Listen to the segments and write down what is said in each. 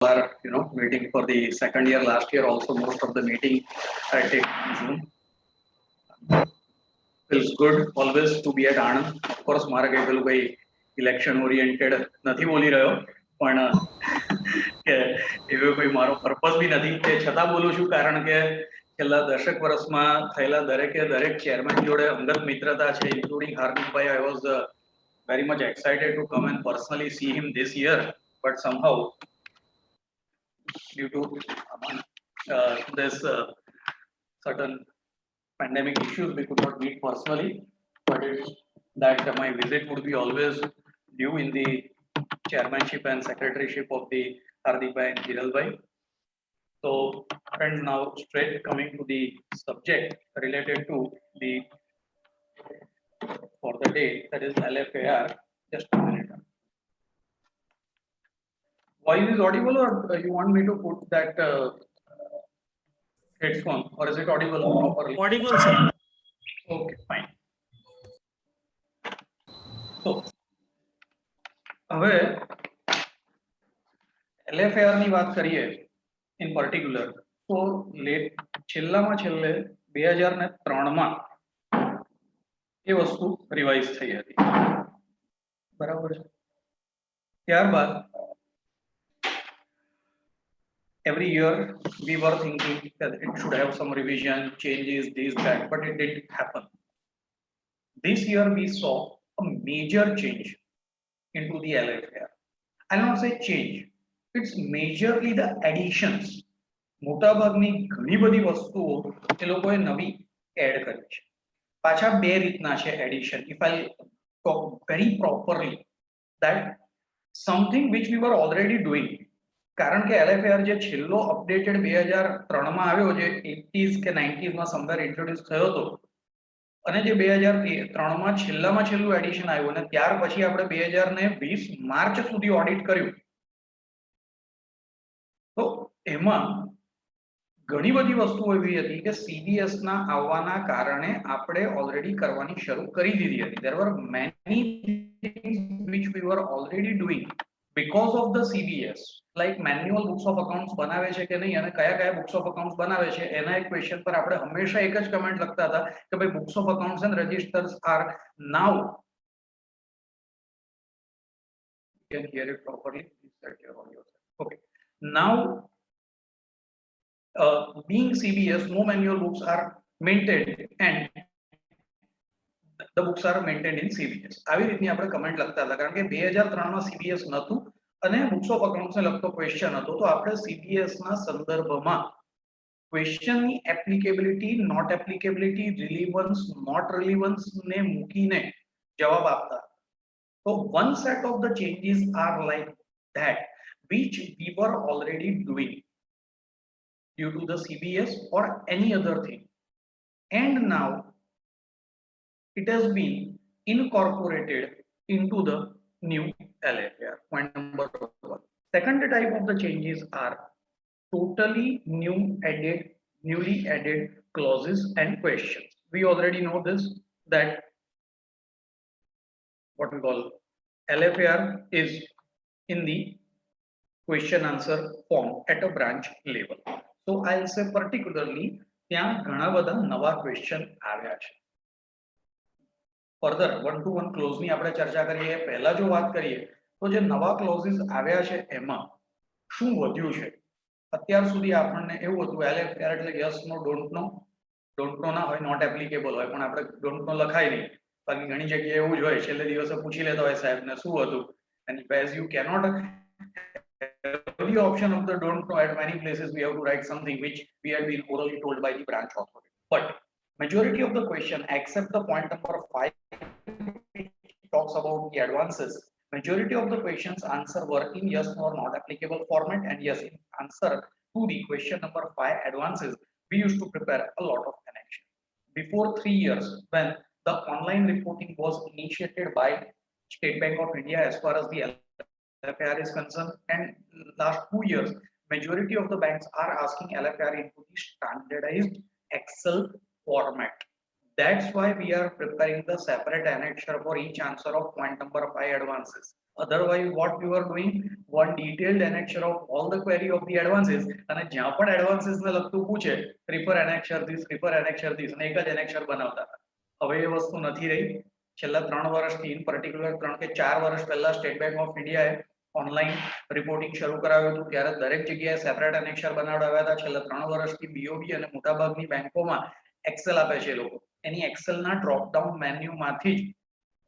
are meeting for the second year. Last year also most of the meeting I take on Zoom. Feels good always to be at Anand. Of course મારે કઈ પેલું કઈ election oriented નથી બોલી રહ્યો પણ કે એવો કોઈ મારો પર્પસ બી નથી તે છતાં બોલું છું કારણ કે છેલ્લા દશક વર્ષમાં થયેલા દરેકે દરેક ચેરમેન જોડે અંગત મિત્રતા છે including Hardikbhai. I was very much excited to come and personally see him this year, but somehow due to this certain pandemic issues we could not meet personally, but it's that my visit would be always due in the chairmanship and secretaryship of the Hardikbhai and Hiralbhai. So friends, now straight coming to the subject related to the for the day, that is LFAR. Just a minute. Voice is audible or you want me to put that headphone or is it audible properly? Audible, sir. Okay, fine. So, હવે LFAR ની વાત કરીએ in particular તો છેલ્લામાં છેલ્લે 2003 માં એ વસ્તુ revise થઈ હતી, બરાબર છે. ત્યારબાદ every year we were thinking that it should have some revision, changes, this, that, but it didn't happen. This year we saw a major change into the LFAR. I'll not say change, it's majorly the additions. મોટાભાગની ઘણી બધી વસ્તુઓ એ લોકોએ નવી add કરી છે. પાછા બે રીતના છે addition. If I talk very properly, that something which we were already doing, કારણ કે LFAR જે છેલ્લો અપડેટેડ 2003 માં આવ્યો, જે 80s કે 90s માં સમવેર ઇન્ટ્રોડ્યુસ થયો હતો, અને જે 2003 માં છેલ્લામાં છેલ્લું એડિશન આવ્યું અને ત્યાર પછી આપણે 2020 માર્ચ સુધી ઓડિટ કર્યું, તો એમાં ઘણી બધી વસ્તુઓ એવી હતી કે CBS ના આવવાના કારણે આપણે ઓલરેડી કરવાની શરૂ કરી દીધી હતી. There were many things which we were already doing because of the CBS, like manual books of accounts બનાવે છે કે નહીં અને કયા કયા books of accounts બનાવે છે એના એક ક્વેશ્ચન પર આપણે હંમેશા એક જ કમેન્ટ લખતા હતા કે ભાઈ books of accounts and registers are now, you can hear it properly, please set your audio. Okay, now being CBS, no manual books are maintained and the books are maintained in CBS. આવી રીતની આપણે comment લખતા હતા કારણ કે 2003 માં CBS નહોતું અને books of accounts ને લગતો ક્વેશ્ચન હતો, તો આપણે CBS ના સંદર્ભમાં ક્વેશ્ચન ની એપ્લિકેબિલિટી, નોટ એપ્લિકેબિલિટી, રિલેવન્સ, નોટ રિલેવન્સ ને મૂકીને જવાબ આપતા. So one set of the changes are like that which we were already doing due to the CBS or any other thing, and now it has been incorporated into the new LFAR. Point number 1. Second type of the changes are totally newly added clauses and questions. We already know this, that what we call LFAR is in the question answer form at a branch level. So I'll say particularly ત્યાં ઘણા બધા નવા question આવ્યા છે. Further 1-to-1 close ની આપણે ચર્ચા કરીએ પહેલા જો વાત કરીએ તો જે નવા ક્લોઝિસ આવ્યા છે એમાં શું વધ્યું છે. અત્યાર સુધી આપણને એવું હતું LFAR એટલે યસ નો ડોન્ટ નો ના હોય, નોટ એપ્લિકેબલ હોય, પણ આપણે ડોન્ટ નો લખાય નહીં. બાકી ઘણી જગ્યાએ એવું જ હોય, છેલ્લે દિવસે પૂછી લેતા હોય સાહેબને શું હતું, and as you cannot the option of the don't know, at many places we have to write something which we had been orally told by the branch authority. But majority of the question, except the point number 5 which talks about the advances, majority of the questions answer were in yes or not applicable format. And yes, in answer to the question number 5 advances, we used to prepare a lot of connection. Before 3 years, when the online reporting was initiated by State Bank of India as far as the LFAR is concerned, and last 2 years majority of the banks are asking LFAR into the standardized Excel format. That's why we are preparing the separate annexure for each answer of point number 5 advances. Otherwise what we were doing, one detailed annexure of all the query of the advances, અને જ્યાં પણ advances ને લગતું પૂછે refer annexure this અને એક જ annexure બનાવતા હતા. હવે એ વસ્તુ નથી રહી. છેલ્લા 3 વર્ષથી ઇન પર્ટિક્યુલર 3 કે 4 વર્ષ પહેલા સ્ટેટ બેંક ઓફ ઇન્ડિયાએ ઓનલાઈન રિપોર્ટિંગ શરૂ કરાવ્યું હતું, ત્યારે દરેક જગ્યાએ સેપરેટ annexure બનાવડાવ્યા હતા. છેલ્લા 3 વર્ષથી બીઓબી અને મોટાભાગની બેંકોમાં એક્સેલ આપે છે. એ લોકો એની એક્સેલના ડ્રોપ ડાઉન મેન્યુમાંથી જ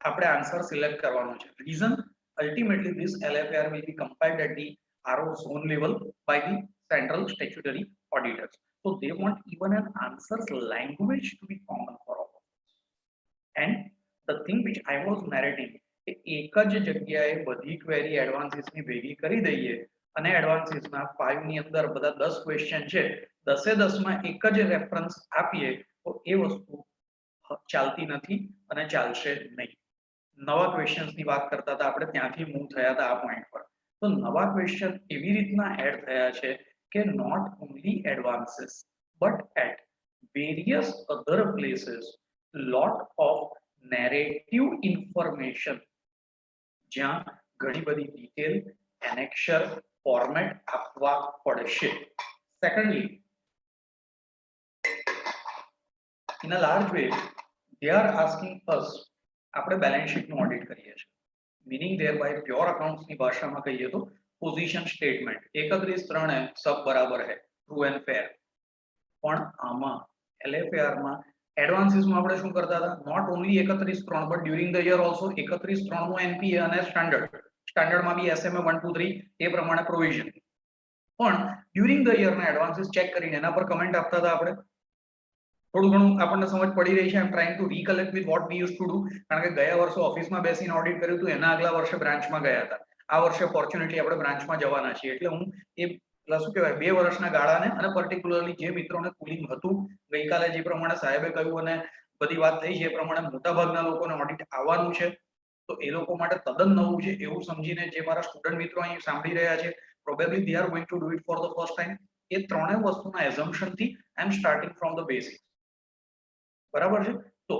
આપણે આન્સર સિલેક્ટ કરવાનો છે. Reason, ultimately this LFR will be compiled at the RO zone level by the central statutory auditors, so they want even an answers language to be common for all. And the thing which I was narrating, એક જ જગ્યાએ બધી query advances ની ભેગી કરી દઈએ અને advances ના 5 ની અંદર બધા 10 ક્વેશ્ચન છે, 10 એ 10 માં એક જ રેફરન્સ આપીએ તો એ વસ્તુ ચાલતી નથી અને ચાલશે નહીં. નવા ક્વેશ્ચન્સ ની વાત કરતા હતા આપણે, ત્યાંથી મૂવ થયા હતા આ પોઈન્ટ પર. તો નવા ક્વેશ્ચન એવી રીતના એડ થયા છે કે not only advances but at various other places lot of narrative information, જ્યાં ઘણી બધી ડિટેલ annexure ફોર્મેટ આપવા પડશે. Secondly, in a large way they are asking us, આપણે બેલેન્સ શીટ નું ઓડિટ કરીએ છીએ, મીનિંગ thereby પ્યોર અકાઉન્ટ્સ ની ભાષામાં કહીએ તો પોઝિશન સ્ટેટમેન્ટ 31/3 સબ બરાબર है, ટ્રુ એન્ડ ફેર. પણ આમાં LFAR માં એડવાન્સીસ માં આપણે શું કરતા હતા, not only 31/3 but during the year also 31/3 નું NPA અને સ્ટાન્ડર્ડ માં બી SMA 1 2 3 એ પ્રમાણે પ્રોવિઝન. પણ ડ્યુરિંગ ધ યર ના એડવાન્સીસ ચેક કરીને એના પર કમેન્ટ આપતા હતા આપણે. થોડું ઘણું આપણને સમજ પડી રહી છે. I am trying to recollect with what we use to do, કારણ કે ગયા વર્ષે ઓફિસમાં બેસીને ઓડિટ કર્યું હતું, એના આગલા વર્ષે બ્રાન્ચમાં ગયા હતા. આ વર્ષે ફોર્ચ્યુનેટલી આપણે બ્રાન્ચમાં જવાના છીએ, એટલે હું એ શું કહેવાય 2 વર્ષના ગાળાને અને પર્ટિક્યુલરલી જે મિત્રોને કુલિંગ હતું ગઈકાલે જે પ્રમાણે સાહેબે કહ્યું અને બધી વાત થઈ છે એ પ્રમાણે મોટાભાગના લોકોને ઓડિટ આવવાનું છે, તો એ લોકો માટે તદ્દન નવું છે એવું સમજીને જે મારા સ્ટુડન્ટ મિત્રો અહીં સાંભળી રહ્યા છે, probably they are going to do it for the first time. એ ત્રણેય વસ્તુના એઝમ્પશન થી આઈ એમ સ્ટાર્ટિંગ ફ્રોમ ધ બેસિક. બરાબર છે. તો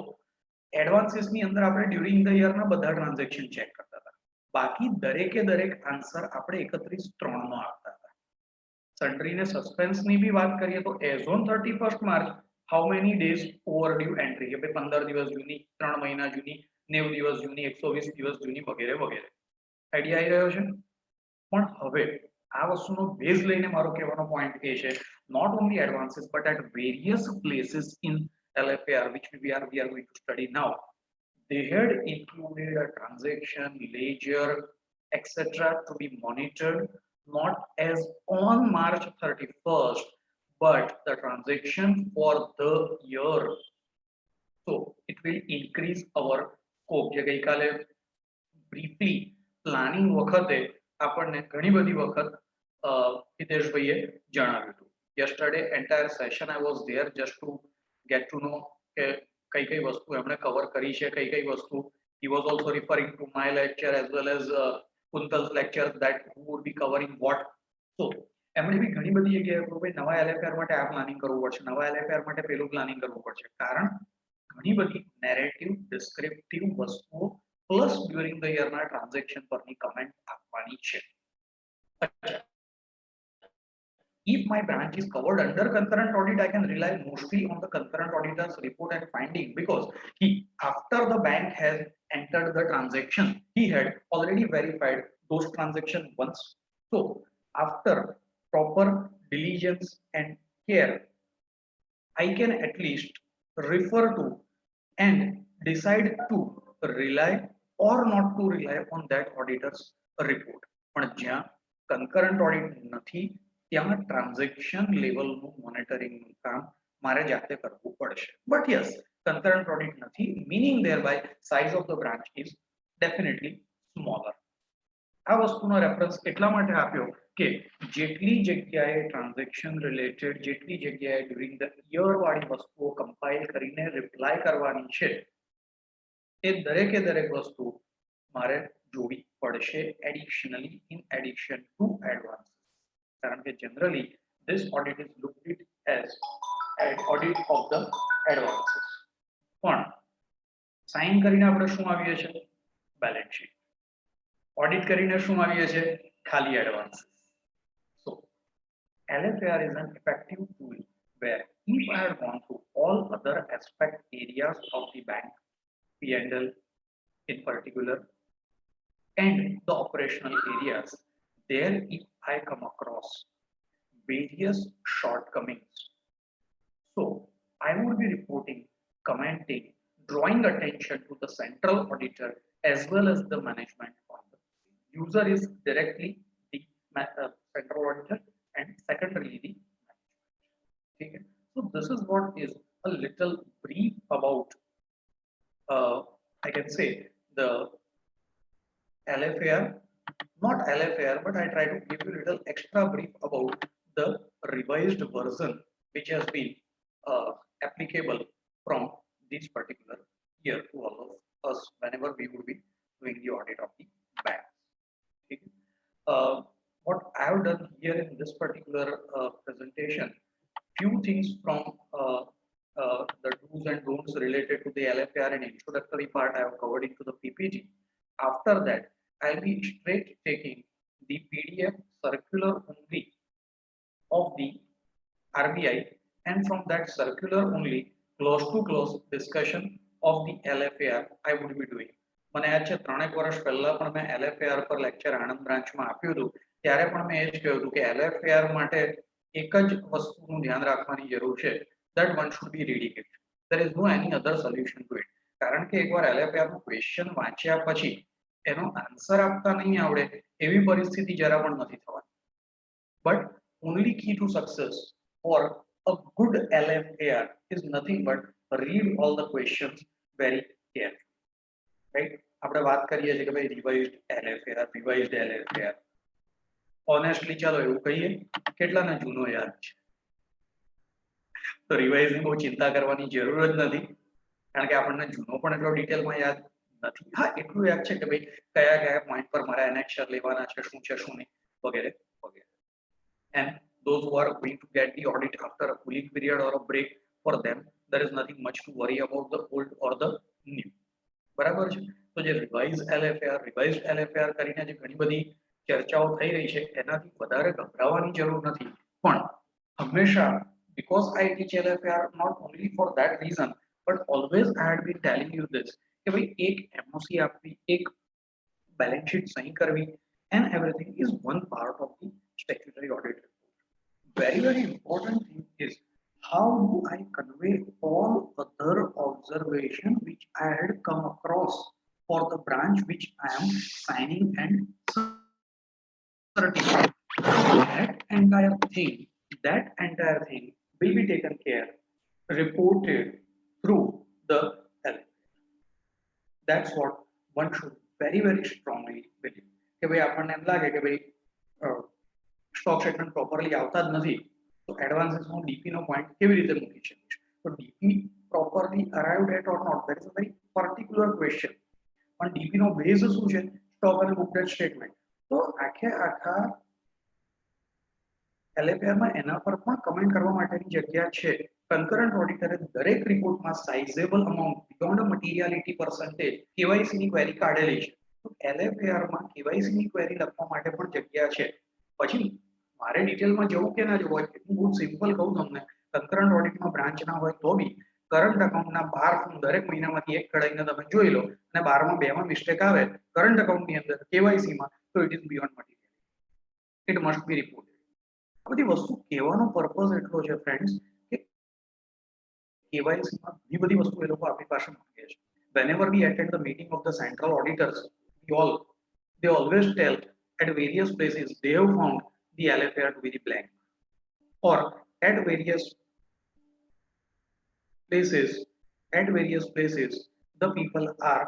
એડવાન્સીસ ની અંદર આપણે ડ્યુરિંગ ધ યર ના બધા ટ્રાન્ઝેક્શન ચેક કરતા હતા, બાકી દરેકે દરેક આન્સર આપણે 31/3 નો આપતા હતા. સન્ડ્રી ને સસ્પેન્સ ની બી વાત કરીએ તો as on 31st March how many days overdue entry, કે ભાઈ 15 દિવસ જૂની, 3 મહિના જૂની, 90 દિવસ જૂની, 120 દિવસ જૂની વગેરે વગેરે. આઈડિયા આવી રહ્યો છે. પણ હવે આ વસ્તુનો બેઝ લઈને મારો કહેવાનો પોઈન્ટ એ છે, not only advances but at various places in LFAR which we are going to study now, they had included a transaction ledger etc to be monitored not as on March 31st but the transaction for the year, so it will increase our scope. જે ગઈકાલે briefly planning વખતે આપણને ઘણી બધી વખત હિતેશભાઈએ જણાવ્યું હતું. yesterday entire session I was there just to get to know કે કઈ કઈ વસ્તુ એમણે કવર કરી છે, કઈ કઈ વસ્તુ. he was also referring to my lecture as well as Kuntal's lecture that who would be covering what. so એમણે બી ઘણી બધી જગ્યાએ ભાઈ નવા LFAR માટે આ પ્લાનિંગ કરવું પડશે, નવા LFAR માટે પેલું પ્લાનિંગ કરવું પડશે, કારણ ઘણી બધી નેરેટિવ ડિસ્ક્રિપ્ટિવ વસ્તુઓ પ્લસ ડ્યુરિંગ ધ યર ના ટ્રાન્ઝેક્શન પરની કમેન્ટ આપવાની છે. If my branch is covered under concurrent audit, I can rely mostly on the concurrent auditor's report and finding, because after the bank has entered the transaction, he had already verified those transactions once. So after proper diligence and care, I can at least refer to and decide to rely or not to rely on that auditor's report. પણ જ્યાં concurrent audit નથી ત્યાં transaction લેવલનું મોનિટરિંગનું કામ મારે જાતે કરવું પડશે. But yes, concurrent audit નથી, meaning thereby size of the branch is definitely smaller. આ વસ્તુનો રેફરન્સ એટલા માટે આપ્યો કે જેટલી જગ્યાએ ટ્રાન્ઝેક્શન રિલેટેડ, જેટલી જગ્યાએ ડ્યુરિંગ ધ યર વાળી વસ્તુઓ કમ્પાઇલ કરીને રિપ્લાય કરવાની છે એ દરેકે દરેક વસ્તુ મારે જોવી પડશે additionally in addition to advance. કારણ કે generally this audit is looked at as an audit of the advances. પણ સાઇન કરીને આપણે શું આવીએ છે, બેલેન્સ શીટ. ઓડિટ કરીને શું આવીએ છે, ખાલી advances. So LFAR is an effective tool where if I had gone through all other aspect areas of the bank, P&L in particular, and the operational areas, there if I come across various shortcomings, so I would be reporting, commenting, drawing attention to the central auditor as well as the management. On the user is directly the central auditor and secondarily the management. Okay? So this is what is a little brief about, I can say, the LFAR, not LFAR, but I try to give you a little extra brief about the revised version which has been applicable from this particular year to all of us whenever we would be doing the audit of the bank. Okay. What I have done here in this particular presentation, few things from the do's and don'ts related to the LFAR and introductory part I have covered into the PPT. After that, I'll be straight taking the PDF circular only of the RBI, and from that circular only close to close discussion of the LFAR I would be doing. મને યાદ છે 3 વર્ષ પહેલા પણ મેં LFAR પર lecture Anand બ્રાન્ચમાં આપ્યું હતું, ત્યારે પણ મેં એ જ કહ્યું હતું કે LFAR માટે એક જ વસ્તુનું ધ્યાન રાખવાની જરૂર છે, that one should be reading it. There is no any other solution to it. કારણ કે એકવાર LFAR નું ક્વેશ્ચન વાંચ્યા પછી એનો આન્સર આપતા નહીં આવડે એવી પરિસ્થિતિ જરા પણ નથી થવાની. But only key to success for a good LFAR is nothing but read all the questions very carefully. Right? આપણે વાત કરીએ છીએ કે ભાઈ revised LFAR. Honestly ચાલો એવું કહીએ, કેટલાને જૂનો યાદ છે? તો રિવાઇઝ ની બહુ ચિંતા કરવાની જરૂર જ નથી, કારણ કે આપણને જૂનો પણ એટલો ડિટેલમાં યાદ નથી. હા, એટલું યાદ છે કે ભાઈ કયા કયા પોઈન્ટ પર મારા એનેક્સર લેવાના છે, શું છે શું નહીં, વગેરે વગેરે. And those who are going to get the audit after a cooling period or a break, for them there is nothing much to worry about the old or the new. બરાબર છે? તો જે revised LFAR કરીને જે ઘણી બધી ચર્ચાઓ થઈ રહી છે એનાથી વધારે ગભરાવાની જરૂર નથી. પણ હંમેશા, because I teach LFAR not only for that reason, but always I had been telling you this કે ભાઈ એક MOC આપવી, એક બેલેન્સ શીટ સહી કરવી, and everything is one part of the statutory audit report. Very important thing is how do I convey all other observation which I had come across for the branch which I am signing and certifying. That entire thing will be taken care, reported through the LFAR. That's what one should very strongly believe. કે ભાઈ આપણને એમ લાગે કે ભાઈ stock statement properly આવતા જ નથી, તો એડવાન્સીસ હું ડીપી નો પોઈન્ટ કેવી રીતે મૂકી શકીશ? તો DP properly arrived at or not, that is a very particular question. પણ ડીપી નો બેઝ શું છે? સ્ટોક અને બુક ડેટ સ્ટેટમેન્ટ. તો આખા LFAR માં એના પર પણ કમેન્ટ કરવા માટેની જગ્યા છે. કન્કરન્ટ ઓડિટરે દરેક રિપોર્ટમાં સાઇઝેબલ અમાઉન્ટ બિયોન્ડ મટીરિયાલિટી પરસેન્ટેજ KYC ની ક્વેરી કાઢેલી છે. તો LFAR માં KYC ની ક્વેરી લખવા માટે પણ જગ્યા છે. પછી મારે ડિટેલમાં જવું કે ના જવું, હું બહુ સિમ્પલ કહું તમને, કન્કરન્ટ ઓડિટમાં બ્રાન્ચ ના હોય તો બી કરંટ અકાઉન્ટના 12 ફોર્મ દરેક મહિનામાંથી એક કઢાઈને તમે જોઈ લો અને 12 માં 2 માં મિસ્ટેક આવે કરંટ અકાઉન્ટની અંદર KYC માં, તો it is beyond material, it must be reported. આ બધી વસ્તુ કહેવાનો પર્પઝ એટલો છે ફ્રેન્ડ્સ કે KYC માં ઘણી બધી વસ્તુ એ લોકો આપણી પાસે માંગે છે. Whenever we attend the meeting of the central auditors, they always tell at various places they have found the LFAR to be the blank, or at various places the people are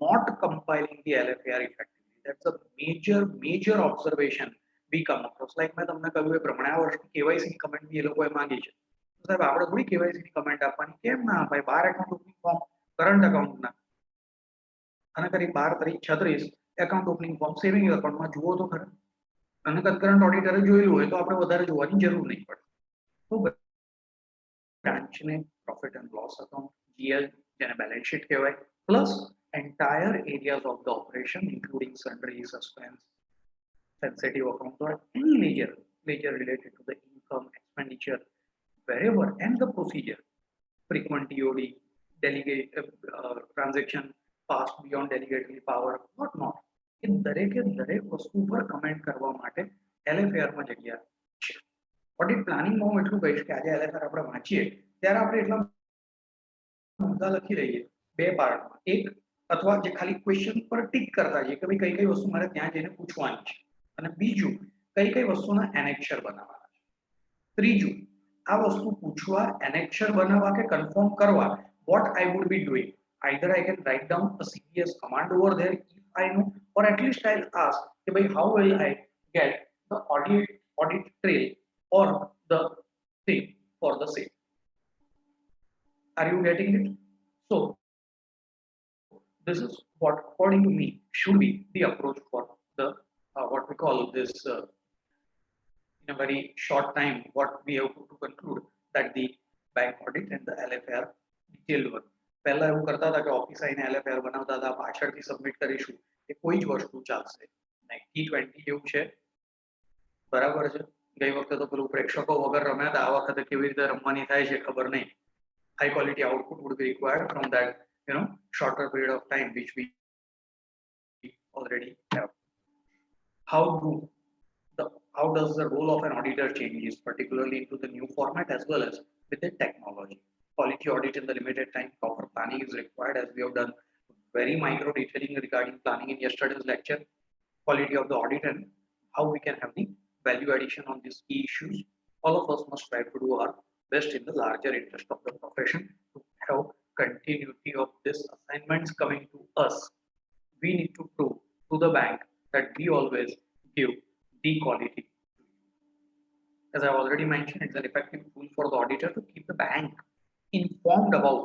not compiling the LFAR effectively. That's a major observation we come across. Like મેં તમને કહ્યું એ પ્રમાણે આ વર્ષ KYC ની comment બી એ લોકોએ માંગી છે. તો સાહેબ આપણે થોડી KYC ની કમેન્ટ આપવાની, કેમ ના અપાય? 12 એકાઉન્ટ ઓપનિંગ ફોર્મ કરંટ અકાઉન્ટના અને કરી 12 તારીખ 36 એકાઉન્ટ ઓપનિંગ ફોર્મ સેવિંગ એકાઉન્ટમાં જુઓ તો ખરા. અને કરંટ ઓડિટરે જોયેલું હોય તો આપણે વધારે જોવાની જરૂર નહીં પડે. તો બ્રાન્ચને profit and loss account, GL જેને બેલેન્સ શીટ કહેવાય, plus entire areas of the operation including sundry, suspense, sensitive account or any ledger related to the income, expenditure, wherever, and the procedure, frequent TOD, delegate transaction passed beyond delegatory power, what not. એ દરેકે દરેક વસ્તુ પર comment કરવા માટે LFAR માં જગ્યા છે. Audit પ્લાનિંગમાં હું એટલું કહીશ કે આજે LFAR આપણે વાંચીએ ત્યારે આપણે એટલા મુદ્દા લખી લઈએ બે પાર્ટમાં. એક અથવા જે ખાલી ક્વેશ્ચન પર ટિક કરતા જઈએ કે ભાઈ કઈ કઈ વસ્તુ મારે ત્યાં જઈને પૂછવાની છે, અને બીજું કઈ કઈ વસ્તુના એનેક્ચર બનાવવાના છે. ત્રીજું આ વસ્તુ પૂછવા, એનેક્ચર બનાવવા કે કન્ફર્મ કરવા, what I would be doing. Either I can write down a CPS command over there if I know, or at least I'll ask, okay, by how will I get the audit trail or the thing for the same. Are you getting it? So this is what, according to me, should be the approach for the what we call this in a very short time. What we have to conclude that the bank audit and the LFAR detailed work. પહેલા એવું કરતા હતા કે office આવીને LFAR બનાવતા હતા, પાછળથી submit કરીશું, એ કોઈ જ વસ્તુ ચાલશે નહીં. T20 જેવું છે, બરાબર છે. ગઈ વખતે તો પેલું પ્રેક્ષકો વગર રમ્યા હતા, આ વખતે કેવી રીતે રમવાની થાય છે ખબર નહીં. High quality output would be required from that, shorter period of time which we already have. How does the role of an auditor changes, particularly into the new format as well as with the technology? Quality audit in the limited time, proper planning is required, as we have done very micro detailing regarding planning in yesterday's lecture. Quality of the audit and how we can have the value addition on these key issues. All of us must try to do our best in the larger interest of the profession to have continuity of these assignments coming to us. We need to prove to the bank that we always give the quality. As I already mentioned, it's an effective tool for the auditor to keep the bank informed about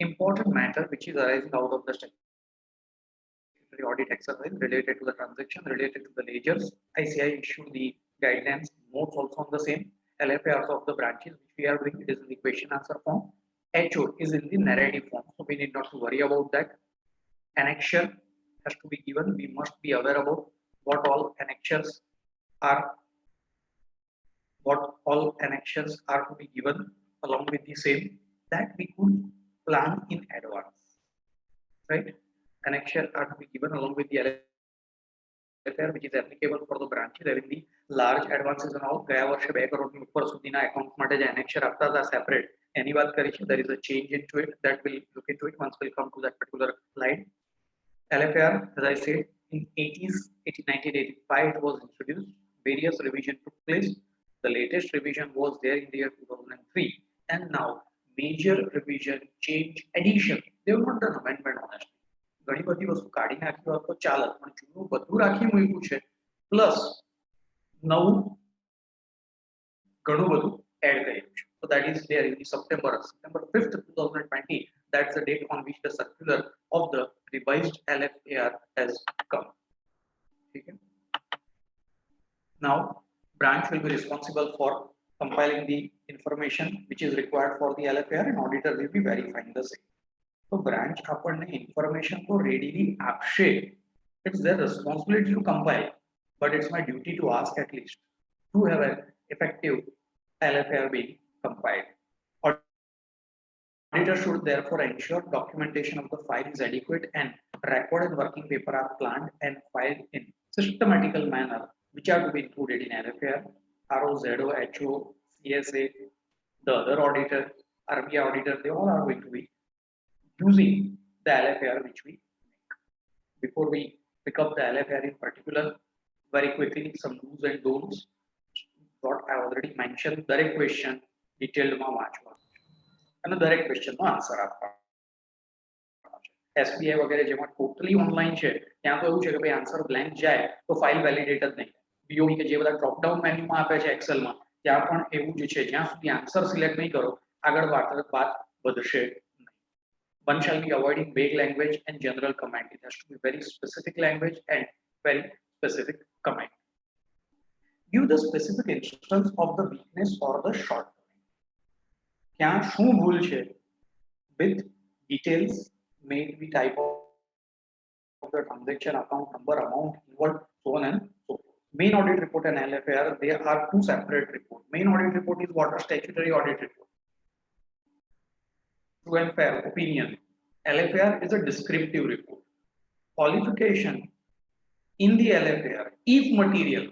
important matter which is arising out of the statutory audit exercise related to the transaction, related to the ledgers. ICI issued the guidelines, notes also on the same. LFARs of the branches which we are doing, it is in the question answer form. HO is in the narrative form, so we need not to worry about that. Annexure has to be given. We must be aware about what all annexures are to be given along with the same, that we could plan in advance, right? Annexure are to be given along with the LFAR which is applicable for the branches having the large advances and all. ગયા વર્ષે 2 કરોડની ઉપર સુધીના account માટે જે annexure આપતા હતા separate, એની વાત કરી છે. There is a change into it, that will look into it once we'll come to that particular slide. LFAR, as I said, in 1985 it was introduced. Various revision took place. The latest revision was there in the year 2003, and now major revision, change, addition. They have not done amendment honestly. ઘણી બધી વસ્તુ કાઢી નાખી હોત તો ચાલે, પણ જૂનું બધું રાખી મૂક્યું છે, પ્લસ નવું ઘણું બધું એડ કર્યું છે. So that is there in September 5th 2020. That's the date on which the circular of the revised LFAR has come. Okay. Now branch will be responsible for compiling the information which is required for the LFAR, and auditor will be verifying the same. So branch આપણને information તો readily આપશે. It's their responsibility to compile, but it's my duty to ask at least to have an effective LFAR being compiled. Auditor should therefore ensure documentation of the file is adequate and record and working paper are planned and filed in systematical manner, which are to be included in LFAR. RO, ZO, HO, CSA, the other auditor, RBI auditor, they all are going to be using the LFAR which we make. Before we pick up the LFAR in particular, very quickly some do's and don'ts. What I already mentioned, દરેક question detailed માં વાંચવા અને દરેક question નો answer આપવા. SBI વગેરે જેમાં totally online છે ત્યાં તો એવું છે કે ભાઈ આન્સર બ્લેન્ક જાય તો ફાઇલ વેલિડેટ જ નહીં. BOD કે જે બધા ડ્રોપ ડાઉન મેન્યુમાં આપે છે એક્સેલમાં, ત્યાં પણ એવું જ છે, જ્યાં સુધી આન્સર સિલેક્ટ નહીં કરો આગળ વાત વધશે. One shall be avoiding vague language and general command. It has to be very specific language and very specific command. Give the specific instance of the weakness or the shortcoming. Kya શું ભૂલ છે with details, may be type of the transaction, account number, amount involved, so on and so forth. Main audit report and LFAR, they are two separate reports. Main audit report is what? A statutory audit report. True and fair opinion. LFAR is a descriptive report. Qualification in the LFAR, if material,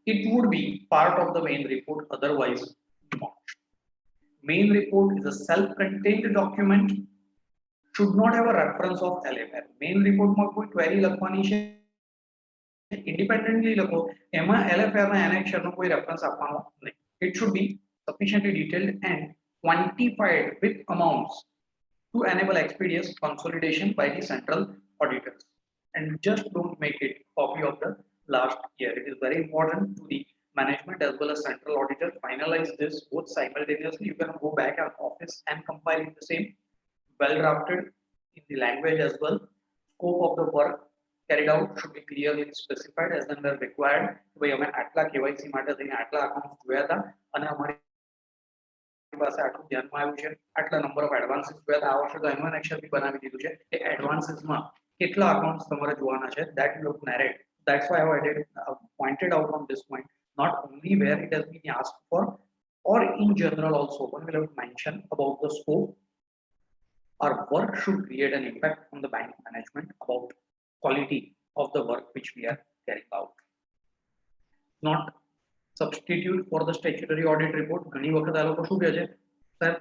it would be part of the main report, otherwise not. Main report is a self-contained document, should not have a reference of LFAR. Main report માં કોઈ query લખવાની છે independently લખો, એમાં LFAR ના annexure નો કોઈ reference આપવાનો નહીં. It should be sufficiently detailed and quantified with amounts to enable expeditious consolidation by the central auditors. And just don't make it copy of the last year. It is very important to the management as well as central auditor. Finalize this both simultaneously. You can go back at office and compile it the same, well drafted in the language as well. Scope of the work carried out should be clearly specified as and where required. ભાઈ અમે આટલા KYC માટે થઈને આટલા account જોયા હતા અને અમારી પાસે આટલું ધ્યાનમાં આવ્યું છે, આટલા નંબર ઓફ એડવાન્સીસ જોયા હતા, આ વર્ષે તો એનું એક્શન બી બનાવી દીધું છે કે એડવાન્સીસમાં કેટલા અકાઉન્ટ્સ તમારે જોવાના છે. That you have to narrate. That's why I have added, pointed out on this point, not only where it has been asked for, or in general also one will have to mention about the scope. Our work should create an impact on the bank management about quality of the work which we are carrying out. Not substitute for the statutory audit report. ઘણી વખત આ લોકો શું કહે છે, sir,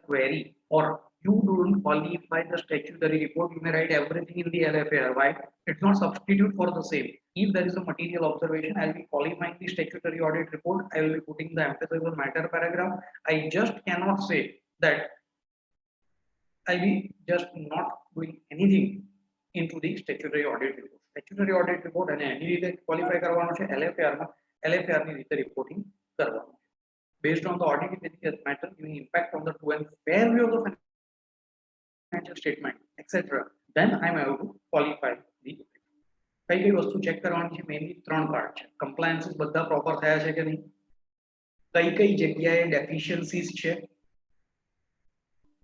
query or you don't qualify the statutory report, you may write everything in the LFAR. Why? It's not substitute for the same. If there is a material observation, I'll be qualifying the statutory audit report. I will be putting the emphasis on matter paragraph. I just cannot say that I'll be just not doing anything into the statutory audit report. Statutory audit report અને એની રીતે qualify કરવાનો છે LFAR માં, LFAR ની રીતે reporting કરવાનું. Based on the audited matter giving impact on the true and fair view of the financial statement, etc. Then I am able to qualify the કઈ કઈ વસ્તુ ચેક કરવાની છે, મેઇનલી ત્રણ પાર્ટ છે. કમ્પ્લાયન્સીસ બધા પ્રોપર થયા છે કે નહીં, કઈ કઈ જગ્યાએ ડેફિશિયન્સીસ છે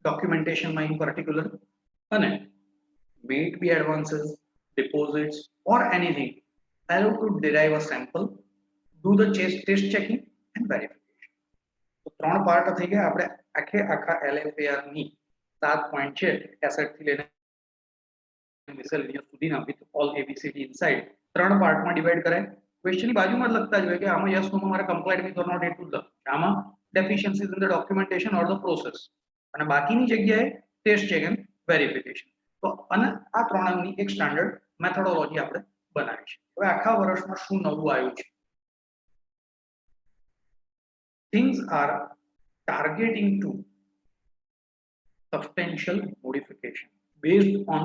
ડોક્યુમેન્ટેશનમાં ઇન પર્ટિક્યુલર, અને may it be advances, deposits or anything, I have to derive a sample, do the test checking and verification. તો ત્રણ પાર્ટ થઈ ગયા. આપણે આખે આખા LFAR ની 7 પોઈન્ટ છે, એસેટ થી લઈને મિસેલેનિયસ સુધીના વિથ ઓલ ABCD ઇનસાઇડ ત્રણ પાર્ટમાં ડિવાઇડ કરાય. ક્વેશ્ચનની બાજુમાં જ લખતા જ હોય કે આમાં યસ નો મારે કમ્પ્લાઇડ વિથ ઓર નોટ એટલું જ લખ, આમાં ડેફિશિયન્સીઝ in the documentation or the process, અને બાકીની જગ્યાએ ટેસ્ટ ચેક એન્ડ વેરિફિકેશન. તો અને આ ત્રણની એક સ્ટાન્ડર્ડ મેથોડોલોજી આપણે બનાવી છે. હવે આખા વર્ષમાં શું નવું આવ્યું છે? Things are targeting to substantial modification based on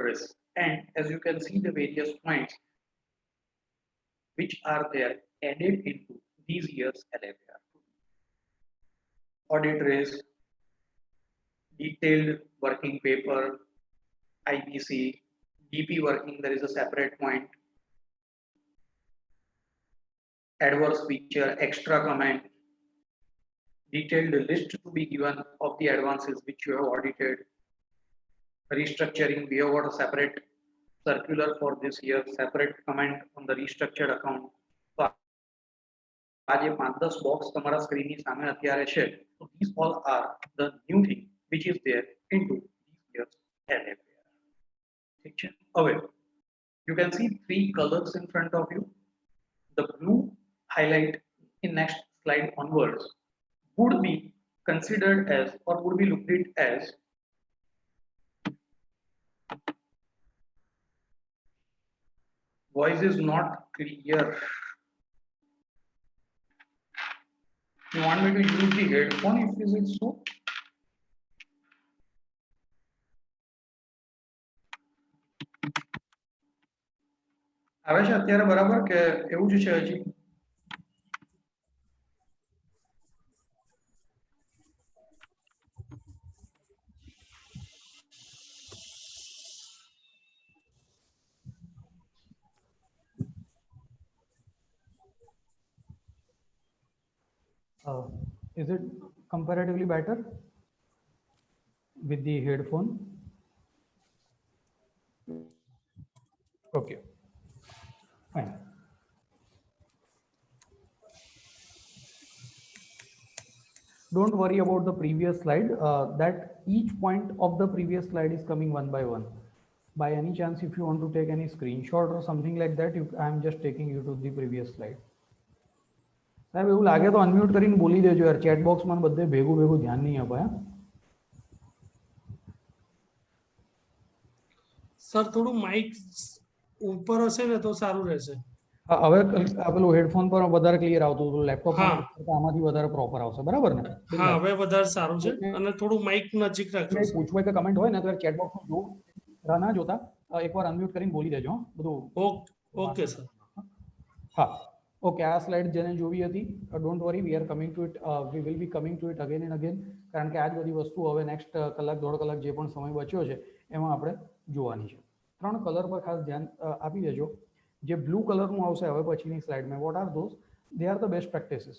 risk, and as you can see the various points which are there added into these years LFAR. Audit risk, detailed working paper, IBC, DP working, there is a separate point, adverse feature, extra comment, detailed list to be given of the advances which you have audited, restructuring, we have got a separate circular for this year, separate comment on the restructured account. So આ જે 5-10 box તમારા સ્ક્રીનની સામે અત્યારે છે, so these all are the new thing which is there into these years LFAR. ઠીક છે. હવે you can see 3 colors in front of you. The blue highlight in next slide onwards would be considered as or would be looked at as voice is not clear. You want me to use the headphone if is it so? આવે છે અત્યારે બરાબર કે એવું જ છે હજી? Is it comparatively better with the headphone? Okay, fine. Don't worry about the previous slide. That each point of the previous slide is coming one by one. By any chance, if you want to take any screenshot or something like that, I am just taking you to the previous slide. સાહેબ એવું લાગે તો unmute કરીને બોલી દેજો યાર, chat બોક્સમાં બધે ભેગું ભેગું ધ્યાન નહીં અપાય. સર થોડું માઇક ઉપર હશે ને તો સારું રહેશે. હવે આ પેલું હેડફોન પર વધારે ક્લિયર આવતું હતું, લેપટોપ હા. આમાંથી વધારે પ્રોપર આવશે, બરાબર ને? હા હવે વધારે સારું છે અને થોડું માઇક નજીક રાખજો. કંઈ પૂછવું કે કમેન્ટ હોય ને તો ચેટ બોક્સમાં જો ના જોતા એકવાર અનમ્યુટ કરીને બોલી દેજો બધું. Okay sir. હા ઓકે, આ સ્લાઇડ જેને જોવી હતી, don't worry, V are coming to it, we will be coming to it again and again, કારણ કે આ જ બધી વસ્તુ હવે નેક્સ્ટ કલાક દોઢ કલાક જે પણ સમય બચ્યો છે એમાં આપણે જોવાની છે. 3 કલર પર ખાસ ધ્યાન આપી દેજો. જે બ્લુ કલરનું આવશે હવે પછીની સ્લાઇડમાં, what are those? They are the best practices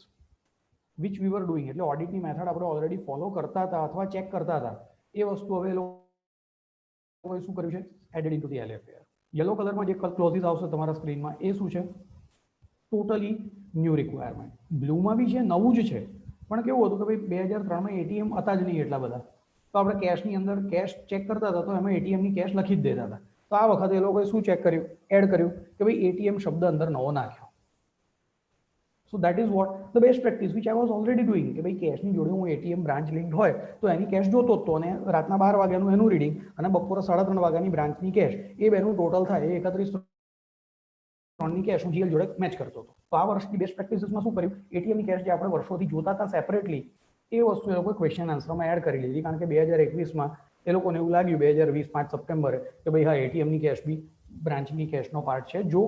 which we were doing. એટલે ઓડિટની મેથડ આપણે ઓલરેડી ફોલો કરતા હતા અથવા ચેક કરતા હતા, એ વસ્તુ હવે લોકોએ શું કર્યું છે? Added into the LFAR. Yellow કલરમાં જે ક્લોઝિસ આવશે તમારા સ્ક્રીનમાં એ શું છે? Totally new requirement. બ્લુમાં બી છે, નવું જ છે, પણ કેવું હતું કે ભાઈ 2003માં ATM હતા જ નહીં એટલા બધા, તો આપણે કેશની અંદર કેશ ચેક કરતા હતા તો એમાં ATMની કેશ લખી જ દેતા હતા. તો આ વખતે એ લોકોએ શું ચેક કર્યું? એડ કર્યું કે ભાઈ ATM શબ્દ અંદર નવો નાખ્યો. So that is what the best practice which I was already doing, કે ભાઈ કેશની જોડે હું ATM બ્રાન્ચ લિંક હોય તો એની કેશ જોતો હતો અને રાતના 12 વાગ્યાનું એનું રીડિંગ અને બપોરે 3:30 વાગ્યાની બ્રાન્ચની કેશ, એ બેનું ટોટલ થાય એ 31 કેશ હું GL જોડે મેચ કરતો હતો. તો આ વર્ષની બેસ્ટ પ્રેક્ટિસીસમાં શું કર્યું? ATMની કેશ જે આપણે વર્ષોથી જોતા હતા સેપરેટલી, એ વસ્તુ એ લોકોએ ક્વેશ્ચન આન્સરમાં એડ કરી લીધી, કારણ કે 2021માં એ લોકોને એવું લાગ્યું 2020 5 સપ્ટેમ્બરે કે ભાઈ હા, ATMની કેશ બી બ્રાન્ચની કેશનો પાર્ટ છે જો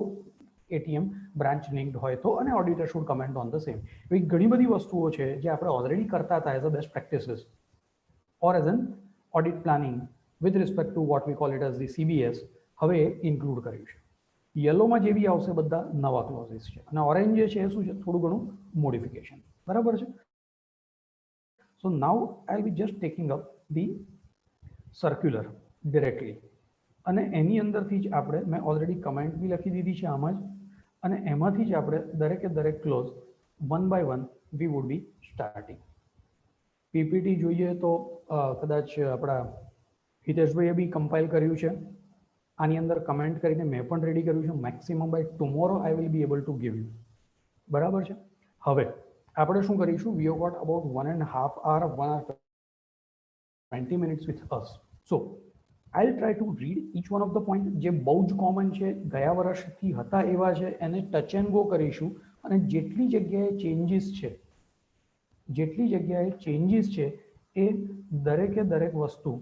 ATM બ્રાન્ચ લિંક્ડ હોય તો, અને auditor should comment on the same. એવી ઘણી બધી વસ્તુઓ છે જે આપણે ઓલરેડી કરતા હતા as a best practices or as an audit planning with respect to what we call it as the CBS, હવે ઇન્ક્લુડ કર્યું છે. યલોમાં જે બી આવશે બધા નવા ક્લોઝિસ છે, અને ઓરેન્જ જે છે એ શું છે? થોડું ઘણું મોડિફિકેશન, બરાબર છે? So now I be just taking up the circular directly, અને એની અંદરથી જ આપણે, મેં ઓલરેડી કમેન્ટ બી લખી દીધી છે આમાં જ, અને એમાંથી જ આપણે દરેકે દરેક clause one by one we would be starting. PPT જોઈએ તો કદાચ આપણા હિતેશભાઈએ બી કમ્પાઇલ કર્યું છે, આની અંદર કમેન્ટ કરીને મેં પણ રેડી કર્યું છે. Maximum by tomorrow I will be able to give you, બરાબર છે? હવે આપણે શું કરીશું? We have got about 1.5 hour, 1 hour 20 minutes with us. So I'll try to read each one of the point. જે બહુ જ કોમન છે, ગયા વર્ષથી હતા એવા છે, એને ટચ એન્ડ ગો કરીશું, અને જેટલી જગ્યાએ ચેન્જીસ છે એ દરેકે દરેક વસ્તુ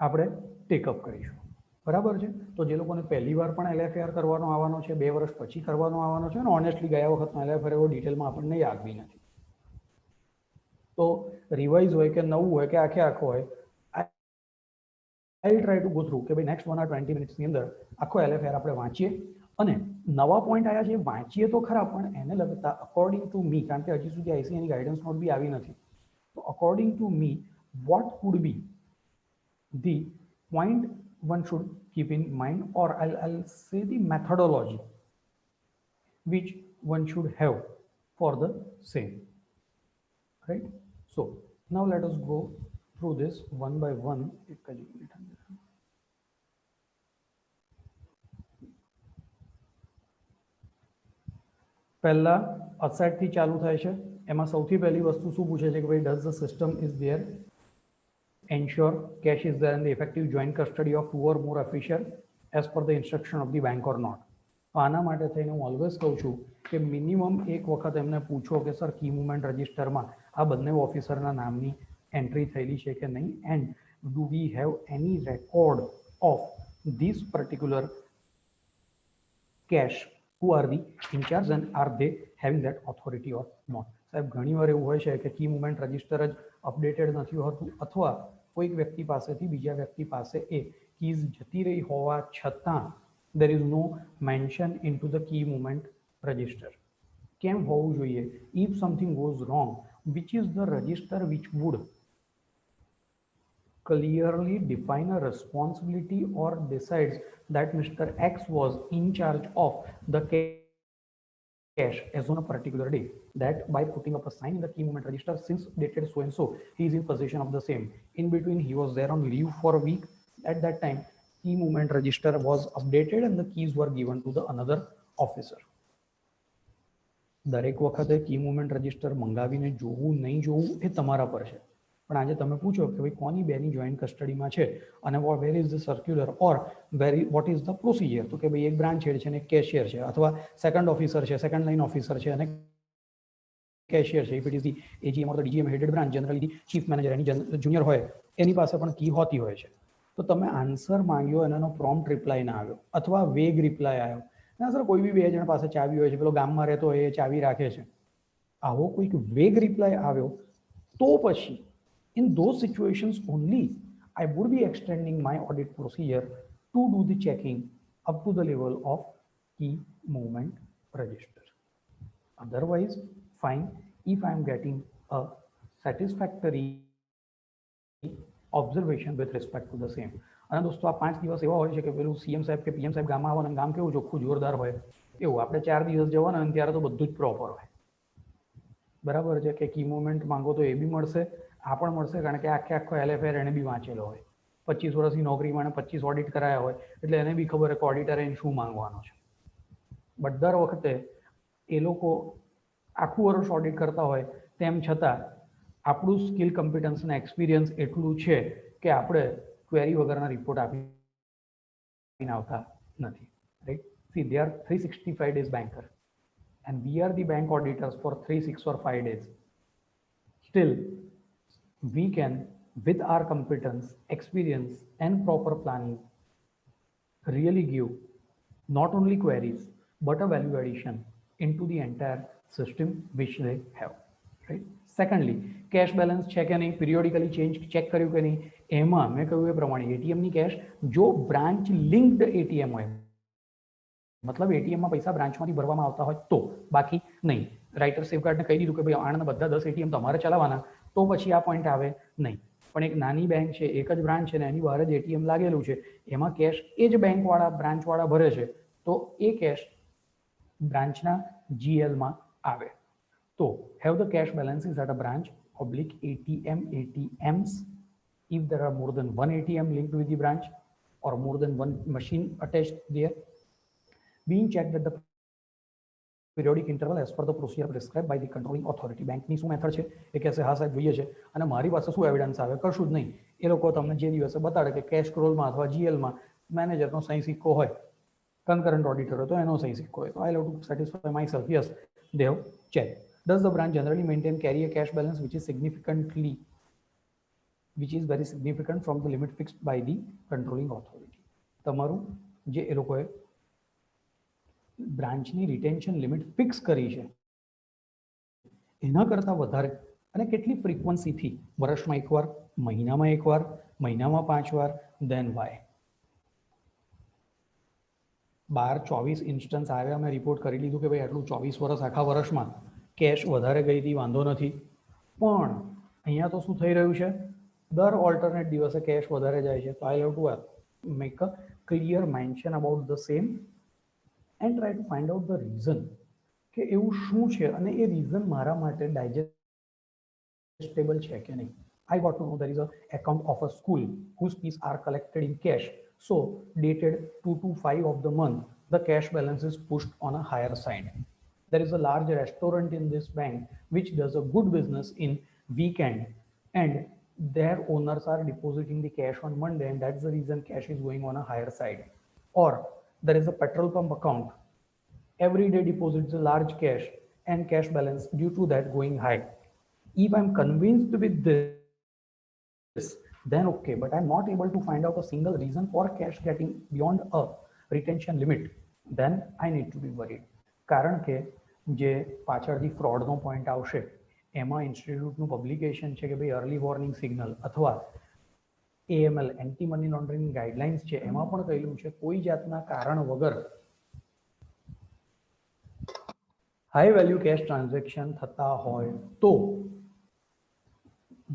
આપણે ટેકઅપ કરીશું, બરાબર છે? તો જે લોકોને પહેલી વાર પણ LFAR કરવાનો આવવાનો છે, 2 વર્ષ પછી કરવાનો આવવાનો છે, અને ઓનેસ્ટલી ગયા વખતનો LFAR એવો ડિટેલમાં આપણને યાદ બી નથી, તો રિવાઇઝ હોય કે નવું હોય કે આખો હોય, આઈ ટ્રાય ટુ ગો થ્રુ કે ભાઈ નેક્સ્ટ 1 hour 20 મિનિટ્સની અંદર આખો LFAR આપણે વાંચીએ, અને નવા પોઈન્ટ આવ્યા છે વાંચીએ તો ખરા, પણ એને લગતા અકોર્ડિંગ ટુ મી, કારણ કે હજી સુધી ICAની ગાઈડન્સ નોટ બી આવી નથી, તો according to me vote food B the point one should keep in mind, or I'll say the methodology which one should have for the same, right? So now let us go through this one by one. પહેલા asset થી ચાલુ થાય છે, એમાં સૌથી પહેલી વસ્તુ શું પૂછે છે કે ભાઈ does the system is there ensure cash is there in the effective joint custody of 2 or more official as per the instruction of the bank or not. તો આના માટે થઈને હું ઓલવેઝ કહું છું કે મિનિમમ એક વખત એમને પૂછો કે સર કી મુવમેન્ટ રજિસ્ટરમાં આ બંને ઓફિસરના નામની એન્ટ્રી થયેલી છે કે નહીં, and do we have any record of this particular cash, who are the incharge and are they having that authority or not. સાહેબ ઘણીવાર એવું હોય છે કે કી મુવમેન્ટ રજિસ્ટર જ અપડેટેડ નથી હોતું, અથવા કોઈક વ્યક્તિ પાસેથી બીજા વ્યક્તિ પાસે એ કીઝ જતી રહી હોવા છતાં there is no mention into the key movement register. કેમ હોવું જોઈએ? if something goes wrong, which is the register which would clearly define a responsibility or decides that Mr. X was in charge of the cash as on a particular day, that by putting up a sign in the key movement register since dated so and so he is in possession of the same. In between he was there on leave for a week. At that time key movement register was updated and the keys were given to the another officer. દરેક વખતે કી movement register મંગાવીને જોવું નહીં જોવું એ તમારા પર છે, પણ આજે તમે પૂછો કે ભાઈ કોની બેની જોઈન્ટ કસ્ટડીમાં છે અને where is the circular or what is the procedure, તો કે ભાઈ એક બ્રાન્ચ હેડ છે અને એક કેશિયર છે અથવા સેકન્ડ ઓફિસર છે, સેકન્ડ લાઇન ઓફિસર છે અને કેશિયર છે. If it is the AGM or the DGM headed branch, generally chief manager any junior હોય એની પાસે પણ કી હોતી હોય છે. તો તમે આન્સર માંગ્યો અને એનો પ્રોમ્પ્ટ રિપ્લાય ના આવ્યો અથવા વેગ રિપ્લાય આવ્યો, ના સર કોઈ બી બે જણ પાસે ચાવી હોય છે, પેલો ગામમાં રહેતો હોય એ ચાવી રાખે છે, આવો કોઈક વેગ રિપ્લાય આવ્યો તો પછી in those situations only I would be extending my audit procedure to do the checking up to the level of key movement register. Otherwise fine, if I am getting a satisfactory observation with respect to the same. અને દોસ્તો આ 5 દિવસ એવા હોય છે કે પેલું CM સાહેબ કે પીએમ સાહેબ ગામમાં આવવાના, ગામ કેવું ચોખ્ખું જોરદાર હોય એવું, આપણે 4 દિવસ જવાના અને ત્યારે તો બધું જ પ્રોપર હોય. બરાબર છે કે કી મુવમેન્ટ માંગો તો એ બી મળશે, આ પણ મળશે, કારણ કે આખો એલએફઆર એને બી વાંચેલો હોય, 25 વર્ષની નોકરીમાં 25 ઓડિટ કરાયા હોય એટલે એને બી ખબર હોય કે ઓડિટરે શું માંગવાનું છે. બટ દર વખતે એ લોકો આખું વર્ષ ઓડિટ કરતા હોય તેમ છતાં આપણું સ્કિલ કોમ્પિટન્સ અને એક્સપિરિયન્સ એટલું છે કે આપણે ક્વેરી વગરના રિપોર્ટ આપીને આવતા નથી. Right, C they are 365 days banker and we are the bank auditors for 3, 6 or 5 days. Still we can, with our competence, experience and proper planning, really give not only queries but a value addition into the entire system which they have. Right? Secondly, cash balance છે કે નહીં, periodically change check કર્યું કે નહીં. એમાં મેં કહ્યું એ પ્રમાણે એટીએમની કેશ જો બ્રાન્ચ લિંક્ડ એટીએમ હોય, મતલબ એટીએમમાં પૈસા બ્રાન્ચમાંથી ભરવામાં આવતા હોય તો, બાકી નહીં. રાઇટર સેફગાર્ડને કહી દીધું કે ભાઈ આણંદના બધા 10 એટીએમ તમારે ચલાવવાના, તો પછી આ પોઈન્ટ આવે નહીં. પણ એક નાની બેંક છે, એક જ બ્રાન્ચ છે ને એની બહાર જ એટીએમ લાગેલું છે, એમાં કેશ એ જ બેંકવાળા બ્રાન્ચવાળા ભરે છે, તો એ કેશ બ્રાન્ચના જીએલમાં આવે. તો have the cash balances at a branch oblique ATMs if there are more than one ATM linked with the branch or more than one machine attached there, being checked at the periodic interval as per the procedure prescribed by the controlling authority. બેંકની શું method છે એ કહેશે હા સાહેબ જોઈએ છે, અને મારી પાસે શું એવિડન્સ આવે, કશું જ નહીં. એ લોકો તમને જે દિવસે બતાડે કે કેશ ક્રોલમાં અથવા જીએલમાં મેનેજરનો સહી સિક્કો હોય, કન્કરન્ટ ઓડિટર હોય તો એનો સહી સિક્કો હોય, તો I have to satisfy myself, yes they have checked. Does the branch generally maintain carry a cash balance which is very significant from the limit fixed by the controlling authority? તમારું જે એ લોકોએ બ્રાન્ચની રિટેન્શન લિમિટ ફિક્સ કરી છે એના કરતાં વધારે, અને કેટલી ફ્રીક્વન્સીથી, વર્ષમાં એકવાર, મહિનામાં એકવાર, મહિનામાં 5 વાર, then why? 12-24 ઇન્સ્ટન્સ આવ્યા, મેં રિપોર્ટ કરી લીધું કે ભાઈ આટલું 24 વર્ષ આખા વર્ષમાં કેશ વધારે ગઈ હતી, વાંધો નથી. પણ અહીંયા તો શું થઈ રહ્યું છે, દર ઓલ્ટરનેટ દિવસે કેશ વધારે જાય છે. તો I have to make a clear mention about the same and try to find out the reason કે એવું શું છે અને એ રીઝન મારા માટે ડાયજેસ્ટેબલ છે કે નહીં. I got to know there is a account of a school whose fees are collected in cash. So dated 2 to 5 of the month, the cash balance is pushed on a higher side. There is a large restaurant in this bank which does a good business in weekend and their owners are depositing the cash on Monday, and that's the reason cash is going on a higher side. Or there is a petrol pump account, every day deposits a large cash and cash balance due to that going high. If I'm convinced with this, then okay, but I'm not able to find out a single reason for cash getting beyond a retention limit, then I need to be worried. કારણ કે જે પાછળથી ફ્રોડનો point આવશે એમાં ઇન્સ્ટિટ્યૂટનું publication છે કે ભાઈ early warning signal અથવા AML anti money laundering guidelines છે, એમાં પણ કહેલું છે કોઈ જાતના કારણ વગર હાઈ વેલ્યુ કેશ ટ્રાન્ઝેક્શન થતા હોય તો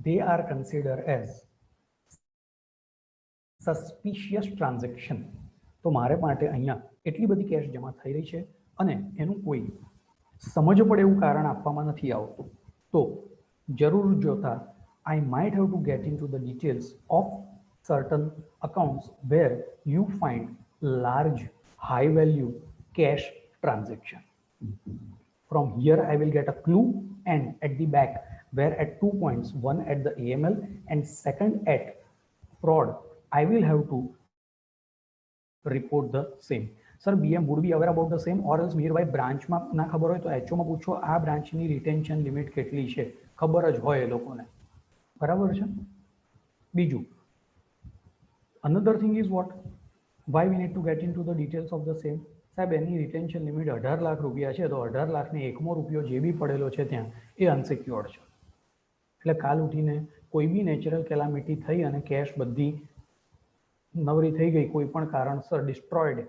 they are considered as suspicious transaction. તો મારે માટે અહીંયા એટલી બધી કેશ જમા થઈ રહી છે અને એનું કોઈ સમજ પડે એવું કારણ આપવામાં નથી આવતું. તો જરૂર જોતા I might have to get into the details of certain accounts where you find large high value cash transaction. From here I will get a clue, and at the back where at 2 points, one at the AML and second at fraud, I will have to report the same. Sir, BM would be aware about the same, or else nearby branch માં ના ખબર હોય તો HO માં પૂછો આ બ્રાન્ચની retention limit કેટલી છે, ખબર જ હોય એ લોકોને. બરાબર છે. બીજું, another thing is what, why we need to get into the details of the same. સાહેબ એની રિટેન્શન લિમિટ 18 લાખ રૂપિયા છે, તો 18 લાખને એકમો રૂપિયો જે બી પડેલો છે ત્યાં એ અનસિક્યોર્ડ છે. એટલે કાલ ઉઠીને કોઈ બી નેચરલ કેલામિટી થઈ અને કેશ બધી નવરી થઈ ગઈ કોઈ પણ કારણસર ડિસ્ટ્રોયડ,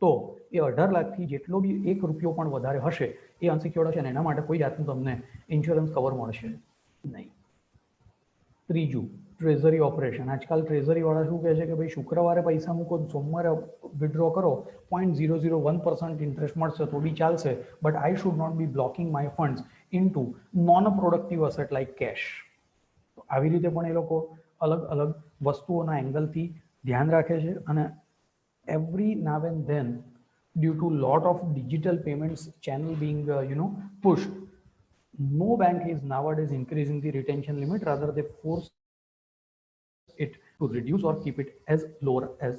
તો એ 18 લાખથી જેટલો બી એક રૂપિયો પણ વધારે હશે એ અનસિક્યોર્ડ હશે અને એના માટે કોઈ જાતનું તમને ઇન્સ્યોરન્સ કવર મળશે નહીં. ત્રીજું, ટ્રેઝરી ઓપરેશન. આજકાલ ટ્રેઝરી વાળા શું કહે છે કે ભાઈ શુક્રવારે પૈસા મૂકો, સોમવારે વિડ્રો કરો, 0.001% ઇન્ટરેસ્ટ મળશે તો બી ચાલશે, but I should not be blocking my funds into non productive asset like cash. તો આવી રીતે પણ એ લોકો અલગ અલગ વસ્તુઓના એંગલથી ધ્યાન રાખે છે. અને every now and then, due to lot of digital payments channel being pushed, no bank is nowadays increasing the retention limit, rather they force it to reduce or keep it as lower as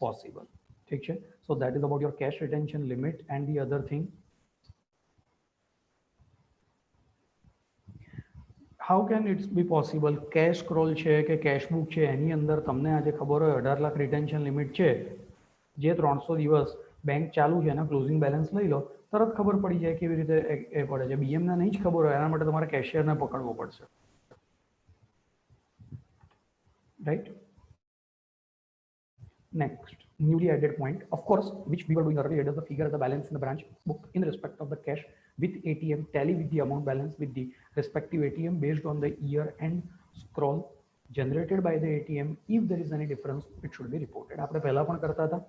possible. ठीक है. So that is about your cash retention limit. And the other thing, how can it be possible cash scroll છે કે cash book છે એની અંદર તમને આજે ખબર હોય 18 લાખ રિટેન્શન લિમિટ છે, જે 300 દિવસ બેંક ચાલુ છે એના ક્લોઝિંગ બેલેન્સ લઈ લો, તરત ખબર પડી જાય કેવી રીતે એ પડે છે. BM ને નહીં જ ખબર હોય, એના માટે તમારે કેશિયરને પકડવો પડશે, right. Next, newly added point, of course, which we were doing earlier, does the figure of the balance in the branch book in respect of the cash with ATM tally with the amount balance with the respective ATM based on the year end scroll generated by the ATM. If there is any difference, it should be reported. આપણે પહેલા પણ કરતા હતા,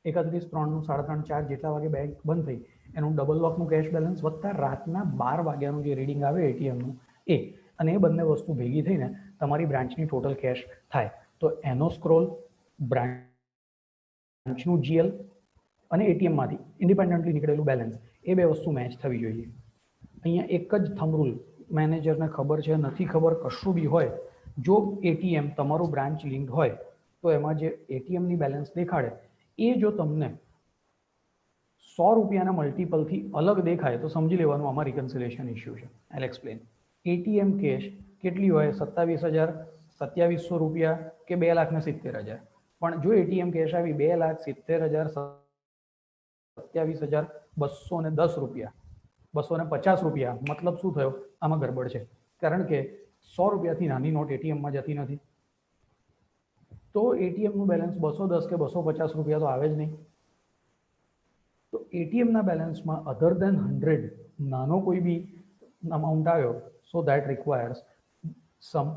31/3/3/4 જેટલા વાગે bank બંધ થઈ એનું ડબલ લોકનું કેશ બેલેન્સ વત્તા રાતના 12 વાગ્યાનું જે રીડિંગ આવે એટીએમનું એ, અને એ બંને વસ્તુ ભેગી થઈને તમારી બ્રાન્ચની ટોટલ કેશ થાય. તો એનો સ્ક્રોલ, બ્રાન્ચનું GL અને એટીએમમાંથી ઇન્ડિપેન્ડન્ટલી નીકળેલું બેલેન્સ, એ બે વસ્તુ મેચ થવી જોઈએ. અહીંયા એક જ થંબ રૂલ, મેનેજરને ખબર છે નથી ખબર કશું બી હોય, જો એટીએમ તમારું બ્રાન્ચ લિંક હોય તો એમાં જે એટીએમની બેલેન્સ દેખાડે એ જો તમને 100 રૂપિયાના મલ્ટિપલથી અલગ દેખાય તો સમજી લેવાનું આમાં રિકન્સિલેશન ઇશ્યુ છે. I'll explain. એટીએમ કેશ કેટલી હોય, 27,000 રૂપિયા કે 2,70,000, પણ જો એટીએમ કેશ આવી 2,70,027,210 રૂપિયા, 250 રૂપિયા, મતલબ શું થયો, આમાં ગડબડ છે, કારણ કે 100 રૂપિયાથી નાની નોટ એટીએમમાં જતી નથી. તો એટીએમનું બેલેન્સ 210 કે 250 રૂપિયા તો આવે જ નહીં. તો એટીએમના બેલેન્સમાં અધર દેન 100 નાનો કોઈ બી અમાઉન્ટ આવ્યો, so that requires some,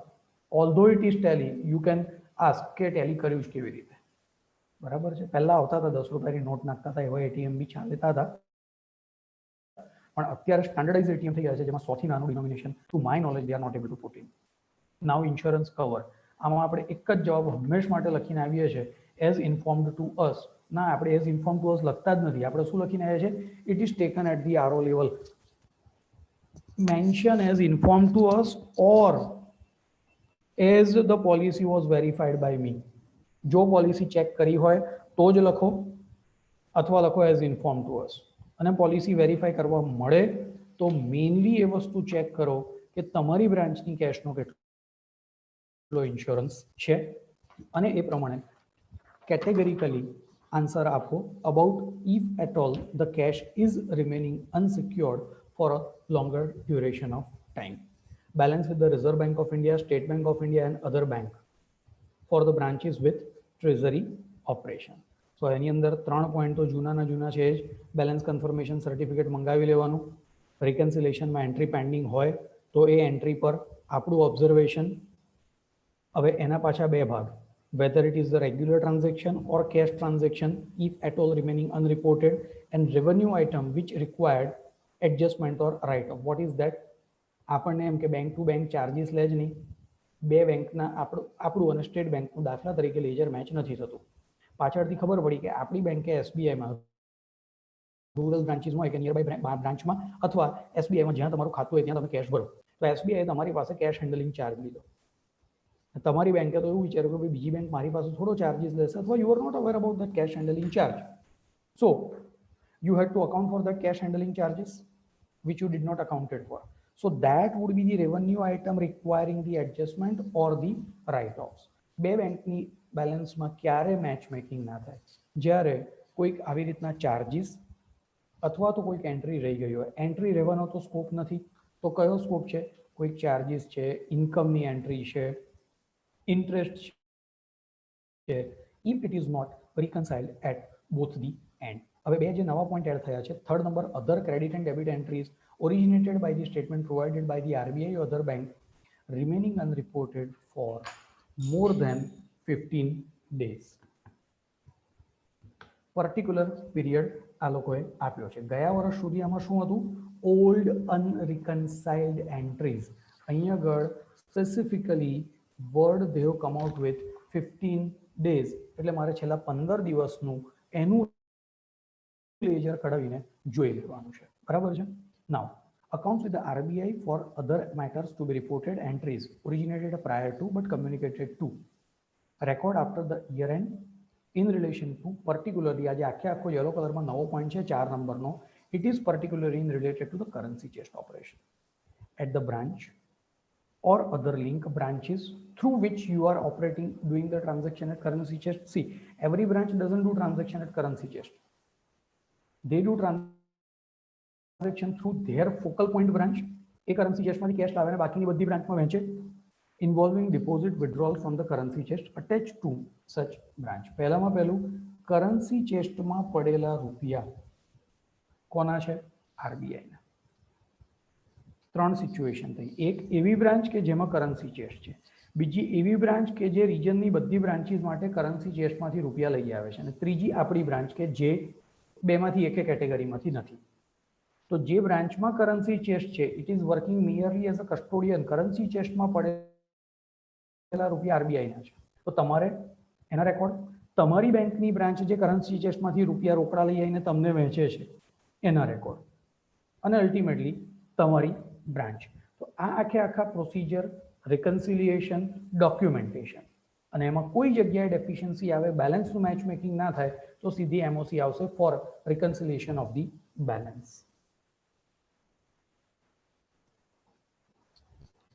although it is tally, you can ask કે ટેલી કર્યું જ કેવી રીતે. બરાબર છે. પહેલા આવતા હતા 10 રૂપિયાની નોટ નાખતા હતા એવા એટીએમ બી ચાલતા હતા, પણ અત્યારે સ્ટાન્ડર્ડાઇઝ એટીએમ થઈ ગયા છે જેમાં 100 થી નાનું denomination, to my knowledge they are not able to put in. Now insurance cover, આમાં આપણે એક જ જવાબ હંમેશ માટે લખીને આવીએ છીએ, એઝ ઇન્ફોર્મ્ડ ટુ અસ. ના, આપણે એઝ ઇન્ફોર્મ ટુ અસ લખતા જ નથી. આપણે શું લખીને આવ્યા છે, it is taken at the RO level. Mention as inform to us or as the policy was verified by me. જો પોલિસી ચેક કરી હોય તો જ લખો, અથવા લખો એઝ ઇન્ફોર્મ ટુ અસ. અને પોલિસી વેરીફાઈ કરવા મળે તો મેઇનલી એ વસ્તુ ચેક કરો કે તમારી બ્રાન્ચની કેશનો કેટલો ઇન્સ્યોરન્સ છે, અને એ પ્રમાણે કેટેગરીકલી આન્સર આપો about if at all the cash is remaining unsecured for a longer duration of time. Balance with the Reserve Bank of India, State Bank of India and other bank for the branches with treasury operation. So એની અંદર 3 point તો જૂનાના જૂના છે જ. Balance confirmation certificate મંગાવી લેવાનું, રિકન્સિલેશનમાં entry pending હોય તો એ એન્ટ્રી પર આપણું ઓબ્ઝર્વેશન. હવે એના પાછા બે ભાગ, whether it is the regular transaction or cash transaction, if at all remaining unreported, and revenue item which required adjustment or write-off. What is that? આપણને એમ કે બેંક ટુ બેંક ચાર્જીસ લે જ નહીં, બે બેંકના આપણું અને સ્ટેટ બેંકનું દાખલા તરીકે લેજર મેચ નથી થતું. પાછળથી ખબર પડી કે આપણી બેંકે એસબીઆઈમાં રૂરલ બ્રાન્ચીસમાં હોય કે નિયરબાય બ્રાન્ચમાં અથવા એસબીઆઈમાં જ્યાં તમારું ખાતું હોય ત્યાં તમે કેશ ભરો, તો એસબીઆઈ તમારી પાસે કેશ હેન્ડલિંગ ચાર્જ લીધો. તમારી બેંકે તો એવું વિચાર્યું કે ભાઈ બીજી બેંક મારી પાસે થોડો ચાર્જીસ લેશે, અથવા you are not aware about that cash handling charge. So you had to account for that cash handling charges which you did not accounted for. So that would be the revenue item requiring the adjustment or the write-offs. બે બેંકની બેલેન્સમાં ક્યારે match making ના થાય? જ્યારે કોઈક આવી રીતના charges અથવા તો કોઈક એન્ટ્રી રહી ગઈ હોય. એન્ટ્રી રહેવાનો તો સ્કોપ નથી, તો કયો સ્કોપ છે? કોઈક ચાર્જીસ છે, ઇન્કમની એન્ટ્રી છે, ઇન્ટરેસ્ટ છે, if it is not reconciled at both the end. હવે બે જે નવા પોઈન્ટ એડ થયા છે, third number, other credit and debit entries originated by the statement provided by the RBI or other bank remaining unreported for more than 15 days. Particular period આ લોકોએ આપ્યો છે. ગયા વર્ષ સુધી આમાં શું હતું? Old unreconciled entries. અહીંયા આગળ specifically word they have come out with 15 days, એટલે મારે છેલ્લા 15 દિવસનું એનું લેજર કઢાવીને જોઈ લેવાનું છે. બરાબર છે? Now, accounts with the RBI for other matters to be reported entries originated prior to but communicated to record after the year end in relation to particularly આજે આખે આખો યલો કલરમાં નવો પોઈન્ટ છે 4 નંબરનો. It is particularly in related to the currency chest operation at the branch or other link branches through which you are operating doing the transaction at currency chest. See, every branch doesn't do transaction at currency chest. They do transaction through their focal point branch. A currency chest માંથી cash લાવીને બાકીની બધી બ્રાન્ચમાં વહેંચે, involving deposit withdrawal from the currency chest attached to such branch. પહેલામાં પહેલું, currency chest માં પડેલા રૂપિયા કોના છે? RBI ના. ત્રણ સિચ્યુએશન થઈ. એક એવી બ્રાન્ચ કે જેમાં કરન્સી ચેસ્ટ છે, બીજી એવી બ્રાન્ચ કે જે રિજનની બધી બ્રાન્ચીસ માટે કરન્સી ચેસ્ટમાંથી રૂપિયા લઈ આવે છે, અને ત્રીજી આપણી બ્રાન્ચ કે જે બેમાંથી એકે કેટેગરીમાંથી નથી. તો જે બ્રાન્ચમાં કરન્સી ચેસ્ટ છે, it is working merely as a custodian. Currency ચેસ્ટમાં પડેલા રૂપિયા આરબીઆઈના છે, તો તમારે એના રેકોર્ડ, તમારી બેંકની બ્રાન્ચ જે કરન્સી ચેસ્ટમાંથી રૂપિયા રોકડા લઈ આવીને તમને વહેંચે છે એના રેકોર્ડ, અને અલ્ટિમેટલી તમારી બ્રાન્ચ. તો આ આખે આખા પ્રોસિજર, રિકન્સિલિએશન, ડોક્યુમેન્ટેશન, અને એમાં કોઈ જગ્યાએ ડેફિશિયન્સી આવે, બેલેન્સનું મેચ મેકિંગ ના થાય, તો સીધી એમઓસી આવશે for reconciliation of the balance.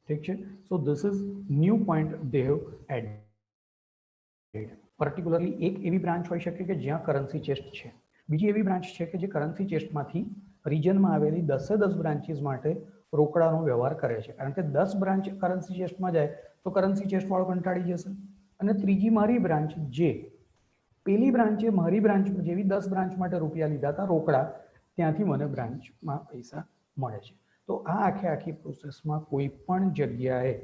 ઠીક છે? So this is new point they have added. Particularly એક એવી બ્રાન્ચ હોઈ શકે કે જ્યાં કરન્સી ચેસ્ટ છે, બીજી એવી બ્રાન્ચ છે કે જે કરન્સી ચેસ્ટમાંથી રિજનમાં આવેલી 10 બ્રાન્ચીસ માટે રોકડાનો વ્યવહાર કરે છે. કારણ કે 10 બ્રાન્ચ કરન્સી ચેસ્ટમાં જાય તો કરન્સી ચેસ્ટવાળો કંટાળી જશે. અને ત્રીજી મારી બ્રાન્ચ, જે પેલી બ્રાન્ચે મારી બ્રાન્ચ જેવી 10 બ્રાન્ચ માટે રૂપિયા લીધા હતા રોકડા, ત્યાંથી મને બ્રાન્ચમાં પૈસા મળે છે. તો આ આખે આખી પ્રોસેસમાં કોઈ પણ જગ્યાએ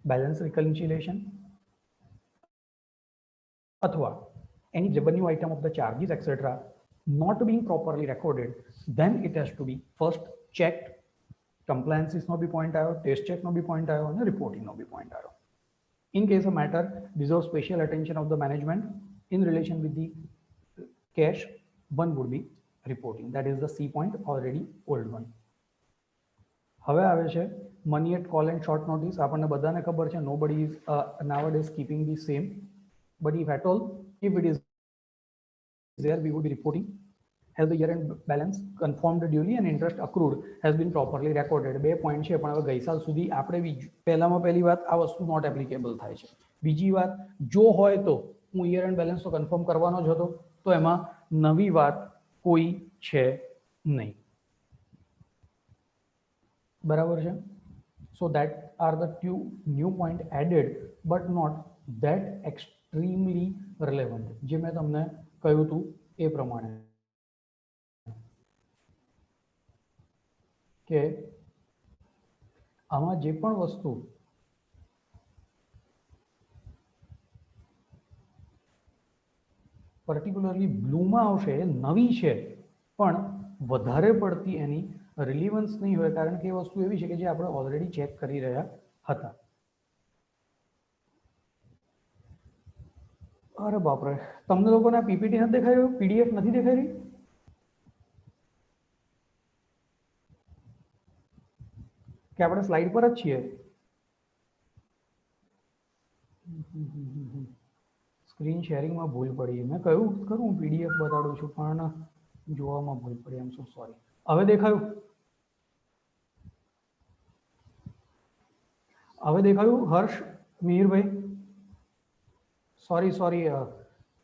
બેલેન્સ રિકન્સિલિએશન અથવા any revenue item of the charges etc not being properly recorded, then it has to be first checked. Compliances નો બી પોઈન્ટ આવ્યો, ટેસ્ટ ચેક નો બી પોઈન્ટ આવ્યો, અને રિપોર્ટિંગ નો બી પોઈન્ટ આવ્યો. In case a matter deserves special attention of the management in relation with the cash, one would be reporting. That is the C point, already old one. હવે આવે છે money at call and short notice. આપણને બધાને ખબર છે, nobody is nowadays keeping the same, but if at all, if it is there, we would be reporting. Has the year end balance confirmed duly and interest accrued has been properly recorded. બે point છે, પણ હવે ગઈ સાલ સુધી આપણે પહેલામાં પહેલી વાત આ વસ્તુ નોટ એપ્લિકેબલ થાય છે. બીજી વાત, જો હોય તો હું યર એન્ડ બેલેન્સ તો કન્ફર્મ કરવાનો જ હતો, તો એમાં નવી વાત કોઈ છે નહીં. બરાબર છે? So that are the two new point added, but not that extremely relevant. જે મેં તમને કહ્યું હતું એ પ્રમાણે કે આમાં જે પણ વસ્તુ પર્ટિક્યુલરલી બ્લુમાં આવશે એ નવી છે પણ વધારે પડતી એની રિલિવન્સ નહીં હોય, કારણ કે એ વસ્તુ એવી છે કે જે આપણે ઓલરેડી ચેક કરી રહ્યા હતા. અરે બાપરે, તમને લોકોને પીપીટી નથી દેખાઈ રહ્યું? પીડીએફ નથી દેખાઈ રહી? કે આપણે સ્લાઇડ પર જ છીએ? સ્ક્રીન શેરિંગમાં ભૂલ પડી. મેં કહ્યું ખરું હું પીડીએફ બતાડું છું પણ જોવામાં ભૂલ પડી. આમ સો સોરી. હવે દેખાયું? હવે દેખાયું હર્ષ, મિહિરભાઈ? સોરી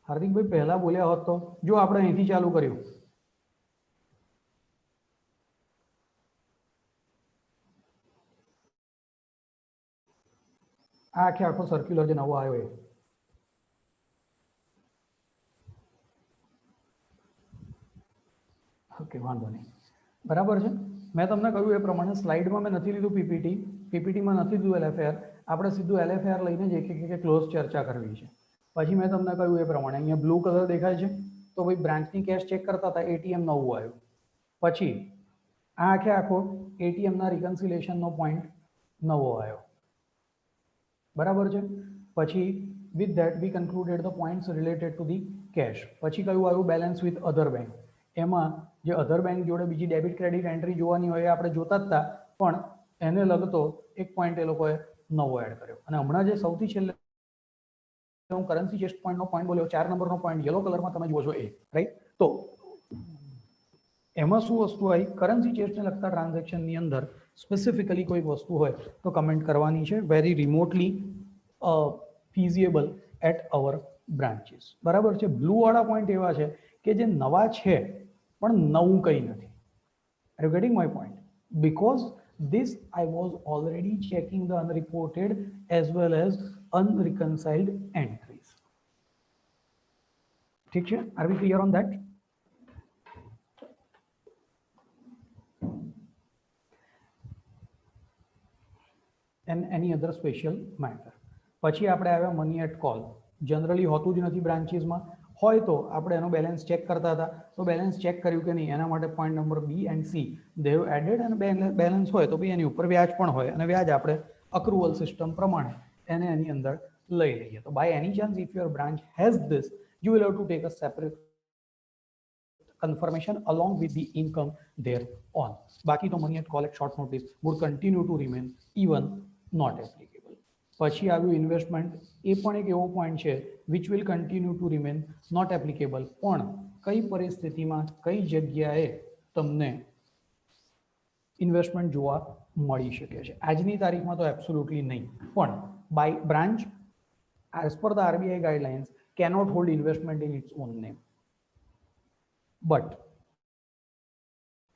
હાર્દિકભાઈ, પહેલા બોલ્યા હોત તો. જો આપણે અહીંથી ચાલુ કર્યું, આ આખો સર્ક્યુલર જે નવો આવ્યો એ ઓકે, વાંધો નહીં, બરાબર છે. મેં તમને કહ્યું એ પ્રમાણે સ્લાઇડમાં મેં નથી લીધું પીપીટી, પીપીટીમાં નથી લીધું એલએફઆર. આપણે સીધું એલએફઆર લઈને જ એક ક્લોઝ ચર્ચા કરવી છે. પછી મેં તમને કહ્યું એ પ્રમાણે અહીંયા બ્લુ કલર દેખાય છે, તો ભાઈ બ્રાન્ચની કેશ ચેક કરતા હતા, એટીએમ નવું આવ્યું. પછી આ આખો એટીએમના રિકન્સિલેશનનો પોઈન્ટ નવો આવ્યો, બરાબર છે. પછી with that we concluded the points related to the cash. પછી કયું આવ્યું? Balance with other bank. એમાં જે અધર બેંક જોડે બીજી ડેબિટ ક્રેડિટ એન્ટ્રી જોવાની હોય એ આપણે જોતા જ હતા, પણ એને લગતો એક પોઈન્ટ એ લોકોએ નવો એડ કર્યો. અને હમણાં જે સૌથી છેલ્લે હું કરન્સી ચેસ્ટ પોઈન્ટનો પોઈન્ટ બોલ્યો, 4 નંબરનો પોઈન્ટ યલો કલરમાં તમે જુઓ છો એ, રાઈટ? તો એમાં શું વસ્તુ આવી? કરન્સી ચેસ્ટને લગતા ટ્રાન્ઝેક્શનની અંદર સ્પેસિફિકલી કોઈ વસ્તુ હોય તો કમેન્ટ કરવાની છે. Very remotely feasible at our branches, બરાબર છે. બ્લુ વાળા પોઈન્ટ એવા છે કે જે નવા છે પણ નવું કંઈ નથી. Are you getting my point? Because this I was already checking the unreported as well as unreconciled entries. ठीक है? Are we clear on that? And any other special matter. પછી આપણે આવ્યા મની એટ કોલ. જનરલી હોતું જ નથી બ્રાન્ચીસમાં, હોય તો આપણે એનો બેલેન્સ ચેક કરતા હતા, તો બેલેન્સ ચેક કર્યું કે નહીં એના માટે point number B and C they have added. અને બેલેન્સ હોય તો બી એની ઉપર વ્યાજ પણ હોય, અને વ્યાજ આપણે અક્રુવલ સિસ્ટમ પ્રમાણે એને એની અંદર લઈ લઈએ. તો by any chance if your branch has this, you will have to take a separate confirmation along with the income thereon. બાકી તો money at call at short notice would continue to remain even not applicable. પછી આવ્યું investment. એ પણ એક એવો point છે which will continue to remain not applicable. પણ કઈ પરિસ્થિતિમાં કઈ જગ્યાએ તમને ઇન્વેસ્ટમેન્ટ જોવા મળી શકે છે? આજની તારીખમાં તો એબ્સોલ્યુટલી નહીં, પણ by branch as per the RBI guidelines cannot hold investment in its own name. But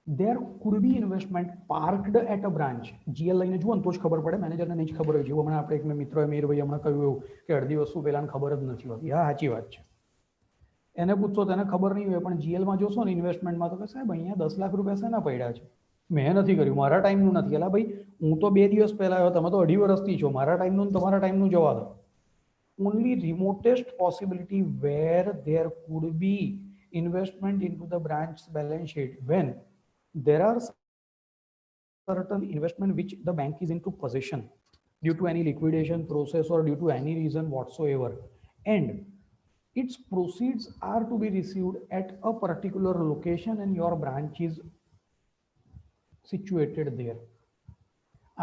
there could be investment parked at a branch. GL લઈને જુઓ ને તો જ ખબર પડે, મેનેજરને નહીં જ ખબર હોય. જેવું હમણાં આપણે એક મિત્રોએ મેરભાઈ હમણાં કહ્યું એવું કે અડધી વસ્તુ પહેલાને ખબર જ નથી હોતી. હા, સાચી વાત છે. એને પૂછશો તેને ખબર નહીં હોય, પણ જીએલમાં જોશો ને ઇન્વેસ્ટમેન્ટમાં તો કે સાહેબ અહીંયા 10 લાખ રૂપિયા શેના પડ્યા છે, મેં નથી કર્યું, મારા ટાઈમનું નથી. એલા ભાઈ, હું તો 2 દિવસ પહેલા આવ્યો, તમે તો 2.5 વર્ષથી છો. મારા ટાઈમનું તમારા ટાઈમનું જવા દો. Only remotest possibility where there could be investment into the branch balance sheet when there are certain investment which the bank is into possession due to any liquidation process or due to any reason whatsoever, and its proceeds are to be received at a particular location and your branch is situated there.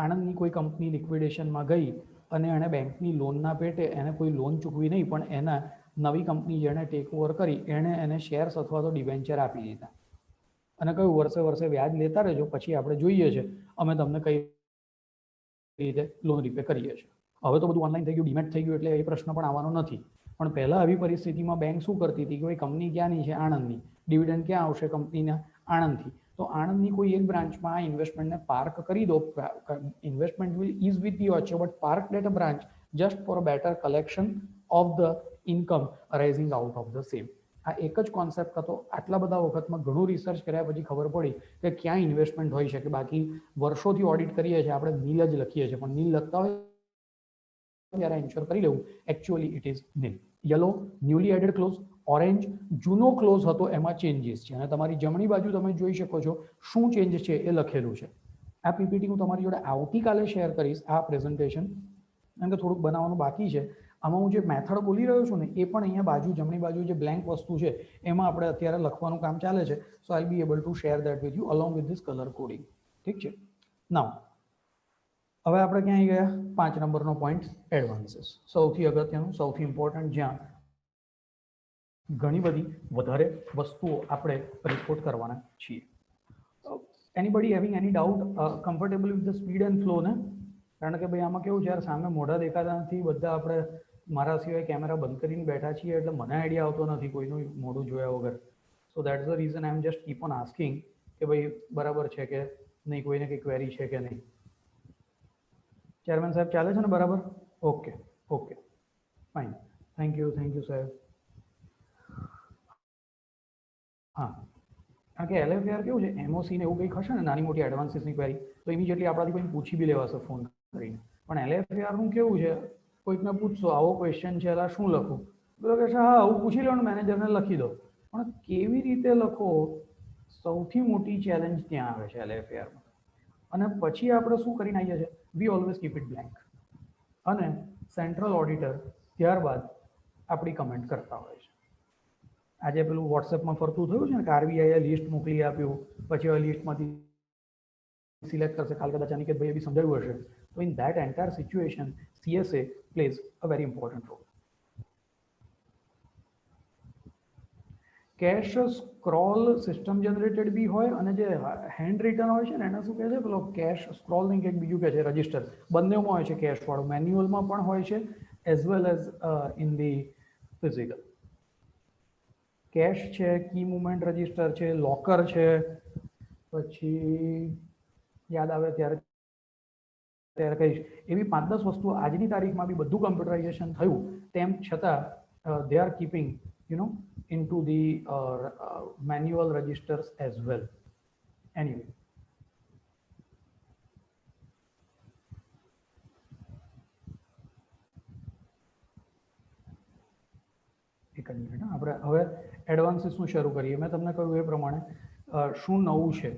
આણંદની કોઈ company લિક્વિડેશનમાં ગઈ અને એણે બેંકની લોનના પેટે એને કોઈ loan ચૂકવી નહીં, પણ એના નવી કંપની જેણે ટેક ઓવર કરી એણે એને શેર્સ અથવા તો ડિવેન્ચર આપી દીધા અને કહ્યું વર્ષે વર્ષે વ્યાજ લેતા રહેજો, પછી આપણે જોઈએ છે અમે તમને કઈ રીતે લોન રીપે કરીએ છીએ. હવે તો બધું ઓનલાઈન થઈ ગયું, ડીમેટ થઈ ગયું, એટલે એ પ્રશ્ન પણ આવવાનો નથી. પણ પહેલા આવી પરિસ્થિતિમાં બેંક શું કરતી હતી કે ભાઈ કંપની ક્યાંની છે? આણંદની. ડિવિડન્ડ ક્યાં આવશે? કંપનીના આણંદથી. તો આણંદની કોઈ એક બ્રાન્ચમાં આ ઇન્વેસ્ટમેન્ટને પાર્ક કરી દો. Investment will is with the ochre but park at a branch just for better collection of the income arising out of the same. આ એક જ કોન્સેપ્ટ હતો. આટલા બધા વખતમાં ઘણું રિસર્ચ કર્યા પછી ખબર પડી કે ક્યાં ઇન્વેસ્ટમેન્ટ હોઈ શકે. બાકી વર્ષોથી ઓડિટ કરીએ છીએ આપણે, નીલ જ લખીએ છીએ, પણ નીલ લખતા હોય ત્યારે એન્શ્યોર કરી લેવું actually it is nil. Yellow newly added clause orange જૂનો ક્લોઝ હતો એમાં ચેન્જીસ છે અને તમારી જમણી બાજુ તમે જોઈ શકો છો શું ચેન્જ છે એ લખેલું છે. આ પીપીટી હું તમારી જોડે આવતીકાલે શેર કરીશ આ પ્રેઝન્ટેશન, કારણ કે થોડુંક બનાવવાનું બાકી છે. આમાં હું જે મેથડ બોલી રહ્યો છું ને એ પણ અહીંયા બાજુ જમણી બાજુ જે બ્લેન્ક વસ્તુ છે એમાં આપણે અત્યારે લખવાનું કામ ચાલે છે. So I be able to share that with you along with this colour coding. ઠીક છે. નાઉ હવે આપણે ક્યાં આવી ગયા? 5 નંબરનો પોઈન્ટ, એડવાન્સીસ. સૌથી અગત્યનું, સૌથી ઇમ્પોર્ટન્ટ, જ્યાં ઘણી બધી વધારે વસ્તુઓ આપણે રિપોર્ટ કરવાના છીએ. Anybody having any doubt? Comfortable with the speed and flow ને? કારણ કે ભાઈ આમાં કેવું છે યાર, સામે મોઢા દેખાતા નથી, બધા આપણે મારા સિવાય કેમેરા બંધ કરીને બેઠા છીએ એટલે મને આઈડિયા આવતો નથી કોઈનું મોઢું જોયા વગર. સો that's the reason I M just keep on asking કે ભાઈ બરાબર છે કે નહીં, કોઈને કંઈ ક્વેરી છે કે નહીં. ચેરમેન સાહેબ ચાલે છે ને બરાબર? Okay okay fine, thank you સાહેબ. હા, કારણ કે LFAR કેવું છે, એમઓસી ને એવું કંઈક હશે ને નાની મોટી એડવાન્સીસની ક્વેરી તો ઇમિડિયેટલી આપણાથી કોઈ પૂછી બી લેવાશે ફોન કરીને. પણ LFAR નું કેવું છે, કોઈકને પૂછશો આવો ક્વેશ્ચન છે એલા શું લખું, બોલો કે હા આવું પૂછી લો ને મેનેજરને લખી દો. પણ કેવી રીતે લખો, સૌથી મોટી ચેલેન્જ ત્યાં આવે છે LFAરમાં. અને પછી આપણે શું કરીને આવીએ છીએ, વી ઓલવેઝ કીપ ઇટ બ્લેન્ક. અને સેન્ટ્રલ ઓડિટર ત્યારબાદ આપણી કમેન્ટ કરતા હોય છે. આજે પેલું વોટ્સએપમાં ફરતું થયું છે ને કે RBI લિસ્ટ મોકલી આપ્યું, પછી હવે લિસ્ટમાંથી સિલેક્ટ કરશે. કાલ કદાચ અનિકેતભાઈએ બી સમજાવ્યું હશે. તો in that entire situation CSA plays a very important role. Cash scroll system generated બી હોય અને જે હેન્ડ રિટર્ન હોય છે ને એને શું કહે છે, પેલો કેશ સ્ક્રોલ નહીં કંઈક બીજું કહે છે, રજિસ્ટર. બંનેમાં હોય છે કેશ વાળું, મેન્યુઅલમાં પણ હોય છે as well as in the physical. Cash છે, કી મુવમેન્ટ રજિસ્ટર છે, લોકર છે, પછી યાદ આવે ત્યારે કહીશ. એવી 5-10 વસ્તુ આજની તારીખમાં બી બધું કમ્પ્યુટરાઇઝેશન થયું તેમ છતાં they are keeping into the manual registers as well. Anyway, એક જ મિનિટ, આપણે હવે એડવાન્સીસનું શરૂ કરીએ. મેં તમને કહ્યું એ પ્રમાણે શું નવું છે.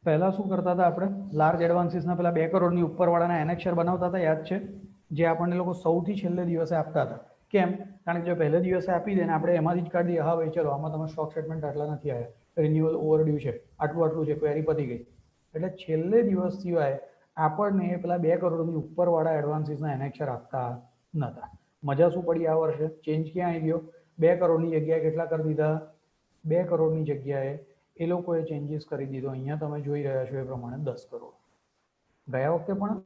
પહેલા શું કરતા હતા આપણે, લાર્જ એડવાન્સીસના પેલા 2 કરોડની ઉપરવાળાના એનેક્સર બનાવતા હતા, યાદ છે? જે આપણને લોકો સૌથી છેલ્લે દિવસે આપતા હતા. કેમ? કારણ કે જો પહેલે દિવસે આપી દે ને આપણે એમાંથી જ કાઢી દઈએ, હા ભાઈ ચલો આમાં તમે સ્ટોક સ્ટેટમેન્ટ આટલા નથી આવ્યા, રિન્યુઅલ ઓવરડ્યુ છે, આટલું છે, ક્વેરી પતી ગઈ. એટલે છેલ્લે દિવસ સિવાય આપણને પેલા 2 કરોડની ઉપરવાળા એડવાન્સીસના એનેક્સર આપતા નહોતા. મજા શું પડી આ વર્ષે? ચેન્જ ક્યાં આવી ગયો? 2 કરોડની જગ્યાએ કેટલા કરી દીધા? 2 કરોડની જગ્યાએ એ લોકોએ ચેન્જીસ કરી દીધો. અહીંયા તમે જોઈ રહ્યા છો એ પ્રમાણે 10 કરોડ. ગયા વખતે પણ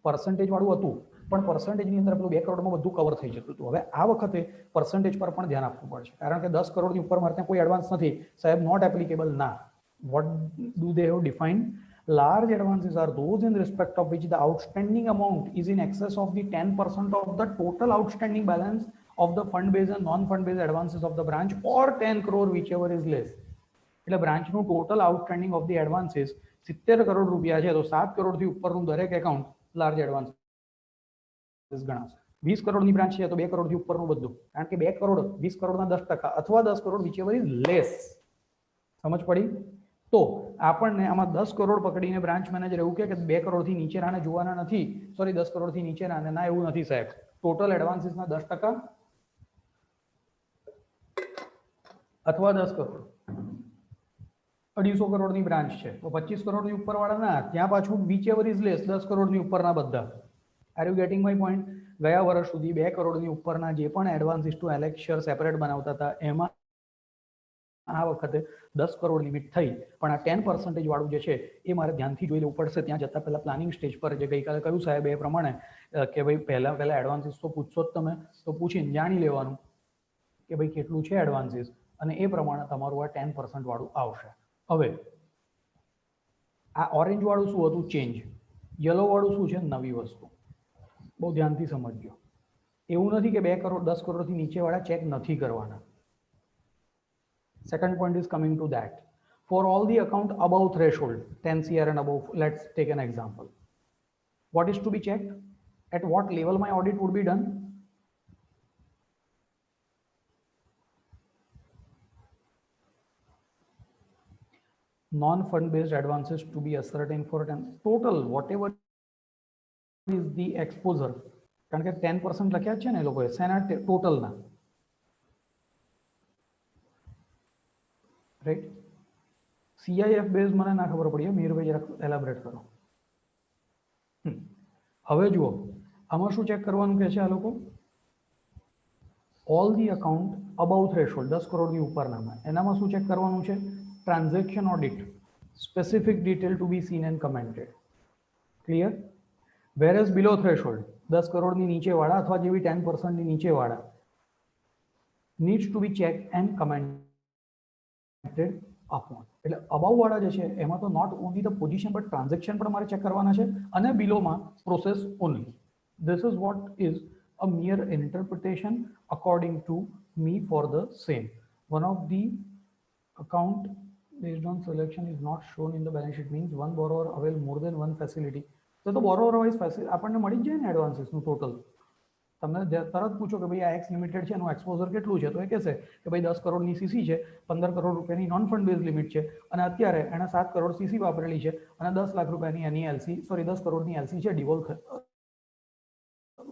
પર્સન્ટેજ વાળું હતું, પણ પર્સન્ટેજની અંદર પેલું 2 કરોડમાં બધું કવર થઈ જતું હતું. હવે આ વખતે પર્સન્ટેજ પર પણ ધ્યાન આપવું પડશે, કારણ કે 10 કરોડની ઉપર મારે ત્યાં કોઈ એડવાન્સ નથી સાહેબ, નોટ એપ્લિકેબલ. ના, what do they have defined? Large advances are those in respect of which the outstanding amount is in excess of the 10% of the total outstanding balance of the fund-based and non-fund-based advances of the branch, or 10 crore whichever is less. એટલે બ્રાન્ચનું total outstanding of the advances 70 crore રૂપિયા છે તો 7 કરોડથી ઉપરનું દરેક account large advances ગણાશે. 20 કરોડની બ્રાન્ચ છે તો 2 કરોડથી ઉપરનું બધું, કારણ કે 2 કરોડ 20 કરોડના 10% અથવા 10 કરોડ whichever is less. સમજ પડી? તો આપણને આમાં 10 કરોડ પકડીને બ્રાન્ચ મેનેજર એવું કહે કે 2 કરોડથી નીચેનાને જોવાના નથી, સોરી 10 કરોડથી નીચેનાને. ના, એવું નથી સાહેબ. ટોટલ એડવાન્સીસના 10% અથવા 10 કરોડ. 250 કરોડની બ્રાન્ચ છે તો 25 કરોડની ઉપરવાળા ના, ત્યાં પાછું whichever is less 10 કરોડની ઉપરના બધા. Are you getting my point? ગયા વર્ષ સુધી 2 કરોડની ઉપરના જે પણ એડવાન્સીસ ટુ એલેક્શર સેપરેટ બનાવતા હતા એમાં આ વખતે 10 કરોડ લિમિટ થઈ, પણ આ 10% વાળું જે છે એ મારે ધ્યાનથી જોઈ લેવું પડશે. ત્યાં જતાં પહેલા પ્લાનિંગ સ્ટેજ પર જે ગઈકાલે કહ્યું સાહેબ એ પ્રમાણે કે ભાઈ પહેલા એડવાન્સીસ તો પૂછશો જ તમે, તો પૂછીને જાણી લેવાનું કે ભાઈ કેટલું છે એડવાન્સીસ, અને એ પ્રમાણે તમારું આ 10% વાળું આવશે. હવે આ ઓરેન્જ વાળું શું હતું? ચેન્જ. યલો વાળું શું છે? નવી વસ્તુ. બહુ ધ્યાનથી સમજજો. એવું નથી કે 2 કરોડ 10 કરોડથી નીચેવાળા ચેક નથી કરવાના. Second point is coming to that. For all the account above threshold, 10 CR and above, let's take an example. What is to be checked? At what level my audit would be done? Non-fund based advances to be ascertained for total, whatever is the exposure. કારણ કે 10% લખ્યા છે ને એ લોકોએ સેના ટોટલના, right. CIF base મને ના ખબર પડી, મીરભાઈ જરા એલાબરેટ કરો. હવે જુઓ આમાં શું ચેક કરવાનું કે છે આ લોકો? All the account above threshold 10 કરોડની ઉપરનામાં, એનામાં શું ચેક કરવાનું છે? Transaction audit, specific detail to be seen and commented. Clear? Whereas below threshold 10 કરોડની નીચે વાળા અથવા જેવી 10%ની નીચે વાળા needs to be check and commented upon. એટલે અબાઉ વાળા જે છે એમાં તો not only the position but transaction પણ મારે ચેક કરવાના છે, અને બિલોમાં process only. This is what is a mere interpretation according to me for the same. One of the account based on selection is not shown in the balance sheet means one borrower avail more than one facility. તો borrower wise facility આપણને મળી જ જાય ને advances નું total. તમને તરત પૂછો કે ભાઈ આ એક્સ લિમિટેડ છે એનું એક્સપોઝર કેટલું છે, તો એ કહેશે કે ભાઈ 10 કરોડની સીસી છે, 15 કરોડ રૂપિયાની નોન ફંડ બેઝ લિમિટ છે, અને અત્યારે એણે 7 કરોડ સીસી વાપરેલી છે અને 10 લાખ રૂપિયાની એની એલસી 10 કરોડની એલસી છે ડિવોલ્વ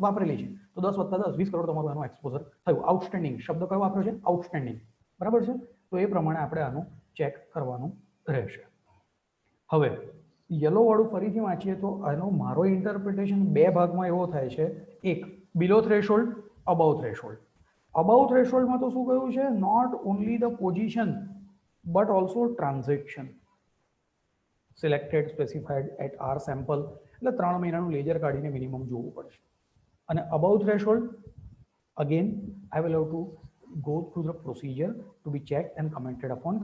વાપરેલી છે, તો 10 + 10 20 કરોડ તમારું એનું એક્સપોઝર થયું. આઉટસ્ટેન્ડિંગ શબ્દ કયો વાપર્યો છે? આઉટસ્ટેન્ડિંગ. બરાબર છે? તો એ પ્રમાણે આપણે આનું ચેક કરવાનું રહેશે. હવે યલો વાળું ફરીથી વાંચીએ તો આનો મારો ઇન્ટરપ્રિટેશન બે ભાગમાં એવો થાય છે. એક, below threshold, above threshold. Above થ્રેશોલ્ડમાં તો શું કહ્યું છે? Not only the position but also transaction selected specified at our sample. એટલે 3 મહિનાનું લેજર કાઢીને મિનિમમ જોવું પડશે. અને above threshold, again I will have to go through the procedure to be checked and commented upon.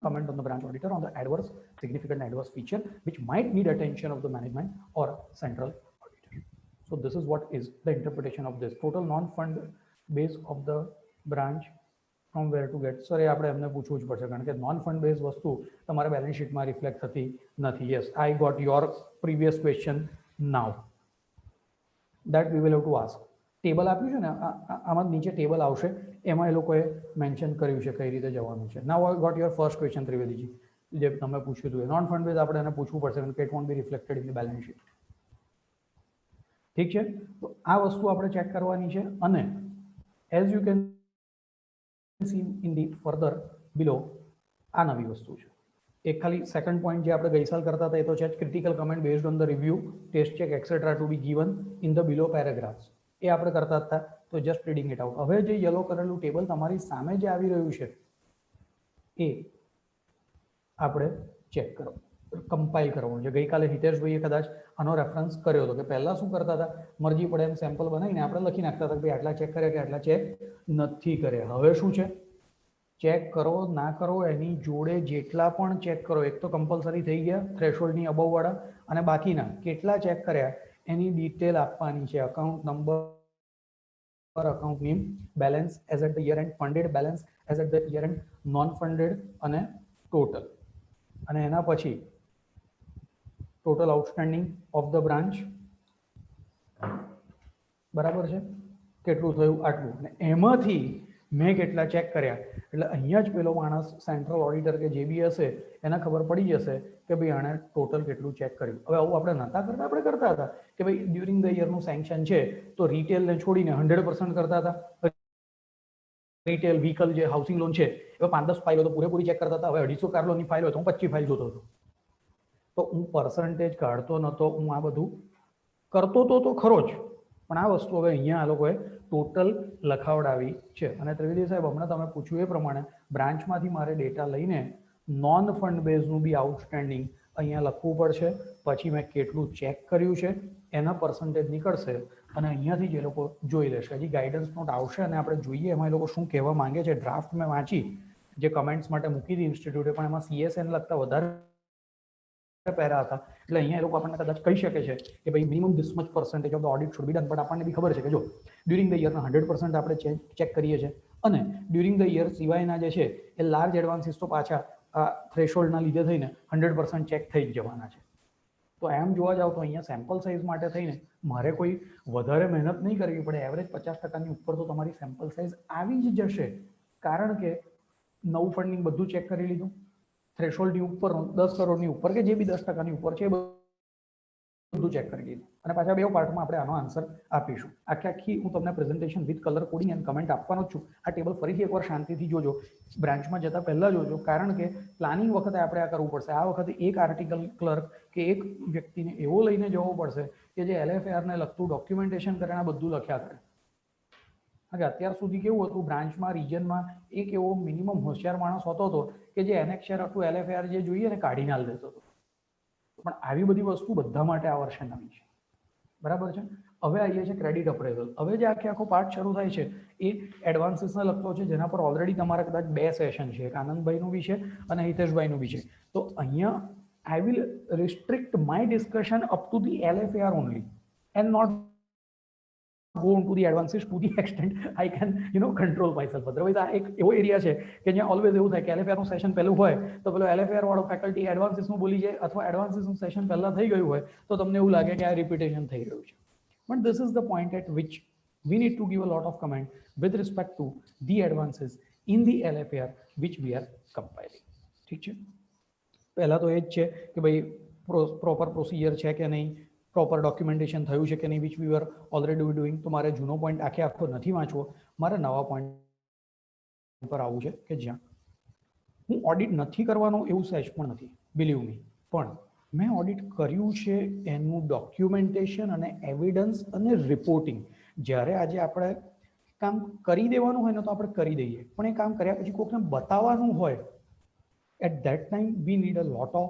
Comment on the branch auditor on the adverse, significant adverse feature which might need attention of the management or central auditor. So this is what is the interpretation of this total non-fund base of the branch from where to get. Sorry, આપણે એમને પૂછવું જ પડશે કારણ કે non fund base વસ્તુ તમારા balance શીટમાં રિફ્લેક્ટ થતી નથી. Yes, I got your previous question now. that we will have to ask. Table આપ્યું છે ને, આમાં નીચે ટેબલ આવશે, એમાં એ લોકોએ મેન્શન કર્યું છે કઈ રીતે જવાનું છે. Now I got your first question Trivediji, જે તમે પૂછ્યું હતું. નોન ફંડ બેઝ આપણે એને પૂછવું પડશે કે it won't be reflected in the balance sheet. ઠીક છે, તો આ વસ્તુ આપણે ચેક કરવાની છે. અને as you can see in the further below, આ નવી વસ્તુ છે. એક ખાલી સેકન્ડ પોઈન્ટ જે આપણે ગઈ સાલ કરતા હતા એ તો છે જ, critical comment based on the review, test check etcetera to be given in the below paragraphs. એ આપણે કરતા હતા, તો જસ્ટ રીડિંગ ઇટ આઉટ. હવે જે યલો કરેલું ટેબલ તમારી સામે જે આવી રહ્યું છે એ આપણે ચેક કરો, કમ્પાઇલ કરવાનું છે. ગઈકાલે હિતેશભાઈએ કદાચ આનો રેફરન્સ કર્યો હતો કે પહેલા શું કરતા હતા, મરજી પડે એમ સેમ્પલ બનાવીને આપણે લખી નાખતા હતા કે ભાઈ આટલા ચેક કર્યા કે આટલા ચેક નથી કર્યા. હવે શું છે? ચેક કરો ના કરો એની જોડે જેટલા પણ ચેક કરો, એક તો કમ્પલસરી થઈ ગયા થ્રેશોલ્ડની અબવ વાળા, અને બાકીના કેટલા ચેક કર્યા એની ડિટેલ આપવાની છે. Account number, account name, balance as at the year end, funded balance as at the year end, non funded અને ટોટલ. અને એના પછી total outstanding of the branch, બરાબર છે, કેટલું થયું આટલું, અને એમાંથી મેં કેટલા ચેક કર્યા. એટલે અહીંયા જ પેલો માણસ સેન્ટ્રલ ઓડિટર કે જે બી હશે એને ખબર પડી જશે કે ભાઈ આણે ટોટલ કેટલું ચેક કર્યું. હવે આવું આપણે નહોતા કરતા, આપણે કરતા હતા કે ભાઈ ડ્યુરિંગ ધ યરનું સેન્કશન છે તો રિટેલને છોડીને 100% કરતા હતા. રિટેલ વ્હીકલ જે હાઉસિંગ લોન છે એમાં 5-10 ફાઇલો તો પૂરેપૂરી ચેક કરતા હતા. હવે 250 કાર લોનની ફાઇલ હોય તો હું 25 ફાઇલ જોતો હતો. તો હું પર્સન્ટેજ કાઢતો નહોતો, હું આ બધું કરતો તો ખરો જ, પણ આ વસ્તુ હવે અહીંયા આ લોકોએ ટોટલ લખાવડાવી છે. અને ત્રિવેદી સાહેબ, હમણાં તમે પૂછ્યું એ પ્રમાણે બ્રાન્ચમાંથી મારે ડેટા લઈને નોન ફંડ બેઝનું બી આઉટસ્ટેન્ડિંગ અહીંયા લખવું પડશે. પછી મેં કેટલું ચેક કર્યું છે એના પર્સન્ટેજ નીકળશે અને અહીંયાથી જ એ લોકો જોઈ લેશે. હજી ગાઈડન્સ નોટ આવશે અને આપણે જોઈએ એમાં એ લોકો શું કહેવા માંગે છે. ડ્રાફ્ટ મેં વાંચી, જે કમેન્ટ્સ માટે મૂકી હતી ઇન્સ્ટિટ્યૂટે, પણ એમાં CSN લગતા વધારે પેરા હતા. એટલે અહીંયા એ લોકો આપણને કદાચ કહી શકે છે કે ભાઈ minimum this much percentage of the audit should be done. But આપણને બી ખબર છે કે જો ડ્યુરિંગ ધ યરના 100% આપણે ચેક કરીએ છીએ અને ડ્યુરિંગ ધ યર સિવાયના જે છે એ લાર્જ એડવાન્સીસ તો પાછા આ થ્રેશોલ્ડના લીધે થઈને 100% ચેક થઈ જ જવાના છે. તો એમ જોવા જાવ તો અહીંયા સેમ્પલ સાઇઝ માટે થઈને મારે કોઈ વધારે મહેનત નહીં કરવી પડે. એવરેજ 50% ઉપર તો તમારી સેમ્પલ સાઇઝ આવી જ જશે, કારણ કે નવું ફંડિંગ બધું ચેક કરી લીધું, થ્રેશોલ્ડની ઉપર 10 કરોડની ઉપર કે જે બી 10%ની ઉપર છે એ બધું ચેક કરી લીધું. અને પાછા બે પાર્ટમાં આપણે આનો આન્સર આપીશું. આખી હું તમને presentation with colour coding and comment આપવાનો જ છું. આ ટેબલ ફરીથી એકવાર શાંતિથી જોજો, બ્રાન્ચમાં જતા પહેલા જોજો, કારણ કે પ્લાનિંગ વખતે આપણે આ કરવું પડશે. આ વખતે એક આર્ટિકલ ક્લર્ક કે એક વ્યક્તિને એવો લઈને જવો પડશે કે જે LFAR ને લગતું ડોક્યુમેન્ટેશન કરીને બધું લખ્યા કરે. કે અત્યાર સુધી કેવું હતું, બ્રાન્ચમાં રિજનમાં એક એવો મિનિમમ હોશિયાર માણસ હોતો હતો કે જે એનેક્શર હતું LFAR જે જોઈએ ને કાઢી ના દેતો હતો. પણ આવી બધી વસ્તુ બધા માટે આ વર્ષે નવી છે, બરાબર છે. હવે આવીએ છીએ ક્રેડિટ અપ્રેઝલ. હવે જે આખો પાર્ટ શરૂ થાય છે એ એડવાન્સીસને લગતો છે, જેના પર ઓલરેડી તમારા કદાચ 2 સેશન છે, એક આનંદભાઈનું બી છે અને હિતેશભાઈનું બી છે. તો અહીંયા I will restrict my discussion up to the LFAR only and not go into the advances to the extent I can control myself. Otherwise આ એક એવો એરિયા છે કે જ્યાં ઓલવેઝ એવું થાય કે LFAR નું સેશન પહેલું હોય તો પેલો LFAR વાળો ફેકલ્ટી એડવાન્સીસ નું બોલી જાય, અથવા એડવાન્સીસ નું સેશન પહેલા થઈ ગયું હોય તો તમને એવું લાગે કે આ રિપીટેશન થઈ રહ્યું છે. But this is the point at which we need to give a lot of comment with respect to the advances in the LFAR which we are compiling. ઠીક છે. પહેલા તો એ જ છે કે ભાઈ પ્રોપર પ્રોસિજર છે કે નહીં, પ્રોપર ડોક્યુમેન્ટેશન થયું છે કે નહીં, which we were already doing. તો મારે જૂનો પોઈન્ટ આખો નથી વાંચવો, મારે નવા પોઈન્ટ પર આવવું છે કે જ્યાં હું ઓડિટ નથી કરવાનો એવું સહેજ પણ નથી, બિલીવ મી. પણ મેં ઓડિટ કર્યું છે એનું ડોક્યુમેન્ટેશન અને એવિડન્સ અને રિપોર્ટિંગ. જ્યારે આજે આપણે કામ કરી દેવાનું હોય ને તો આપણે કરી દઈએ, પણ એ કામ કર્યા પછી કોઈકને બતાવવાનું હોય, at that time we need a lot of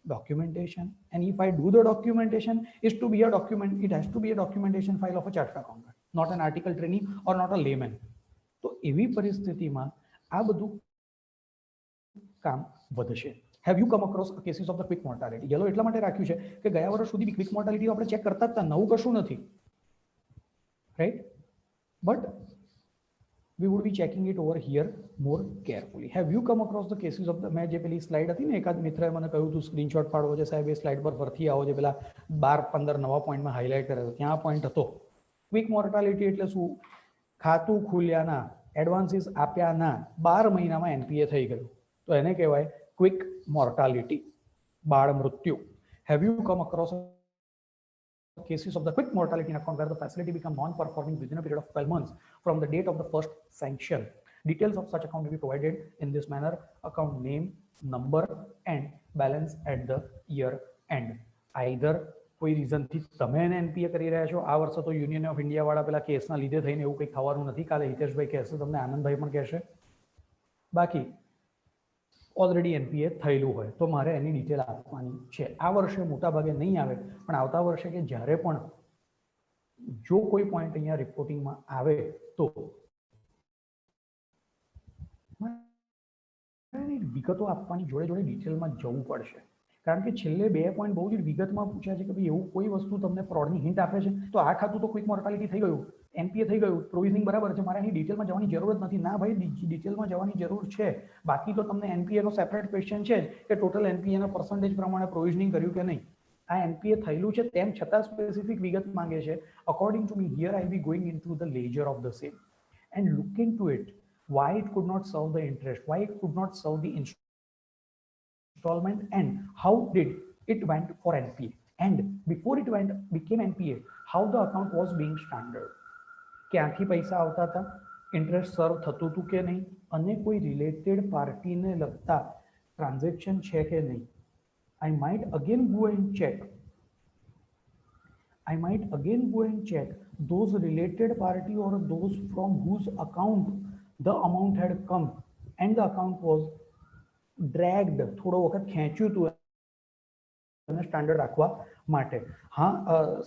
documentation, and if I do the documentation is to be a document, it has to be a documentation file of a chartered accountant, not an article trainee or not a layman. તો એવી પરિસ્થિતિમાં આ બધું કામ વધશે. Have you come across cases of the quick mortality? Yellow એટલા માટે રાખ્યું છે કે ગયા વર્ષ સુધી ક્વિક મોર્ટાલિટી આપણે ચેક કરતા હતા, નવું કશું નથી, right? But we would be checking it over here more carefully. Have you come across the cases of the, મેં જે પેલી સ્લાઇડ હતી ને, એકાદ મિત્રએ મને કહ્યું હતું સ્ક્રીનશોટ પાડવો છે સાહેબ, એ સ્લાઇડ પર ફરતી આવો, જે પેલા 12-15 નવા પોઈન્ટમાં હાઇલાઇટ કર્યો, ત્યાં પોઈન્ટ હતો ક્વિક મોર્ટાલિટી એટલે શું? ખાતું ખુલ્યાના, એડવાન્સીસ આપ્યાના 12 મહિનામાં NPA થઈ ગયું, તો એને કહેવાય ક્વિક મોર્ટાલિટી, બાળ મૃત્યુ. Have you come across cases of the quick mortality in account where the facility become non-performing within a period of 12 months from the date of the first sanction? Details of such account will be provided in this manner: account name, number and balance at the year end. Either કોઈ રીઝનથી તમે એને NPA કરી રહ્યા છો, આ વર્ષે તો union of India વાળા પેલા કેસના લીધે થઈને એવું કંઈક થવાનું નથી, કાલે હિતેશભાઈ કહેશે, તમને આનંદભાઈ પણ કહેશે. બાકી ઓલરેડી NPA થયેલું હોય તો મારે એની ડિટેલ આપવાની છે. આ વર્ષે મોટા ભાગે નહીં આવે, પણ આવતા વર્ષે કે જ્યારે પણ જો કોઈ પોઈન્ટ અહીંયા રિપોર્ટિંગમાં આવે તો વિગતો આપવાની જોડે જોડે ડિટેલમાં જવું પડશે, કારણ કે છેલ્લે 2 પોઈન્ટ બહુ જ વિગતમાં પૂછ્યા છે કે ભાઈ એવું કોઈ વસ્તુ તમને ફ્રોડની હિન્ટ આપે છે તો આ ખાતું તો ક્વિક મોર્ટાલિટી થઈ ગયું, NPA થઈ ગયું, પ્રોવિઝનિંગ બરાબર છે, મારે અહીં ડિટેલમાં જવાની જરૂર જ નથી. ના ભાઈ, ડિટેલમાં જવાની જરૂર છે. બાકી તો તમને NPA નો સેપરેટ ક્વેશ્ચન છે કે ટોટલ NPA ના પર્સન્ટેજ પ્રમાણે પ્રોવિઝનિંગ કર્યું કે નહીં. આ NPA થયેલું છે તેમ છતાં સ્પેસિફિક વિગત માંગે છે. According to me, here I be going into the ledger of the same and looking to it, why it could not serve the interest, why it could not serve the installment, and how did it went for NPA, and before it became NPA, how the account was being standard, ક્યાંથી પૈસા આવતા હતા, interest સર્વ થતું હતું કે નહીં, અને કોઈ રિલેટેડ પાર્ટીને લગતા ટ્રાન્ઝેક્શન છે કે નહીં. I might again go and check those related party or those from whose account the amount had come and the account was dragged, થોડો વખત ખેંચ્યું હતું અને સ્ટાન્ડર્ડ રાખવા માટે. હા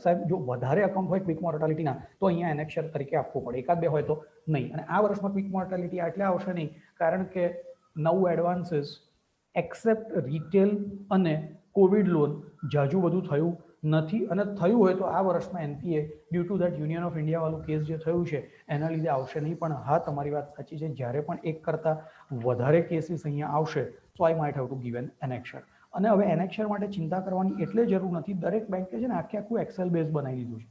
સાહેબ, જો વધારે અકાઉન્ટ હોય ક્વિક મોર્ટાલિટીના તો અહીંયા એનેક્શર તરીકે આપવું પડે, એકાદ બે હોય તો નહીં. અને આ વર્ષમાં ક્વિક મોર્ટાલિટી એટલે આવશે નહીં, કારણ કે નવું એડવાન્સીસ એક્સેપ્ટ રિટેલ અને કોવિડ લોન જાજુ બધું થયું નથી અને થયું હોય તો આ વર્ષમાં NPA due to that union of India વાળું કેસ જે થયું છે એના લીધે આવશે નહીં. પણ હા, તમારી વાત સાચી છે, જ્યારે પણ એક કરતાં વધારે કેસીસ અહીંયા આવશે તો I might have to give an annexure. અને હવે એનેક્શર માટે ચિંતા કરવાની એટલે જરૂર નથી. દરેક બેંકે છે ને આખું એક્સેલ બેઝ બનાવી દીધું છે.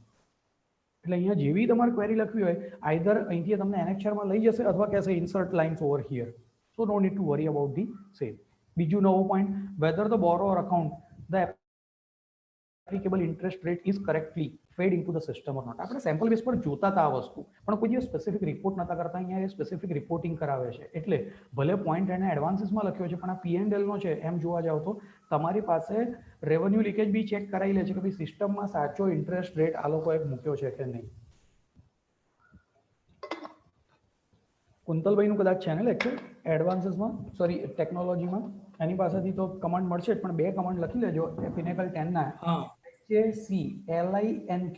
એટલે અહીંયા જેવી તમારે ક્વેરી લખવી હોય આઈધર અહીંથી તમને એનેક્શરમાં લઈ જશે અથવા કહેશે insert lines over here. So no need to worry about the same. બીજું નવો point, whether the borrower account the applicable interest rate is correctly fed into the system or not. આપણે સેમ્પલ બેઝ પર જોતા હતા આ વસ્તુ, પણ કોઈ દિવસ સ્પેસિફિક રિપોર્ટ નતા કરતા. અહીંયા એ સ્પેસિફિક રિપોર્ટિંગ કરાવે છે. એટલે ભલે પોઈન્ટ એને એડવાન્સીસમાં લખ્યો છે, પણ આ P&L નો છે એમ જોવા જાવ તો તમારી પાસે રેવન્યુ લીકેજ બી ચેક કરાવી લે છે કે ભાઈ સિસ્ટમમાં સાચો ઇન્ટરેસ્ટ રેટ આ લોકોએ મૂક્યો છે કે નહીં. કુંતલભાઈનું કદાચ છે ને લેક્ચર એડવાન્સીસમાં, સોરી ટેકનોલોજીમાં, એની પાસેથી તો કમાન્ડ મળશે જ, પણ બે કમાન્ડ લખી લેજો ફિનેકલ 10 ના. હા, HACLINQ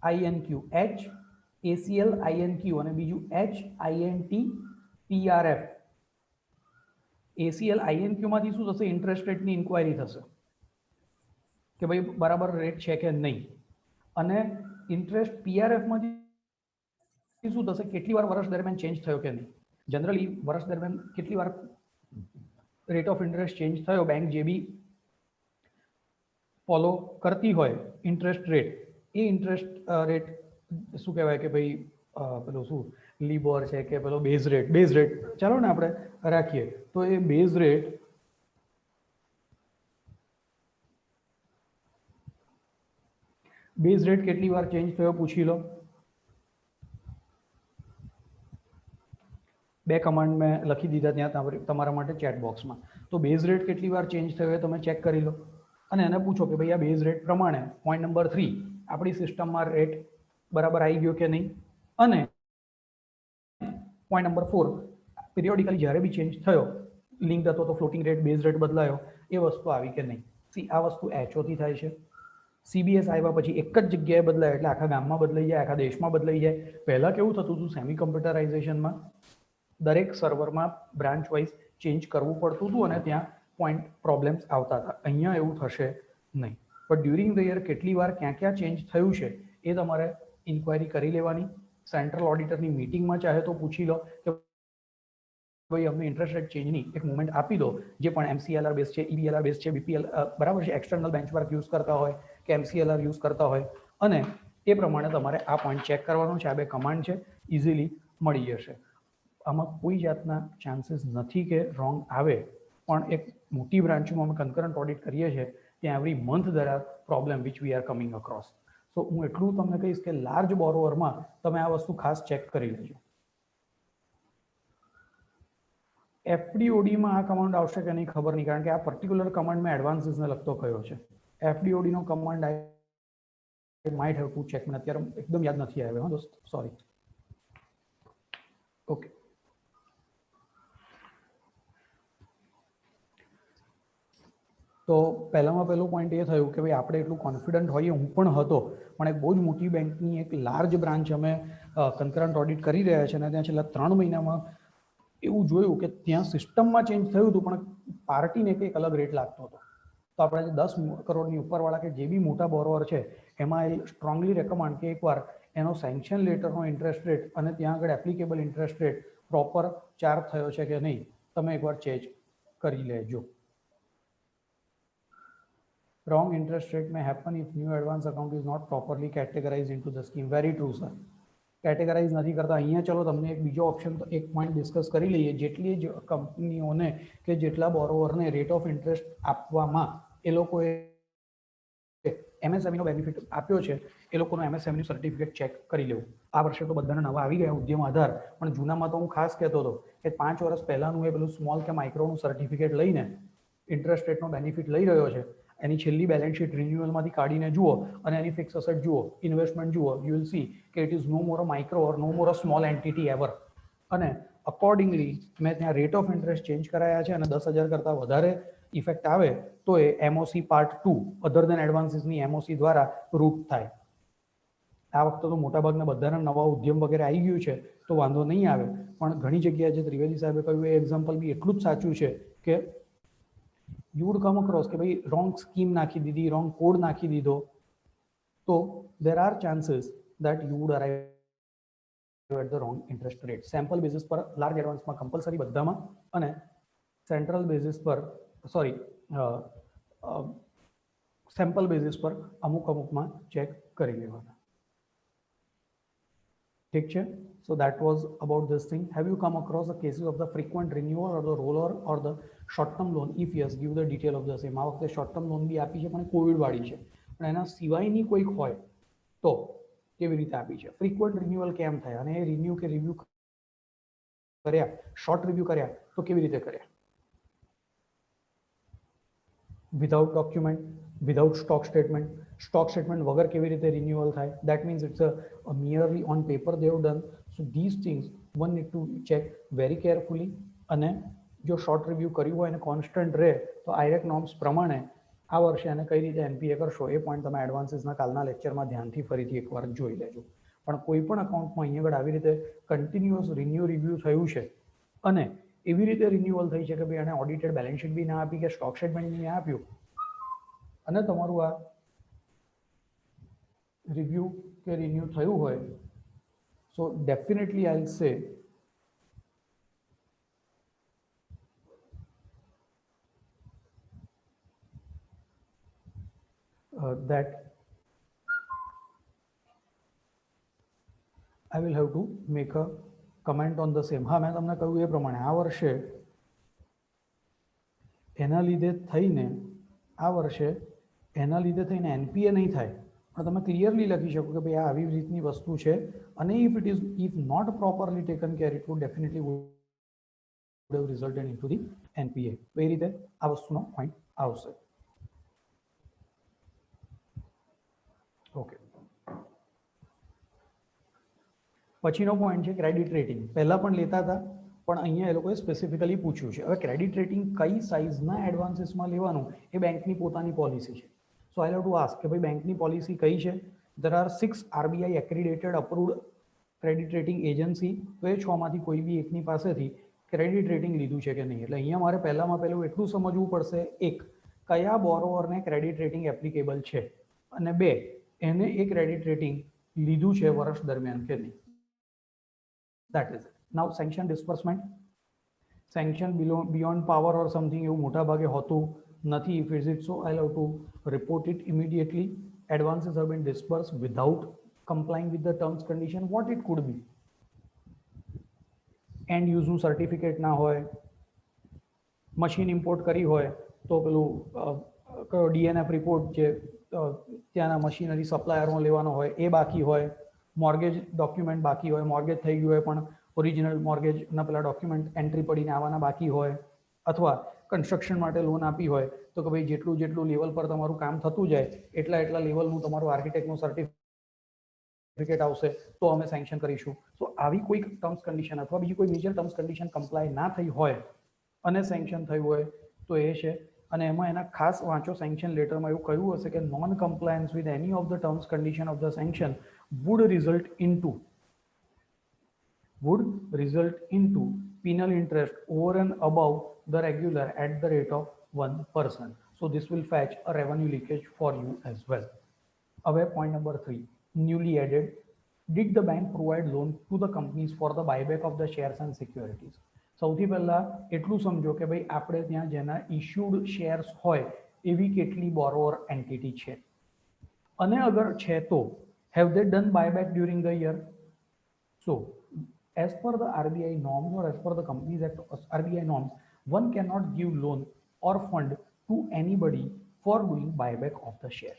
HACACLINQ HACLINQ અને બીજું HINTPRF. ACLINQ માંથી શું થશે? ઇન્ટરેસ્ટ રેટની ઇન્ક્વાયરી થશે કે ભાઈ બરાબર રેટ છે કે નહીં. અને ઇન્ટરેસ્ટ PRF માંથી શું થશે? કેટલી વાર વર્ષ દરમિયાન ચેન્જ થયો કે નહીં. જનરલી વર્ષ દરમિયાન કેટલી વાર રેટ ઓફ ઇન્ટરેસ્ટ ચેન્જ થયો, બેંક જે બી ફોલો કરતી હોય ઇન્ટરેસ્ટ રેટ, એ ઇન્ટરેસ્ટ રેટ શું કહેવાય કે ભાઈ પેલું શું લીબોર છે કે પેલો બેઝ રેટ ચાલો ને આપણે રાખીએ તો એ બેઝ રેટ કેટલી વાર ચેન્જ થયો પૂછી લો. બે કમાન્ડ મેં લખી દીધા ત્યાં તમારા માટે ચેટ બોક્સમાં. તો બેઝ રેટ કેટલી વાર ચેન્જ થયો એ તમે ચેક કરી લો અને એને પૂછો કે ભાઈ આ બેઝ રેટ પ્રમાણે પોઈન્ટ નંબર 3 આપણી સિસ્ટમમાં રેટ બરાબર આવી ગયો કે નહીં. અને પોઈન્ટ નંબર 4 પિરિયોડિકલી જ્યારે બી ચેન્જ થયો, લિંક હતો તો ફ્લોટિંગ રેટ બેઝ રેટ બદલાયો, એ વસ્તુ આવી કે નહીં. આ વસ્તુ HO થી થાય છે. CBS આવ્યા પછી એક જ જગ્યાએ બદલાય એટલે આખા ગામમાં બદલાઈ જાય, આખા દેશમાં બદલાઈ જાય. પહેલા કેવું થતું હતું સેમી કમ્પ્યુટરાઇઝેશનમાં દરેક સર્વરમાં બ્રાન્ચ વાઇઝ ચેન્જ કરવું પડતું હતું અને ત્યાં પોઈન્ટ પ્રોબ્લેમ્સ આવતા હતા. અહીંયા એવું થશે નહીં. પણ ડ્યુરિંગ ધ યર કેટલી વાર ક્યાં ક્યાં ચેન્જ થયું છે એ તમારે ઇન્ક્વાયરી કરી લેવાની. સેન્ટ્રલ ઓડિટરની મિટિંગમાં ચાહે તો પૂછી લો કે ભાઈ અમને ઇન્ટરેસ્ટ રેટ ચેન્જની એક મુવમેન્ટ આપી દો, જે પણ MCLR બેઝ છે, EBLR બેઝ છે, BPL બરાબર છે, એક્સટર્નલ બેન્ચમાર્ક યુઝ કરતા હોય કે MCLR યુઝ કરતા હોય, અને એ પ્રમાણે તમારે આ પોઈન્ટ ચેક કરવાનો છે. આ બે કમાન્ડ છે, ઇઝીલી મળી જશે. આમાં કોઈ જાતના ચાન્સીસ નથી કે રોંગ આવે, પણ એક મોટી બ્રાન્ચમાં અમે કન્કરન્ટ ઓડિટ કરીએ છીએ ત્યાં every month there are problem which we are coming across. So હું એટલું તમને કહીશ કે લાર્જ બોરોવરમાં તમે આ વસ્તુ ખાસ ચેક કરી લેજો. FDODમાં આ કમાન્ડ આવશે કે નહીં ખબર નહીં, કારણ કે આ પર્ટિક્યુલર કમાન્ડ મેં એડવાન્સીસને લગતો કયો છે. FDODનો command I might have to check. મને અત્યારે એકદમ યાદ નથી આવ્યો હા દોસ્ત, સોરી. ઓકે, તો પહેલામાં પહેલું પોઈન્ટ એ થયું કે ભાઈ આપણે એટલું કોન્ફિડન્ટ હોઈએ, હું પણ હતો, પણ એક બહુ જ મોટી બેંકની એક લાર્જ બ્રાન્ચ અમે કન્કરન્ટ ઓડિટ કરી રહ્યા છે અને ત્યાં છેલ્લા 3 મહિનામાં એવું જોયું કે ત્યાં સિસ્ટમમાં ચેન્જ થયું હતું પણ પાર્ટીને કંઈક અલગ રેટ લાગતો હતો. તો આપણે જે 10 કરોડની ઉપરવાળા કે જે બી મોટા બોરોવર છે એમાં એ સ્ટ્રોંગલી રેકમેન્ડ કે એકવાર એનો સેન્કશન લેટરનો ઇન્ટરેસ્ટ રેટ અને ત્યાં આગળ applicable interest rate proper charge થયો છે કે નહીં તમે એકવાર ચેક કરી લેજો. Wrong interest rate may happen if new advance account is not properly categorized into the scheme. Very true, sir. Categorise નથી કરતા. અહીંયા ચલો તમને એક બીજો ઓપ્શન એક પોઈન્ટ ડિસ્કસ કરી લઈએ. જેટલી જ કંપનીઓને કે જેટલા બોરોવરને રેટ ઓફ ઇન્ટરેસ્ટ આપવામાં એ લોકોએ MSME નો બેનિફિટ આપ્યો છે, એ લોકોનું MSME સર્ટિફિકેટ ચેક કરી લેવું. આ વર્ષે તો બધાને નવા આવી ગયા ઉદ્યમ આધાર, પણ જૂનામાં તો હું ખાસ કહેતો હતો કે 5 વર્ષ પહેલાનું એ પેલું સ્મોલ કે માઇક્રોનું સર્ટિફિકેટ લઈને ઇન્ટરેસ્ટ રેટનો બેનિફિટ લઈ રહ્યો છે. એની છેલ્લી બેલેન્સ શીટ રિન્યુઅલમાંથી કાઢીને જુઓ અને એની ફિક્સ અસેટ જુઓ, ઇન્વેસ્ટમેન્ટ જુઓ, યુ વિલ સી કે it is no more a micro or no more a small entity ever. અને અકોર્ડિંગલી મેં ત્યાં રેટ ઓફ ઇન્ટરેસ્ટ ચેન્જ કરાયા છે અને 10,000 કરતાં વધારે ઇફેક્ટ આવે તો એ MOC પાર્ટ 2 અધર દેન એડવાન્સીસની MOC દ્વારા રૂટ થાય. આ વખતે તો મોટાભાગના બધાના નવા ઉદ્યમ વગેરે આવી ગયું છે તો વાંધો નહીં આવે, પણ ઘણી જગ્યાએ જે ત્રિવેદી સાહેબે કહ્યું એ એક્ઝામ્પલ બી એટલું જ સાચું છે કે you would come across કે ભાઈ wrong scheme નાખી દીધી, wrong code નાખી દીધો, તો there are chances that you would arrive at the wrong interest rate. Sample basis પર large advance માં compulsory બધામાં અને central basis પર sample basis પર અમુકમાં ચેક કરી લેવાના. ઠીક છે? So that was about this thing. Have you come across the cases of the frequent renewal or the roller or the short term loan? If yes, give the detail of the same. આ વખતે short term loan બી આપી છે પણ Covid વાળી છે, પણ એના સિવાયની કોઈક હોય તો કેવી રીતે આપી છે? ફ્રીક્વન્ટ રિન્યુઅલ કેમ થાય અને એ રિન્યુ કે રિવ્યુ કર્યા, શોર્ટ રિવ્યુ કર્યા તો કેવી રીતે કર્યા? Without document, without stock statement વગર કેવી રીતે રિન્યુઅલ થાય? That means it's a merely on paper they have done. So these things one need to check very carefully. અને જો શોર્ટ રિવ્યુ કર્યું હોય અને કોન્સ્ટન્ટ રહે તો આઈરેક નોર્મ્સ પ્રમાણે આ વર્ષે એને કઈ રીતે એનપીએ કરશો એ પોઈન્ટ તમે એડવાન્સીસના કાલના લેક્ચરમાં ધ્યાનથી ફરીથી એકવાર જોઈ લેજો. પણ કોઈ પણ અકાઉન્ટમાં અહીંયા આગળ આવી રીતે કન્ટિન્યુઅસ રિવ્યુ થયું છે અને એવી રીતે રિન્યુઅલ થઈ છે કે ભાઈ એને ઓડિટેડ બેલેન્સ શીટ બી ના આપી કે સ્ટોક સ્ટેટમેન્ટ બી ના આપ્યું અને તમારું આ રિવ્યુ કે રિન્યુ થયું હોય, સો ડેફિનેટલી આઈ વિલ સે that I will have to make a comment on the same. હા, મેં તમને કહ્યું એ પ્રમાણે આ વર્ષે એના લીધે થઈને એનપીએ નહીં થાય, પણ તમે ક્લિયરલી લખી શકો કે ભાઈ આ આવી રીતની વસ્તુ છે અને if not properly taken care, it would definitely would have resulted into the NPA. તો એ રીતે આ વસ્તુનો પોઈન્ટ આવશે. ઓકે, પછીનો પોઈન્ટ છે ક્રેડિટ રેટિંગ. પહેલા પણ લેતા હતા પણ અહીંયા એ લોકોએ સ્પેસિફિકલી પૂછ્યું છે. હવે ક્રેડિટ રેટિંગ કઈ સાઇઝના એડવાન્સીસમાં લેવાનું એ બેંકની પોતાની પોલિસી છે. So I have to ask કે ભાઈ બેંકની પોલિસી કઈ છે? there are 6 RBI accredited approved credit rating agency. તો એ 6 માંથી કોઈ બી એકની પાસેથી ક્રેડિટ રેટિંગ લીધું છે કે નહીં. એટલે અહીંયા મારે પહેલામાં પહેલું એટલું સમજવું પડશે, એક, કયા બોરોવરને ક્રેડિટ રેટિંગ એપ્લિકેબલ છે, અને બે, એને એ ક્રેડિટ રેટિંગ લીધું છે વર્ષ દરમિયાન કે નહીં. That is it. Now sanction disbursement, sanction beyond power or something એવું મોટા ભાગે હોતું નથી. If is it so, I'll have to report it immediately. Advances have been disbursed without complying with the terms condition. What it could be? End use નું certificate ના હોય, machine import કરી હોય તો પેલું DNF રિપોર્ટ જે ત્યાંના machinery સપ્લાયરનો લેવાનો હોય એ બાકી હોય, મોર્ગેજ ડોક્યુમેન્ટ બાકી હોય, મોર્ગેજ થઈ ગયું હોય પણ ઓરિજિનલ મોર્ગેજના પેલા ડોક્યુમેન્ટ એન્ટ્રી પડીને આવવાના બાકી હોય, અથવા કન્સ્ટ્રક્શન માટે લોન આપી હોય તો કે ભાઈ જેટલું લેવલ પર તમારું કામ થતું જાય એટલા લેવલનું તમારું આર્કિટેક્ટનું સર્ટિફિકેટ આવશે તો અમે સેન્કશન કરીશું. તો આવી કોઈ ટર્મ્સ કન્ડિશન અથવા બીજી કોઈ મેજર ટર્મ્સ કન્ડિશન કમ્પ્લાય ના થઈ હોય અને સેન્કશન થયું હોય તો એ છે. અને એમાં એના ખાસ વાંચો, સેન્કશન લેટરમાં એવું કહ્યું હશે કે non compliance with any of the terms condition of the sanction would result into penal interest over and above the regular at the rate of 1%. So this will fetch a revenue leakage for you as well. Away point number 3, newly added, did the bank provide loan to the companies for the buyback of the shares and securities? સૌથી પહેલા એટલું સમજો કે ભાઈ આપણે ત્યાં જેના issued shares હોય એવી કેટલી બોરોવર એન્ટિટી છે, અને અગર છે તો have they done buyback during the year? So as per the RBI norms or as per the Companies Act RBI norms, one cannot give loan or fund to anybody for doing buyback of the share.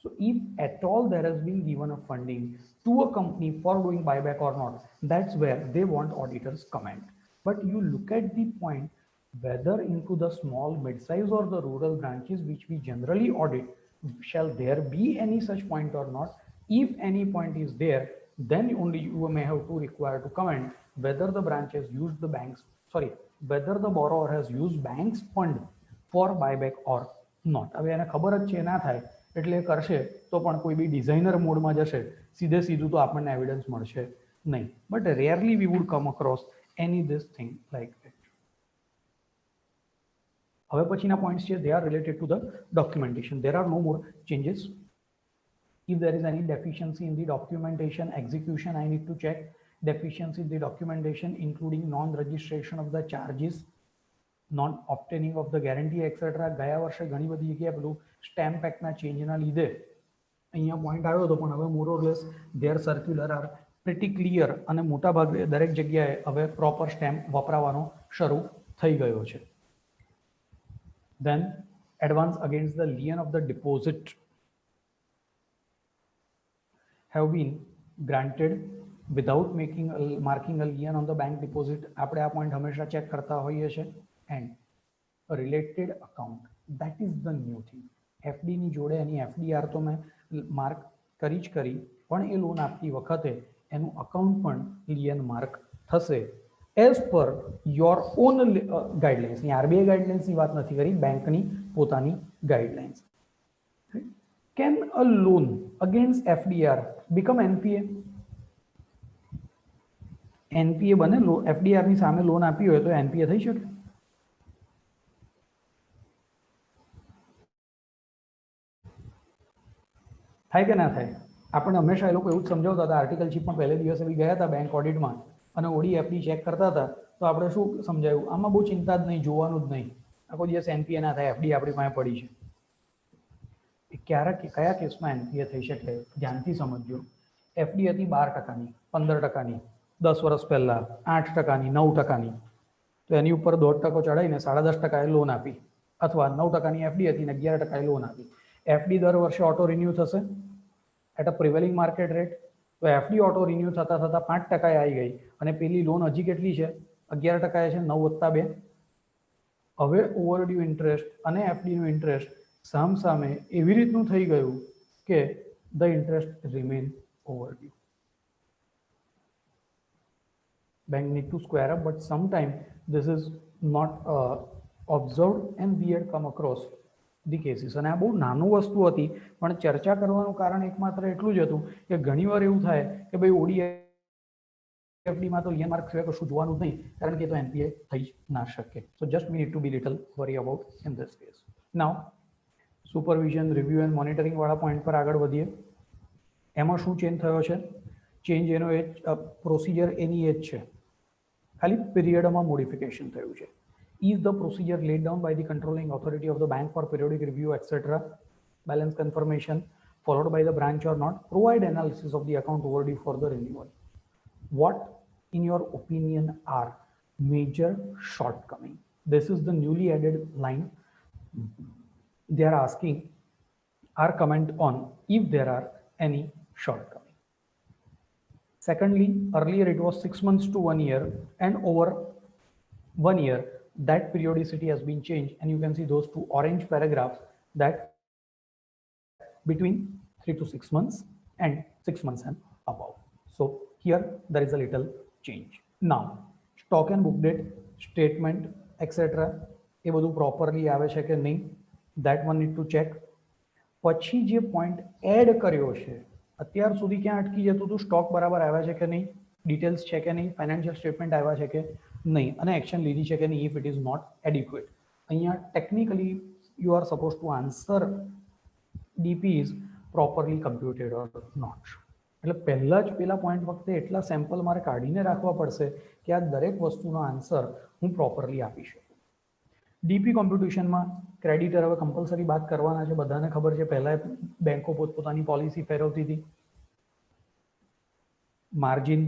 So if at all there has been given a funding to a company for doing buyback or not, that's where they want auditors comment. But you look at the point whether into the small, mid-size or the rural branches which we generally audit, shall there be any such point or not? If any point is there, then only you may have to require to comment whether the branch has used the whether the borrower has used bank's fund for buyback or not. હવે એને ખબર જ છે ના થાય એટલે કરશે તો પણ કોઈ બી ડિઝાઇનર મોડમાં જશે સીધું તો આપણને એવિડન્સ મળશે નહીં. But rarely we would come across any this thing like that. હવે પછીના પોઈન્ટ્સ છે they are related to the documentation. There are no more changes. If there is any deficiency in the documentation execution, I need to check deficiency in the documentation, including non-registration of the charges, non obtaining of the guarantee, etc. ગયા વર્ષે ઘણી બધી જગ્યાએ પેલું stamp એક્ટના ચેન્જના લીધે અહીંયા point આવ્યો હતો, પણ હવે more or less there circular are pretty clear અને મોટા ભાગે દરેક જગ્યાએ હવે પ્રોપર સ્ટેમ્પ વપરાવાનો શરૂ થઈ ગયો છે. Then advance against the lien of the deposit have been granted without marking a lien on the bank deposit. આપણે આ પોઈન્ટ હંમેશા ચેક કરતા હોઈએ છે. And a related account, that is the new thing. FD ની જોડે એની FDR તો મેં માર્ક કરી જ કરી, પણ એ લોન આપતી વખતે એનું અકાઉન્ટ પણ લિયન માર્ક થશે as per your own guidelines. RBI ગાઈડલાઇન્સની વાત નથી કરી, બેંકની પોતાની guidelines. Can a loan against FDR become NPA? NPA બને? FDR ની સામે લોન આપી હોય તો NPA થઈ શકે? થાય કે ના થાય? આપણે હંમેશા એ લોકો એવું જ સમજાવતા હતા. આર્ટિકલશીપ પણ પહેલે દિવસે બી ગયા હતા બેંક ઓડિટમાં અને ઓડી FD ચેક કરતા હતા, તો આપણે શું સમજાયું? આમાં બહુ ચિંતા જ નહીં, જોવાનું જ નહીં, આખો દિવસ NPA ના થાય, FD આપણી પાસે પડી છે. કયા કેસમાં NPA થઈ શકે? ધ્યાનથી સમજજો. FD હતી 12%ની, 15%ની, 10 વર્ષ પહેલા 8%ની, 9%ની, તો એની ઉપર 1.5% ચડાવીને 10.5% લોન આપી, અથવા 9%ની FD હતી ને 11% લોન આપી. FD દર વર્ષે ઓટો રિન્યુ થશે at a prevailing market rate. તો FD ઓટો રિન્યુ થતા થતા 5% આવી ગઈ અને પેલી લોન હજી કેટલી છે? 11% છે, 9+2. હવે ઓવરડ્યુ ઇન્ટરેસ્ટ અને FD નું ઇન્ટરેસ્ટ સામ સામે એવી રીતનું થઈ ગયું કે the interest remain overdue. Bank need to square up, but sometime this is not observed and we had come across the cases. અને આ બહુ નાનું વસ્તુ હતી, પણ ચર્ચા કરવાનું કારણ એકમાત્ર એટલું જ હતું કે ઘણીવાર એવું થાય કે ભાઈ ODFD માં તો લિયન માર્ક સિવાય કશું જોવાનું જ નહીં, કારણ કે તો NPA થઈ જ ના શકે. So just we need to be little worry about in this case. Now supervision, review and monitoring વાળા પોઈન્ટ પર આગળ વધીએ. એમાં શું ચેન્જ થયો છે? ચેન્જ એનો એ પ્રોસિજર એની એ જ છે, ખાલી પીરિયડમાં મોડિફિકેશન થયું છે. Is the procedure laid down by the controlling authority of the bank for periodic review, etc., balance confirmation followed by the branch or not? Provide analysis of the account overdue for the renewal. What in your opinion are major shortcoming? This is the newly added line. They are asking our comment on if there are any shortcoming. Secondly, earlier it was 6 months to 1 year, and over 1 year that periodicity has been changed, and you can see those two orange paragraphs that between 3 to 6 months and 6 months and above. So here there is a little change. Now stock and book date statement etc. એ બધું properly આવે છે કે નહીં, that one need to check. પછી જે point add કર્યો છે, અત્યાર સુધી ક્યાં અટકી જતું હતું? સ્ટોક બરાબર આવ્યા છે કે નહીં, ડિટેલ્સ છે કે નહીં, ફાઇનાન્શિયલ સ્ટેટમેન્ટ આવ્યા છે કે નહીં, અને એક્શન લીધી છે કે નહીં, if it is not adequate. અહીંયા technically you are suppose to answer DP is properly computed or not. એટલે પહેલા જ પેલા પોઈન્ટ વખતે એટલા સેમ્પલ મારે કાઢીને રાખવા પડશે કે આ દરેક વસ્તુનો આન્સર હું પ્રોપરલી આપી શકું. ડીપી કોમ્પ્યુટેશનમાં ક્રેડિટર હવે કમ્પલસરી બાદ કરવાના છે, બધાને ખબર છે. પહેલા બેંકો પોતપોતાની પોલિસી ફેરવતી હતી. માર્જિન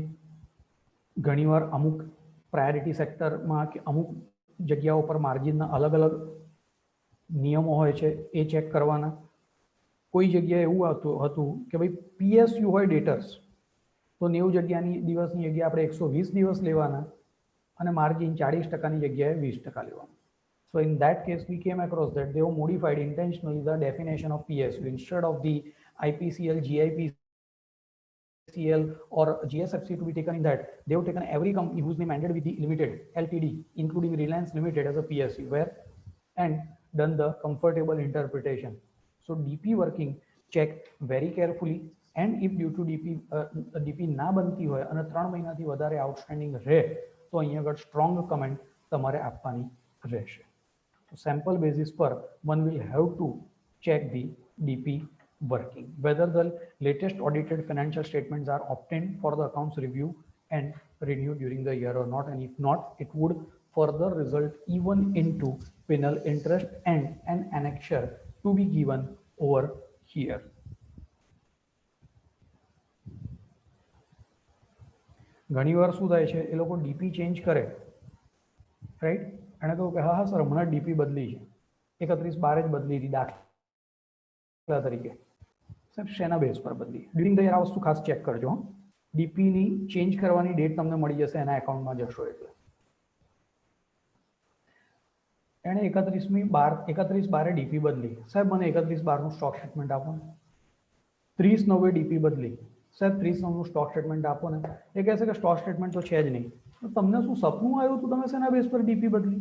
ઘણીવાર અમુક પ્રાયોરિટી સેક્ટરમાં કે અમુક જગ્યાઓ પર માર્જિનના અલગ અલગ નિયમો હોય છે, એ ચેક કરવાના. કોઈ જગ્યાએ એવું હતું કે ભાઈ PSU હોય ડેટર્સ, તો 90 દિવસની જગ્યાએ આપણે 120 દિવસ લેવાના અને માર્જિન 40%ની જગ્યાએ 20% લેવાનું. So in that case, we came across that they have modified intentionally the definition of PSU. Instead of the IPCL, GIPCL or GSFC to be taken in that, they have taken every company whose name ended with the Limited, LTD, including Reliance Limited as a PSU, where and done the comfortable interpretation. So DP working check very carefully, and if due to DP ના બનતી હોય અને 3 મહિનાથી વધારે outstanding રહે તો અહીંયા આગળ સ્ટ્રોંગ કમેન્ટ તમારે આપવાની રહેશે. तो सैंपल बेसिस पर one will have to check the DP working, whether the latest audited financial statements are obtained for the accounts review and renewed during the year or not, and if not, it would further result even into penal interest and an annexure to be given over here. ઘણીવાર શું થાય છે, એ લોકો DP change કરે, right, એણે કહ્યું કે હા હા સર હમણાં ડીપી બદલી છે, 31/12 જ બદલી હતી દાખલા તરીકે. સાહેબ શેના બેઝ પર બદલી? ડ્યુરિંગ ધ યર આ વસ્તુ ખાસ ચેક કરજો. ડીપીની ચેન્જ કરવાની ડેટ તમને મળી જશે એના એકાઉન્ટમાં જશો એટલે. એણે 31/12 ડીપી બદલી. સાહેબ મને 31/12 સ્ટોક સ્ટેટમેન્ટ આપો ને. 30/9 ડીપી બદલી. સાહેબ 30/9 સ્ટોક સ્ટેટમેન્ટ આપો ને. એ કહેશે કે સ્ટોક સ્ટેટમેન્ટ તો છે જ નહીં. તો તમને શું સપનું આવ્યું હતું, તમે શેના બેઝ પર ડીપી બદલી?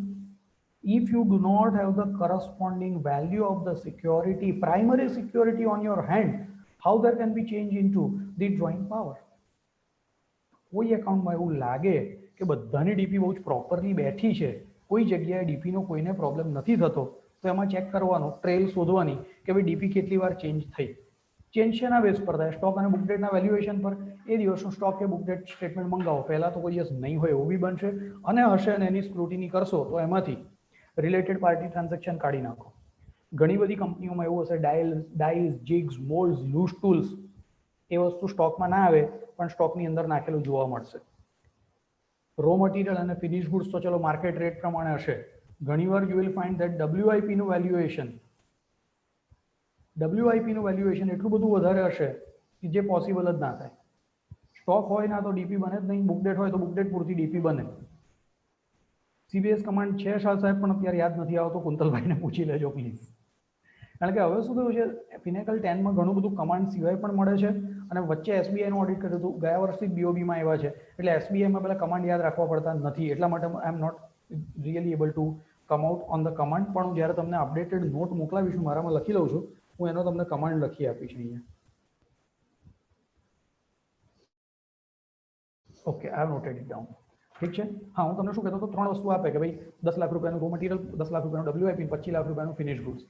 If you do not have the corresponding value of the security, primary security on your hand, how there can be change into the drawing power? કોઈ એકાઉન્ટમાં એવું લાગે કે બધાની ડીપી બહુ જ પ્રોપરલી બેઠી છે, કોઈ જગ્યાએ ડીપીનો કોઈને પ્રોબ્લેમ નથી થતો, તો એમાં ચેક કરવાનો, ટ્રેલ શોધવાની કે ભાઈ ડીપી કેટલી વાર ચેન્જ થઈ. ચેન્જ શેના બેઝ પર થાય? સ્ટોક અને બુક ડેટના વેલ્યુએશન પર. એ દિવસનું સ્ટોક કે બુક ડેટ સ્ટેટમેન્ટ મંગાવો. પહેલા તો કોઈ દિવસ નહીં હોય એવું બી બનશે, અને હશે અને એની સ્ક્રુટિની કરશો તો એમાંથી રિલેટેડ પાર્ટી ટ્રાન્ઝેક્શન કાઢી નાખો. ઘણી બધી કંપનીઓમાં એવું હશે, ડાઇઝ, જીગ્સ, મોલ્ડ્સ, લૂઝ ટૂલ્સ, એ વસ્તુ સ્ટોકમાં ના આવે પણ સ્ટોકની અંદર નાખેલું જોવા મળશે. રો મટીરિયલ અને ફિનિશ ગુડ્સ તો ચલો માર્કેટ રેટ પ્રમાણે હશે. ઘણીવાર you will find that WIP નું વેલ્યુએશન એટલું બધું વધારે હશે કે જે પોસિબલ જ ના થાય. સ્ટોક હોય ના તો ડીપી બને જ નહીં, બુક ડેટ હોય તો બુક ડેટ પૂરતી ડીપી બને. CBS કમાન્ડ છે શાહ સાહેબ, પણ અત્યારે યાદ નથી આવતો, કુંતલભાઈને પૂછી લેજો પ્લીઝ. કારણ કે હવે શું થયું છે, ફિનેકલ 10માં ઘણું બધું કમાન્ડ સિવાય પણ મળે છે, અને વચ્ચે SBI નું ઓડિટ કર્યું હતું, ગયા વર્ષથી BOB માં આવ્યા છે, એટલે SBI માં પેલા કમાન્ડ યાદ રાખવા પડતા નથી, એટલા માટે I am not really able to come out on the command. પણ હું જ્યારે તમને અપડેટેડ નોટ મોકલાવીશું, મારામાં લખી લઉં છું, હું એનો તમને કમાન્ડ લખી આપીશ અહીંયા. Okay, I have noted it down. ઠીક છે. હા, હું તમને શું કહેતો હતો, 3 વસ્તુ આપે કે ભાઈ 10 લાખ રૂપિયાનું રો મટીરિયલ, 10 લાખ રૂપિયાનું WIP, 25 લાખ રૂપિયાનું ફિનિશ ગુડ્સ.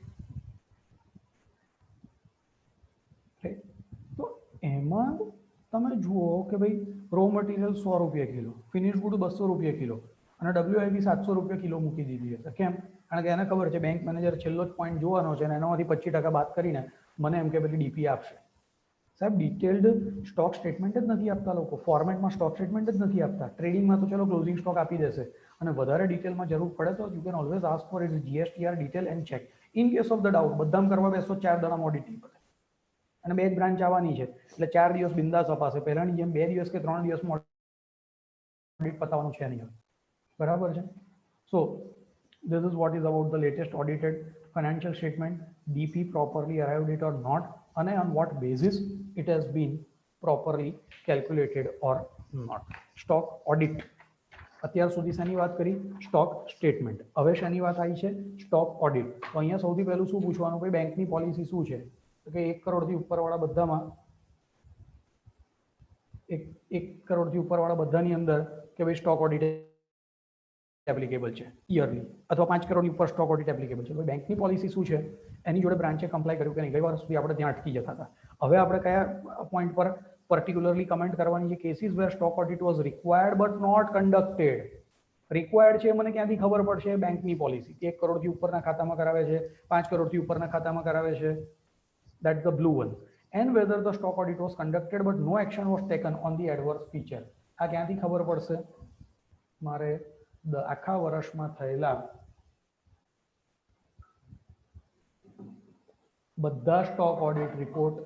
તો એમાં તમે જુઓ કે ભાઈ રો મટીરિયલ 100 રૂપિયા કિલો, ફિનિશ ગુડ 200 રૂપિયા કિલો, અને WIP 700 રૂપિયા કિલો મૂકી દીધી હશે. કેમ? કારણ કે એને ખબર છે બેંક મેનેજર છેલ્લો જ પોઈન્ટ જોવાનો છે, અને એનામાંથી 25% બાદ કરીને મને એમ કે પેલી ડીપી આપશે. સાહેબ ડિટેલ્ડ સ્ટોક સ્ટેટમેન્ટ જ નથી આપતા લોકો, ફોર્મેટમાં સ્ટોક સ્ટેટમેન્ટ જ નથી આપતા. ટ્રેડિંગમાં તો ચલો ક્લોઝિંગ સ્ટોક આપી દેશે, અને વધારે ડિટેલમાં જરૂર પડે તો you can always ask for its GSTR detail and check. In case of the doubt બધામ કરવા બેસો 4 દાડામાં ઓડિટ નહીં પડે, અને 2 જ બ્રાન્ચ આવવાની છે એટલે 4 દિવસ બિંદાસ અપાશે. પહેલાની જેમ 2 દિવસ કે 3 દિવસમાં ઓડિટ પતાવવાનું છે નહીં. બરાબર છે. સો this is what is about the latest audited financial statement. DP properly arrived it or not, and on what basis it has been properly calculated or not. Stock audit. અત્યાર સુધી શેની વાત કરી? Stock statement. હવે શેની વાત આવી છે? Stock audit. તો અહીંયા સૌથી પહેલું શું પૂછવાનું, ભાઈ બેંકની પોલિસી શું છે? તો કે 1 કરોડથી ઉપરવાળા બધામાં 1 કરોડથી ઉપરવાળા બધાની અંદર કે ભાઈ સ્ટોક ઓડિટ એપ્લિકેબલ છે યરલી, અથવા 5 કરોડની ઉપર સ્ટોક ઓડિટ એપ્લિકેબલ છે. બેંકની પોલિસી શું છે, એની જોડે બ્રાન્ચે કમ્પ્લાય કર્યું કે નહીં? ગઈ વર્ષ સુધી આપણે ત્યાં અટકી જતા હતા. હવે આપણે કયા પોઈન્ટ પર પર્ટિક્યુલરલી કમેન્ટ કરવાની છે? Cases where stock audit was required but not conducted. Required છે મને ક્યાંથી ખબર પડશે? બેંકની પોલિસી. 1 કરોડથી ઉપરના ખાતામાં કરાવે છે, 5 કરોડથી ઉપરના ખાતામાં કરાવે છે, that's the blue one. And whether the stock audit was conducted but no action was taken on the adverse feature. આ ક્યાંથી ખબર પડશે? મારે આખા વર્ષમાં થયેલા બધા stock audit report,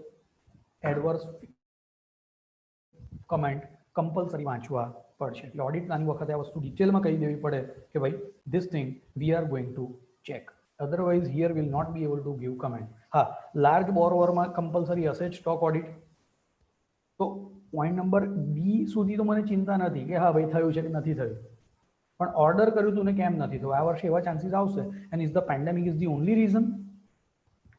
adverse comment compulsory વાંચવા પડશે. એટલે ઓડિટ પ્લાનિંગ વખતે આ વસ્તુ ડિટેલમાં કહી દેવી પડે કે ભાઈ this thing we are going to check, otherwise here will not be able to give comment. હા, લાર્જ બોરોવરમાં કમ્પલસરી હશે જ સ્ટોક ઓડિટ. તો પોઈન્ટ નંબર બી સુધી તો મને ચિંતા નથી કે હા ભાઈ થયું છે કે નથી થયું, પણ ઓર્ડર કર્યું હતું ને કેમ નથી થયું? આ વર્ષે એવા ચાન્સીસ આવશે. And is the pandemic is the only reason,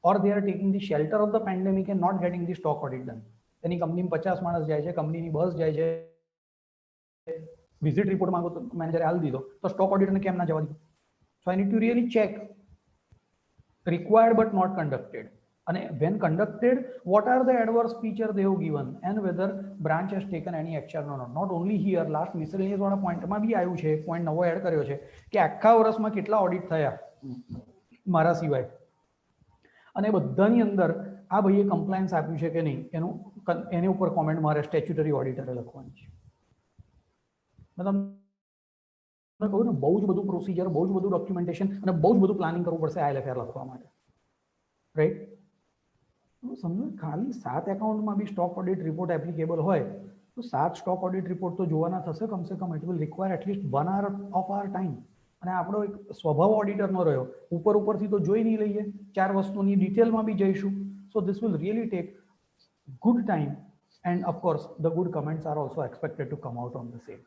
or they are taking the shelter of the pandemic and not getting the stock audit done. એની કંપનીમાં 50 માણસ જાય છે, કંપનીની બસ જાય છે, વિઝિટ રિપોર્ટ માંગો તો મેનેજરે હાલ દીધો, તો સ્ટોક ઓડિટને કેમ ના જવા દીધું? So I need to really check required but not conducted. And when conducted, what are the adverse feature they have given and whether branch has taken any action or not. Not only here, last miscellaneous વાળા પોઈન્ટમાં બી આવ્યું છે, point નવો add કર્યો છે કે આખા વર્ષમાં કેટલા ઓડિટ થયા મારા સિવાય, અને બધાની અંદર આ ભાઈએ કમ્પ્લાયન્સ આપ્યું છે કે નહીં એની ઉપર કોમેન્ટ મારે સ્ટેચ્યુટરી ઓડિટરે લખવાની છે. મેં તમને કહ્યું ને, બહુ જ બધું પ્રોસિજર, બહુ જ બધું ડોક્યુમેન્ટેશન અને બહુ જ બધું પ્લાનિંગ કરવું પડશે ILFR લખવા માટે, રાઈટ? સમજો ખાલી 7 એકાઉન્ટમાં બી સ્ટોક ઓડિટ રિપોર્ટ એપ્લિકેબલ હોય તો 7 સ્ટોક ઓડિટ રિપોર્ટ તો જોવાના થશે કમસે કમ. It will require at least 1 hour of our time. અને આપણો એક સ્વભાવ ઓડિટરનો રહ્યો, ઉપરથી તો જોઈ નહીં લઈએ, 4 વસ્તુની ડિટેલમાં બી જઈશું. So this will really take good time and of course the good comments are also expected to come out on the same.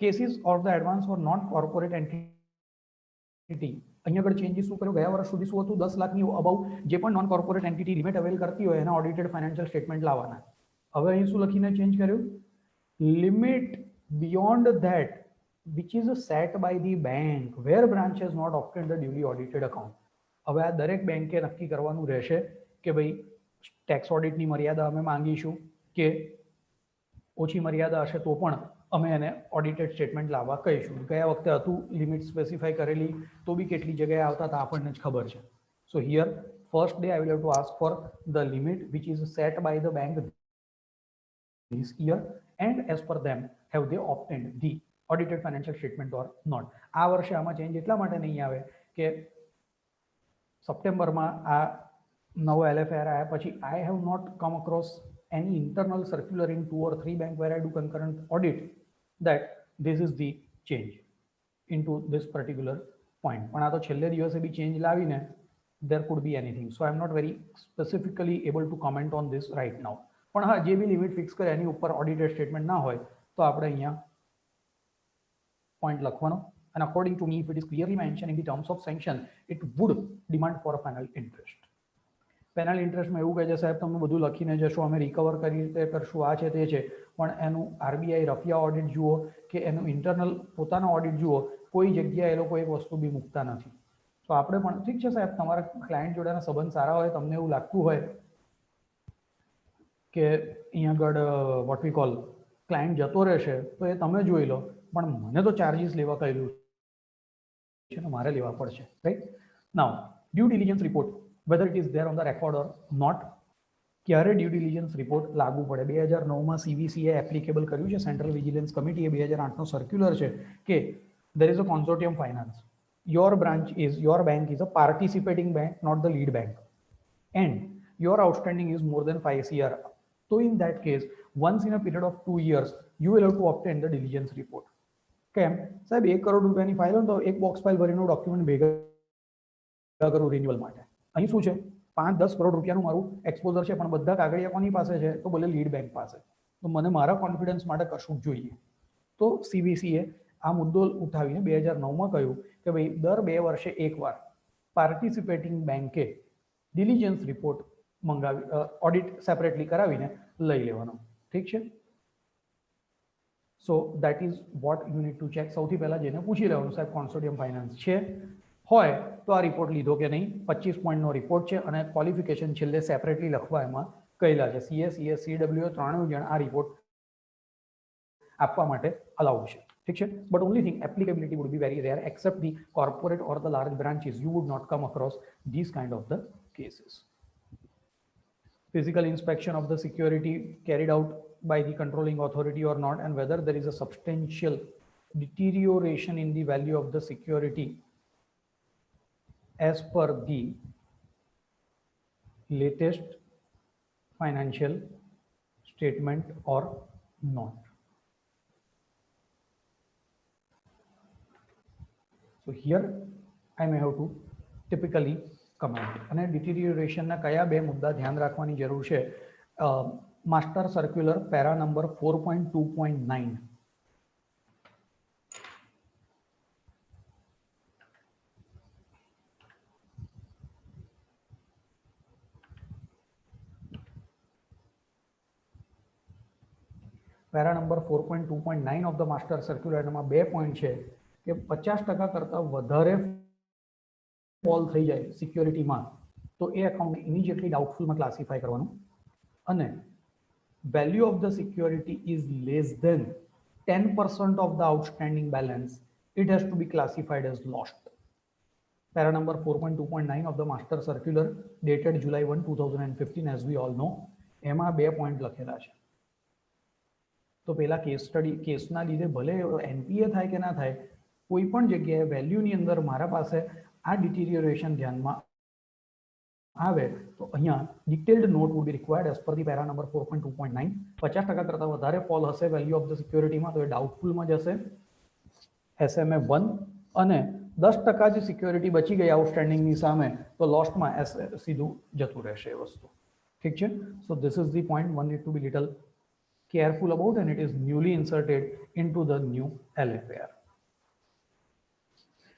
Cases of the advance for non corporate entity, અહીંયા આગળ ચેન્જીસ શું કર્યું? ગયા વર્ષ સુધી શું હતું? 10 લાખની અબાઉ જે પણ non corporate entity limit avail કરતી હોય એના ઓડિટેડ ફાઇનાન્શિયલ સ્ટેટમેન્ટ લાવવાના. હવે અહીં શું લખીને ચેન્જ કર્યું? Limit beyond that which is set by the bank where branch has not obtained the duly audited account. હવે આ દરેક બેંકે નક્કી કરવાનું રહેશે કે ભાઈ ટેક્સ ઓડિટની મર્યાદા અમે માંગીશું કે ઓછી મર્યાદા હશે તો પણ અમે એને ઓડિટેડ સ્ટેટમેન્ટ લાવવા કહીશું. ગયા વખતે હતું લિમિટ સ્પેસિફાઈ કરેલી તો બી કેટલી જગ્યાએ આવતા હતા આપણને જ ખબર છે. સો here first day I will have to ask for the limit which is set by the bank this year and as per them have they obtained the audited financial statement or not. આ વર્ષે આમાં change એટલા માટે નહીં આવે કે સપ્ટેમ્બરમાં આ નવો LFR આવ્યા પછી I have not come across any internal circular in 2 or 3 bank where I do concurrent audit that this is the change into this particular point. પણ આ તો છેલ્લે દિવસે બી ચેન્જ લાવીને there could be anything. So I am not very specifically able to comment on this right now. પણ હા, જે બી limit fix કરે એની ઉપર ઓડિટેડ સ્ટેટમેન્ટ ના હોય તો આપણે અહીંયા point લખવાનો. And according to me, if it is clearly mentioned in the terms of sanction, it would demand for a penal interest. Penal ઇન્ટરેસ્ટમાં એવું કહે છે સાહેબ તમે બધું લખીને જશો, અમે રિકવર કરી રીતે કરશું, આ છે તે છે, પણ એનું RBI રફિયા ઓડિટ જુઓ કે એનું ઇન્ટરનલ પોતાનો ઓડિટ જુઓ, કોઈ જગ્યાએ એ લોકો એક વસ્તુ બી મૂકતા નથી. તો આપણે પણ ઠીક છે સાહેબ, તમારા ક્લાયન્ટ જોડેના સંબંધ સારા હોય, તમને એવું લાગતું હોય કે અહીંયા આગળ વોટ વી કોલ ક્લાયન્ટ જતો રહેશે તો એ તમે જોઈ લો, પણ મને તો ચાર્જીસ લેવા કહેલું છે ને મારે લેવા પડશે, right? Now due diligence report whether it is there on the record or not. ક્યારે ડ્યુ ડિલિજન્સ રિપોર્ટ લાગુ પડે? 2009માં CVCએ એપ્લિકેબલ કર્યું છે. સેન્ટ્રલ વિજિલન્સ કમિટીએ 2008નો સર્ક્યુલર છે કે there is a consortium finance. Your bank is a participating bank, not the lead bank, and your outstanding is more than 5 CR. So in that case, once in a period of 2 years, you will have to obtain the diligence report. કેમ સાહેબ? 1 કરોડ રૂપિયાની file હોય તો એક box file ભરીને document ભેગા કરું renewal માટે. અહીં શું છે? 5-10 કરોડ રૂપિયાનું મારું એક્સપોઝર છે, પણ બધા કાગળિયા કોની પાસે છે? તો બોલે લીડ બેંક પાસે. તો મને મારા કોન્ફિડન્સ માટે કશું જ જોઈએ. તો CVCએ આ મુદ્દો ઉઠાવીને 2009માં કહ્યું કે ભાઈ દર 2 વર્ષે એકવાર પાર્ટિસિપેટિંગ બેંકે ડિલિજન્સ રિપોર્ટ મંગાવી ઓડિટ સેપરેટલી કરાવીને લઈ લેવાનો. ઠીક છે? So that is what you need to check. સૌથી પહેલાં જેને પૂછી લેવાનું સાહેબ કોન્સોર્ટિયમ ફાઇનાન્સ છે હોય તો આ રિપોર્ટ લીધો કે નહીં. 25 પોઈન્ટનો રિપોર્ટ છે અને ક્વોલિફિકેશન છેલ્લે સેપરેટલી લખવા એમાં કહેલા છે. CS, ES, CWO 3 જણ આ રિપોર્ટ આપવા માટે અલાઉડ છે. ઠીક છે? But only thing applicability would be very rare except the corporate or the large branches. You would not come across this kind of the cases. Physical inspection of the security carried out by the controlling authority or not, and whether there is a substantial deterioration in the value of the security as per the latest financial statement or not. So here I may have to typically comment. અને ડિટીરિયોરેશનના કયા 2 મુદ્દા ધ્યાન રાખવાની જરૂર છે? Master circular para number 4.2.9. Para number 4.2.9 of the master circular, એમાં 2 point છે કે 50% કરતાં વધારે ફોલ થઈ જાય સિક્યોરિટીમાં તો એ એકાઉન્ટને ઇમિડિયેટલી ડાઉટફુલમાં ક્લાસિફાય કરવાનું અને value of the security is less than 10% of the outstanding balance, it has to be classified as lost. Para number 4.2.9 of the master circular dated July 1, 2015, as we all know, એમાં 2 point લખેલા છે. તો પેલા case study કેસના લીધે ભલે NPA થાય કે ના થાય, કોઈ પણ જગ્યાએ વેલ્યુની અંદર મારા પાસે આ ડિટીરિયોરેશન ધ્યાનમાં આવે તો અહીંયા detailed note would be required as per the para number 4.2.9. 50% કરતા વધારે ફોલ હશે વેલ્યુ ઓફ ધ સિક્યોરિટીમાં તો એ ડાઉટફુલમાં જશે SMA 1 અને 10% જ સિક્યોરિટી બચી ગઈ આઉટસ્ટેન્ડિંગની સામે તો લોસ્ટમાં સીધું જતું રહેશે એ વસ્તુ. ઠીક છે. So this is the point one need to be little careful about, and it is newly inserted into the new LFAR.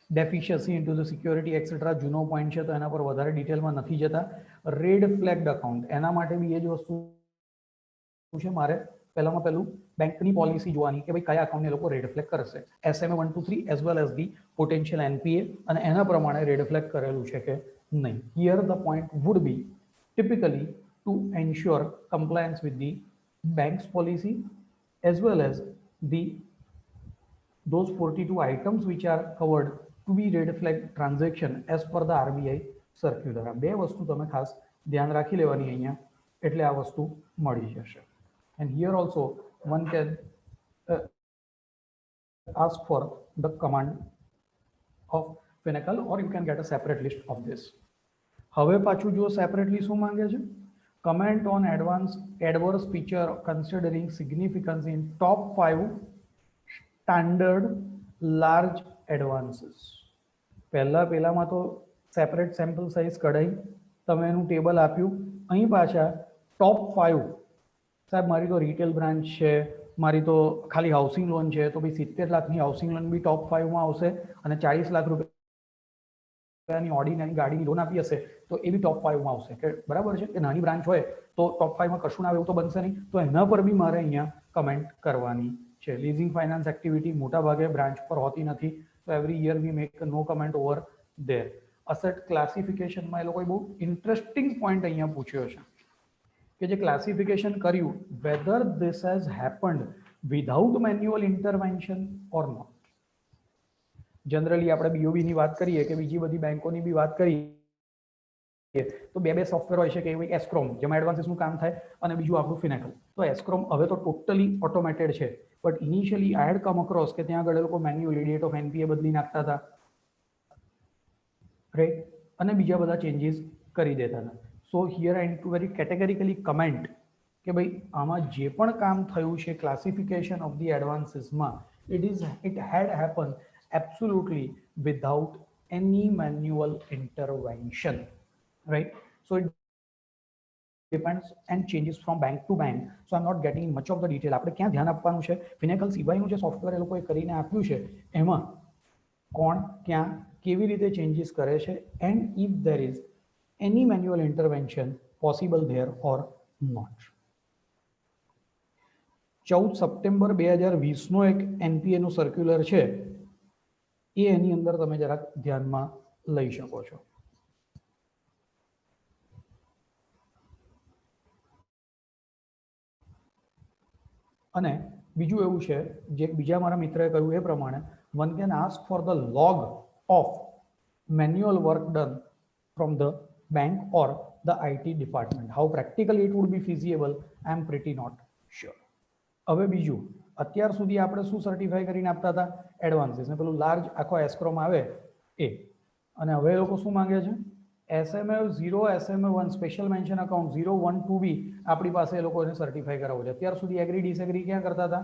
Deficiency into the security etc. જૂનો પોઈન્ટ છે તો એના પર વધારે ડિટેલમાં નથી જતા. રેડ ફ્લેગ્ડ અકાઉન્ટ એના માટે બી એ જ વસ્તુ છે, મારે પહેલામાં પહેલું બેંકની પોલિસી જોવાની કે ભાઈ કયા અકાઉન્ટને લોકો રેડ ફ્લેગ કરશે. SMA 1 2 3 as well as the potential NPA અને એના પ્રમાણે રેડ ફ્લેગ કરેલું છે કે નહીં. Here the point would be typically two ensure compliance with the bank's policy as well as those 42 items which are covered to be red flag transaction as per the RBI circular. આ બે વસ્તુ તમે ખાસ ધ્યાન રાખી લેવાની અહીંયા, એટલે આ વસ્તુ મળી જશે. and here also one can ask for the command of Finacle or you can get a separate list of this. હવે પાછું જો સેપરેટલી શું માંગે છે? Comment on adverse feature considering significance in top 5 standard large advances. પહેલામાં તો separate sample size કઢાઈ તમે એનું ટેબલ આપ્યું. અહીં પાછા ટોપ 5 સાહેબ મારી તો રિટેલ બ્રાન્ચ છે, મારી તો ખાલી હાઉસિંગ લોન છે તો ભાઈ 70 લાખની હાઉસિંગ લોન બી ટોપ 5માં આવશે અને 40 લાખ રૂપિયાની ઓર્ડિનરી ગાડીની લોન આપી હશે તો એ બી ટોપ 5માં આવશે. કે બરાબર છે કે નાની બ્રાન્ચ હોય તો ટોપ 5માં કશું ના આવે એવું તો બનશે નહીં. તો એના પર બી મારે અહીંયા કમેન્ટ કરવાની છે. લીઝિંગ ફાઇનાન્સ એક્ટિવિટી મોટા ભાગે બ્રાન્ચ પર હોતી નથી તો every year we make no comment over there. Asset ક્લાસિફિકેશનમાં એ લોકોએ બહુ ઇન્ટરેસ્ટિંગ પોઈન્ટ અહીંયા પૂછ્યો છે કે જે ક્લાસિફિકેશન કર્યું whether this has happened without manual intervention or not. Generally આપણે BOB ની વાત કરીએ કે બીજી બધી બેંકોની બી વાત કરીએ તો બે સોફ્ટવેર હોય છે કે એસ્ક્રોમ જેમાં એડવાન્સીસનું કામ થાય અને બીજું આપણું ફિનેકલ. તો એસ્ક્રોમ હવે તો ટોટલી ઓટોમેટેડ છે, but initially I had come across કે ત્યાં આગળ લોકો મેન્યુઅલી ડેટ ઓફ NPA બદલી નાખતા હતા, રાઈટ, અને બીજા બધા ચેન્જીસ કરી દેતા હતા. So here I to very categorically comment કે ભાઈ આમાં જે પણ કામ થયું છે ક્લાસિફિકેશન ઓફ ધી એડવાન્સીસમાં it had happen absolutely without any manual intervention, right? So it depends and changes from bank to bank, so I'm not getting much of the detail. આપણે ક્યાં ધ્યાન આપવાનું છે? ફિનેકલ સિવાયનું જે સોફ્ટવેર એ લોકોએ કરીને આપ્યું છે એમાં કોણ ક્યાં કેવી રીતે ચેન્જીસ કરે છે and if there is any manual intervention possible there or not. 14 September 2020 નો એક NPA નું સર્ક્યુલર છે એ એની અંદર તમે જરાક ધ્યાનમાં લઈ શકો છો. અને બીજું એવું છે જે બીજા મારા મિત્રએ કહ્યું એ પ્રમાણે one can ask for the log of manual work done from the bank or the IT department. How practically it would be feasible, I am pretty not sure. હવે બીજું અત્યાર સુધી આપણે શું સર્ટિફાઈ કરીને આપતા હતા? એડવાન્સીસ ને પેલું લાર્જ આખો એસ્ક્રોમ આવે એ. અને હવે એ લોકો શું માંગે છે? SMA 0 SMA 1 special mention account 0 1 2 B આપણી પાસે એ લોકોને સર્ટિફાઈ કરાવવું છે. અત્યાર સુધી એગ્રી ડિસએગ્રી ક્યાં કરતા હતા?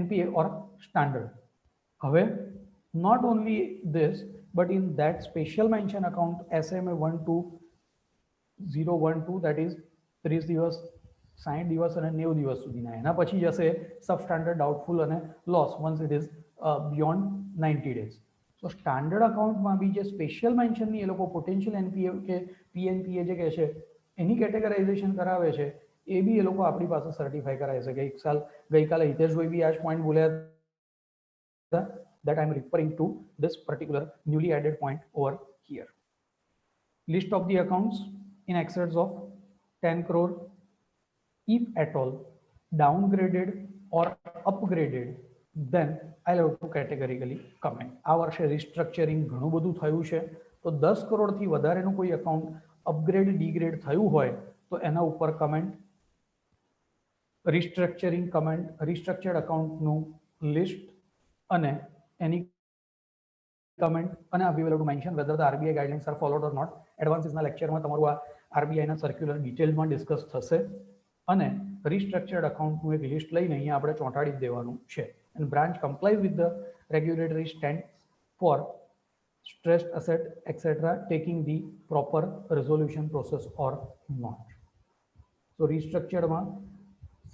NPA ઓર સ્ટાન્ડર્ડ. હવે not only this but in that special mention account SMA 1 2 0 1 2 that is 30 દિવસ 60 દિવસ અને 90 દિવસ સુધીના. એના પછી જશે સબસ્ટાન્ડર્ડ, ડાઉટફુલ અને loss once it is beyond 90 days. તો સ્ટાન્ડર્ડ અકાઉન્ટમાં બી જે સ્પેશિયલ મેન્શનની એ લોકો પોટેન્શિયલ NPA કે PNPA જે કહે છે એની કેટેગરાઇઝેશન કરાવે છે એ બી એ લોકો આપણી પાસે સર્ટિફાઈ કરાવે છે. ગઈકાલે હિતેશભાઈ બી આ જ પોઈન્ટ બોલ્યા હતા that I'm referring to this particular newly added point over here. List of the accounts in excess of 10 crore, if at all downgraded or upgraded, then I'll have to categorically comment. આ વર્ષે restructuring ઘણું બધું થયું છે, તો 10 કરોડથી વધારેનું કોઈ account upgrade ડીગ્રેડ થયું હોય તો એના ઉપર કમેન્ટ, રિસ્ટ્રક્ચરિંગ કમેન્ટ, રિસ્ટ્રક્ચર્ડ અકાઉન્ટનું લિસ્ટ અને એની કમેન્ટ, અને we will have to mention whether the RBI guidelines are followed or not. એડવાન્સીસના લેક્ચરમાં તમારું આ આરબીઆઈના સર્ક્યુલર ડિટેલમાં ડિસ્કસ થશે અને રિસ્ટ્રક્ચર્ડ અકાઉન્ટનું એક લિસ્ટ લઈને અહીંયા આપણે ચોંટાડી દેવાનું છે. And branch complies with the regulatory stand for stressed asset etc. taking the proper resolution process or not. So restructured માં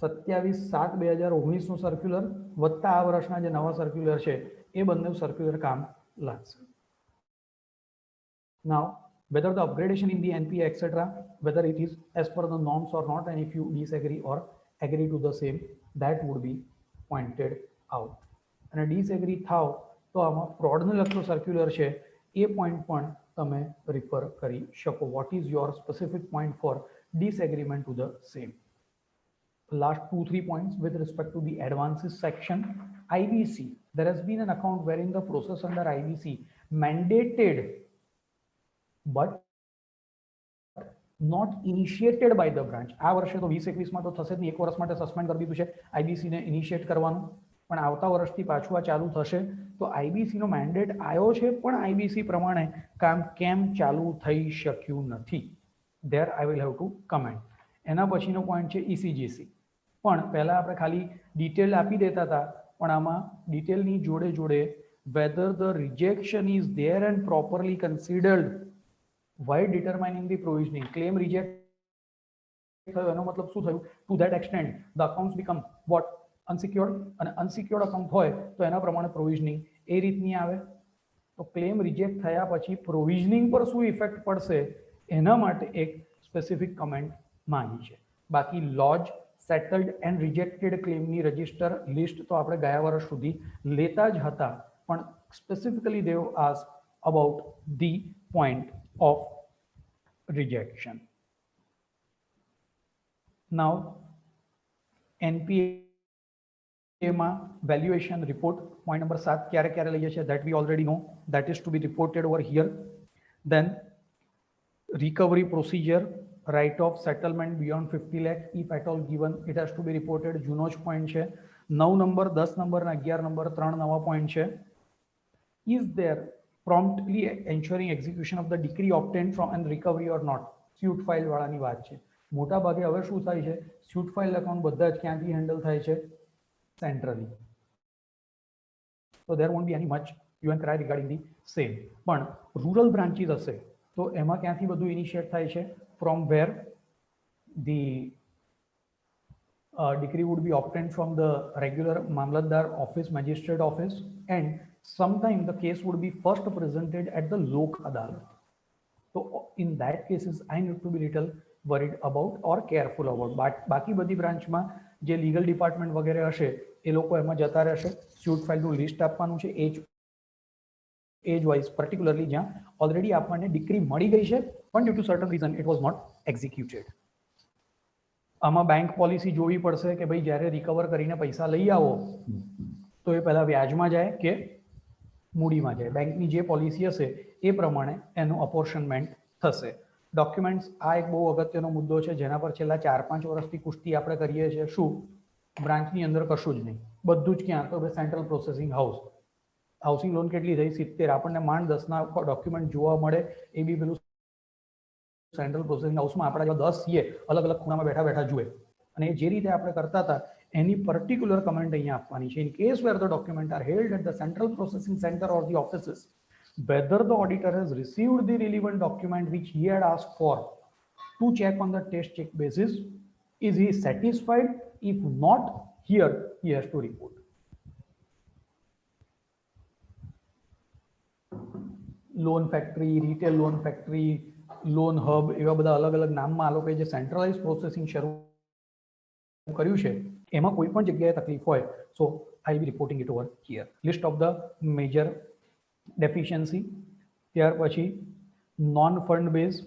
27/7/2019 નું સર્ક્યુલર વત્તા આ વર્ષના જે નવા સર્ક્યુલર છે એ બંને સર્ક્યુલર કામ લાગશે. Now whether the upgradation in the NPA etc. whether it is as per the norms or not, and if you disagree or agree to the same, that would be pointed out. અને disagree થાવ તો આમાં ફ્રોડને લગતો circular છે એ point પણ તમે refer કરી શકો. What is your specific point for disagreement to the same? Last 2-3 points with respect to the advances section. IBC, there has been an account wherein the process under IBC mandated but not initiated by the branch. આ વર્ષે તો 2021 માં તો થશે જ નહીં, 1 વર્ષ માટે સસ્પેન્ડ કરી દીધું છે IBC ને ઇનિશિયેટ કરવાનું, પણ આવતા વર્ષથી પાછું આ ચાલુ થશે. તો IBC નો મેન્ડેટ આવ્યો છે પણ IBC પ્રમાણે કામ કેમ ચાલુ થઈ શક્યું નથી? there I will have to comment. એના પછીનો પોઈન્ટ છે ECGC. પણ પહેલા આપણે ખાલી ડિટેલ આપી દેતા હતા, પણ આમાં ડિટેલની જોડે જોડે whether the rejection is there and properly considered while determining the provisioning. claim reject થયો એનો મતલબ શું થયું? to that extent the accounts become what? unsecured. અને unsecured account હોય તો એના પ્રમાણે પ્રોવિઝનિંગ એ રીતની આવે. તો ક્લેમ રિજેક્ટ થયા પછી પ્રોવિઝનિંગ પર શું ઇફેક્ટ પડશે એના માટે એક સ્પેસિફિક કમેન્ટ માંગી છે. બાકી લોજ, સેટલડ એન્ડ રિજેક્ટેડ ક્લેમની રજિસ્ટર લિસ્ટ તો આપણે ગયા વર્ષ સુધી લેતા જ હતા, પણ specifically they ask about the point of rejection. Now NPA માં વેલ્યુએશન રિપોર્ટ પોઈન્ટ નંબર 7 ક્યારે ક્યારે લઈએ છે that we already know, that is to be reported over here. Then recovery procedure, right of settlement beyond 50 lakh if at all given, it has to be reported. જૂનો જ point છે. 9 number, 10 number અને 11 number 3 નવા point છે. is there promptly ensuring execution of the decree obtained from and recovery or not? suit file વાળાની વાત છે. મોટા ભાગે હવે શું થાય છે, suit file અકાઉન્ટ બધા જ ક્યાંથી હેન્ડલ થાય છે? Centrally. so there won't be any much you and cry regarding the same. પણ રૂરલ બ્રાન્ચીસ હશે તો એમાં ક્યાંથી બધું ઇનિશિયેટ થાય છે? from where the decree would be obtained from the regular Mamlatdar office, magistrate office, and sometime the case would be first presented at the Lok Adalat. So in that cases I need to be little worried about or careful about. બાકી બધી બ્રાન્ચમાં જે legal department વગેરે હશે એ લોકો એમાં જતા રહેશે. Suite ફાઇલનું લિસ્ટ આપવાનું છે એજ વાઇઝ, પર્ટિક્યુલરલી જ્યાં ઓલરેડી આપણને ડિક્રી મળી ગઈ છે પણ due to certain reason it was not executed. આમાં બેંક પોલિસી જોવી પડશે કે ભાઈ જ્યારે રિકવર કરીને પૈસા લઈ આવો તો એ પહેલા વ્યાજમાં જાય કે મૂડીમાં જાય. બેંકની જે પોલિસી હશે એ પ્રમાણે એનું અપોર્શનમેન્ટ થશે. ડોક્યુમેન્ટ્સ, આ એક બહુ અગત્યનો મુદ્દો છે જેના પર છેલ્લા 4-5 વર્ષથી કુસ્તી આપણે કરીએ છીએ. શું? બ્રાન્ચની અંદર કશું જ નહીં, બધું જ ક્યાં? તો central processing house. Housing loan કેટલી થઈ? 70. આપણને માંડ 10ના ડોક્યુમેન્ટ જોવા મળે એ બી પેલું સેન્ટ્રલ પ્રોસેસિંગ હાઉસમાં આપણા જેવા 10 CA અલગ અલગ ખૂણામાં બેઠા બેઠા જુએ. અને જે રીતે આપણે કરતા હતા એની પર્ટિક્યુલર કમેન્ટ અહીંયા આપવાની છે. In case where the document are held at the central processing center or the offices, whether the auditor has received the relevant document which he had asked for to check on the test check basis, is he satisfied? If not, here he has to report. Loan factory, retail loan factory, loan hub, એવા બધા અલગ અલગ નામમાં આ લોકોએ જે centralise processing શરૂ કર્યું છે એમાં કોઈ પણ જગ્યાએ તકલીફ હોય so I be reporting it over here. List of the major deficiency, ત્યાર પછી non fund base,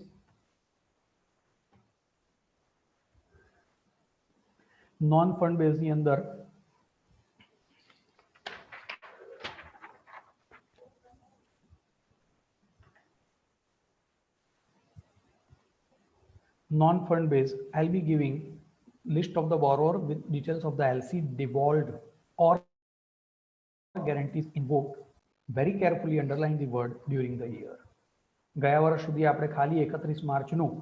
non fund બેઝની અંદર non-fund based, I'll be giving list of the borrower with details of the LC devolved or guarantees invoked. Very carefully underline the word during the year. ગયા વર્ષ સુધી આપણે ખાલી 31 માર્ચનું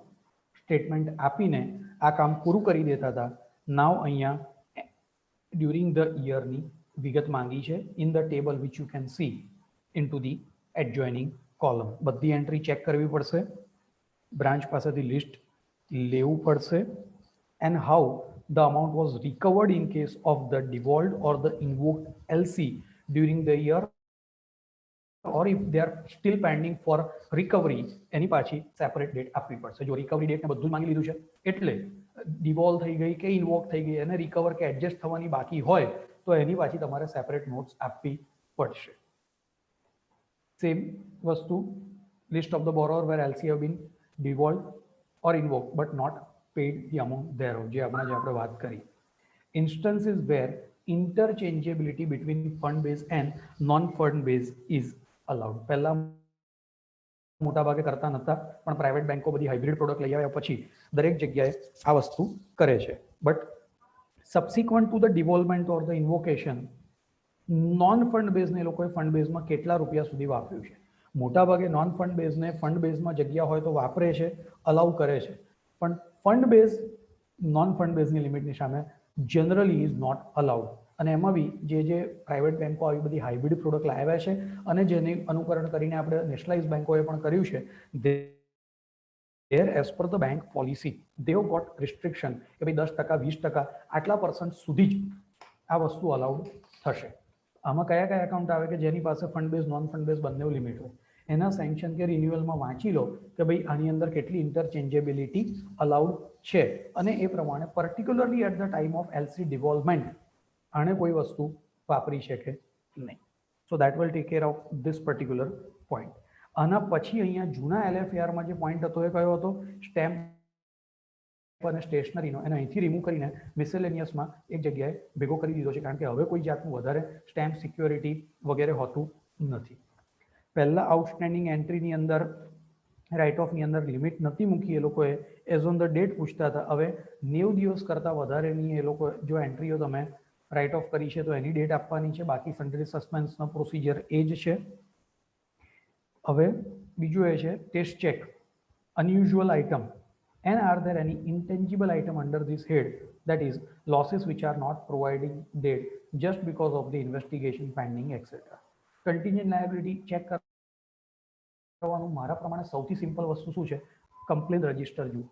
statement આપીને આ કામ પૂરું કરી દેતા હતા. નાવ અહીંયા ડ્યુરિંગ ધ યરની વિગત માંગી છે in the table which you can see in to the adjoining column. બધી એન્ટ્રી ચેક કરવી પડશે, બ્રાન્ચ પાસેથી લિસ્ટ લેવું પડશે, and how the amount was recovered in case of the devolved or the invoked LC during the year, or if they are still pending for recovery એની પાછી separate date આપવી પડશે. જો recovery date ને બધું જ માંગી લીધું છે એટલે ડિવોલ્વ થઈ ગઈ કે ઇન્વોક થઈ ગઈ અને રિકવર કે એડજસ્ટ થવાની બાકી હોય તો એની પાછી તમારે સેપરેટ નોટ્સ આપવી પડશે. સેમ વસ્તુ, list of the borrower where LC have been devolved or invoked but not paid the amount thereof, જે આપણે વાત કરી. Instances where interchangeability between fund based and non fund based is allowed. પહેલા મોટા ભાગે કરતા નતા પણ પ્રાઇવેટ બેંકો બધી હાઇબ્રિડ પ્રોડક્ટ લઈ આવ્યા પછી દરેક જગ્યાએ આ વસ્તુ કરે છે. But subsequent to the devolvement or the invocation non fund બેઝને લોકોએ ફંડ બેઝમાં કેટલા રૂપિયા સુધી વાપર્યું છે? મોટા ભાગે નોન ફંડ બેઝને ફંડ બેઝમાં જગ્યા હોય તો વાપરે છે, અલાઉ કરે છે, પણ ફંડ બેઝ નોન ફંડ બેઝની લિમિટની સામે જનરલી ઇઝ નોટ અલાઉડ. અને એમાં બી જે પ્રાઇવેટ બેન્કો આવી બધી હાઇબ્રિડ પ્રોડક્ટ લાવ્યા છે અને જેને અનુકરણ કરીને આપણે નેશનલાઇઝ બેન્કોએ પણ કર્યું છે, there as per the bank policy they have got restriction કે ભાઈ 10%, 20%, આટલા % સુધી જ આ વસ્તુ અલાઉડ થશે. આમાં કયા કયા એકાઉન્ટ આવે કે જેની પાસે fund base non fund base બંને લિમિટ હોય, એના સેન્કશન કે રિન્યુઅલમાં વાંચી લો કે ભાઈ આની અંદર કેટલી ઇન્ટરચેન્જેબિલિટી અલાઉડ છે અને એ પ્રમાણે particularly at the time of LC devolvement આને કોઈ વસ્તુ વાપરી શકે નહીં. So that will take care of this particular point. આના પછી અહીંયા જૂના LFARમાં જે પોઈન્ટ હતો એ કયો હતો? સ્ટેમ્પ અને સ્ટેશનરીનો. એને અહીંથી રિમૂવ કરીને મિસેલેનિયસમાં એક જગ્યાએ ભેગો કરી દીધો છે કારણ કે હવે કોઈ જાતનું વધારે સ્ટેમ્પ સિક્યોરિટી વગેરે હોતું નથી. પહેલા આઉટસ્ટેન્ડિંગ એન્ટ્રીની અંદર રાઇટ ઓફની અંદર લિમિટ નથી મૂકી એ લોકોએ, એઝ ઓન ધ ડેટ પૂછતા હતા. હવે 90 દિવસ કરતાં વધારેની એ લોકો જો એન્ટ્રીઓ તમે રાઇટ ઓફ કરી છે તો એની ડેટ આપવાની છે, બાકી સન્ડરી સસ્પેન્સનો પ્રોસિજર એ જ છે. હવે બીજું એ છે test check unusual item and are there any intangible item under this head, that is losses which are not providing date just because of the investigation pending etc. contingent liability check કરવાનું મારા પ્રમાણે સૌથી simple વસ્તુ શું છે? Complain register જુઓ.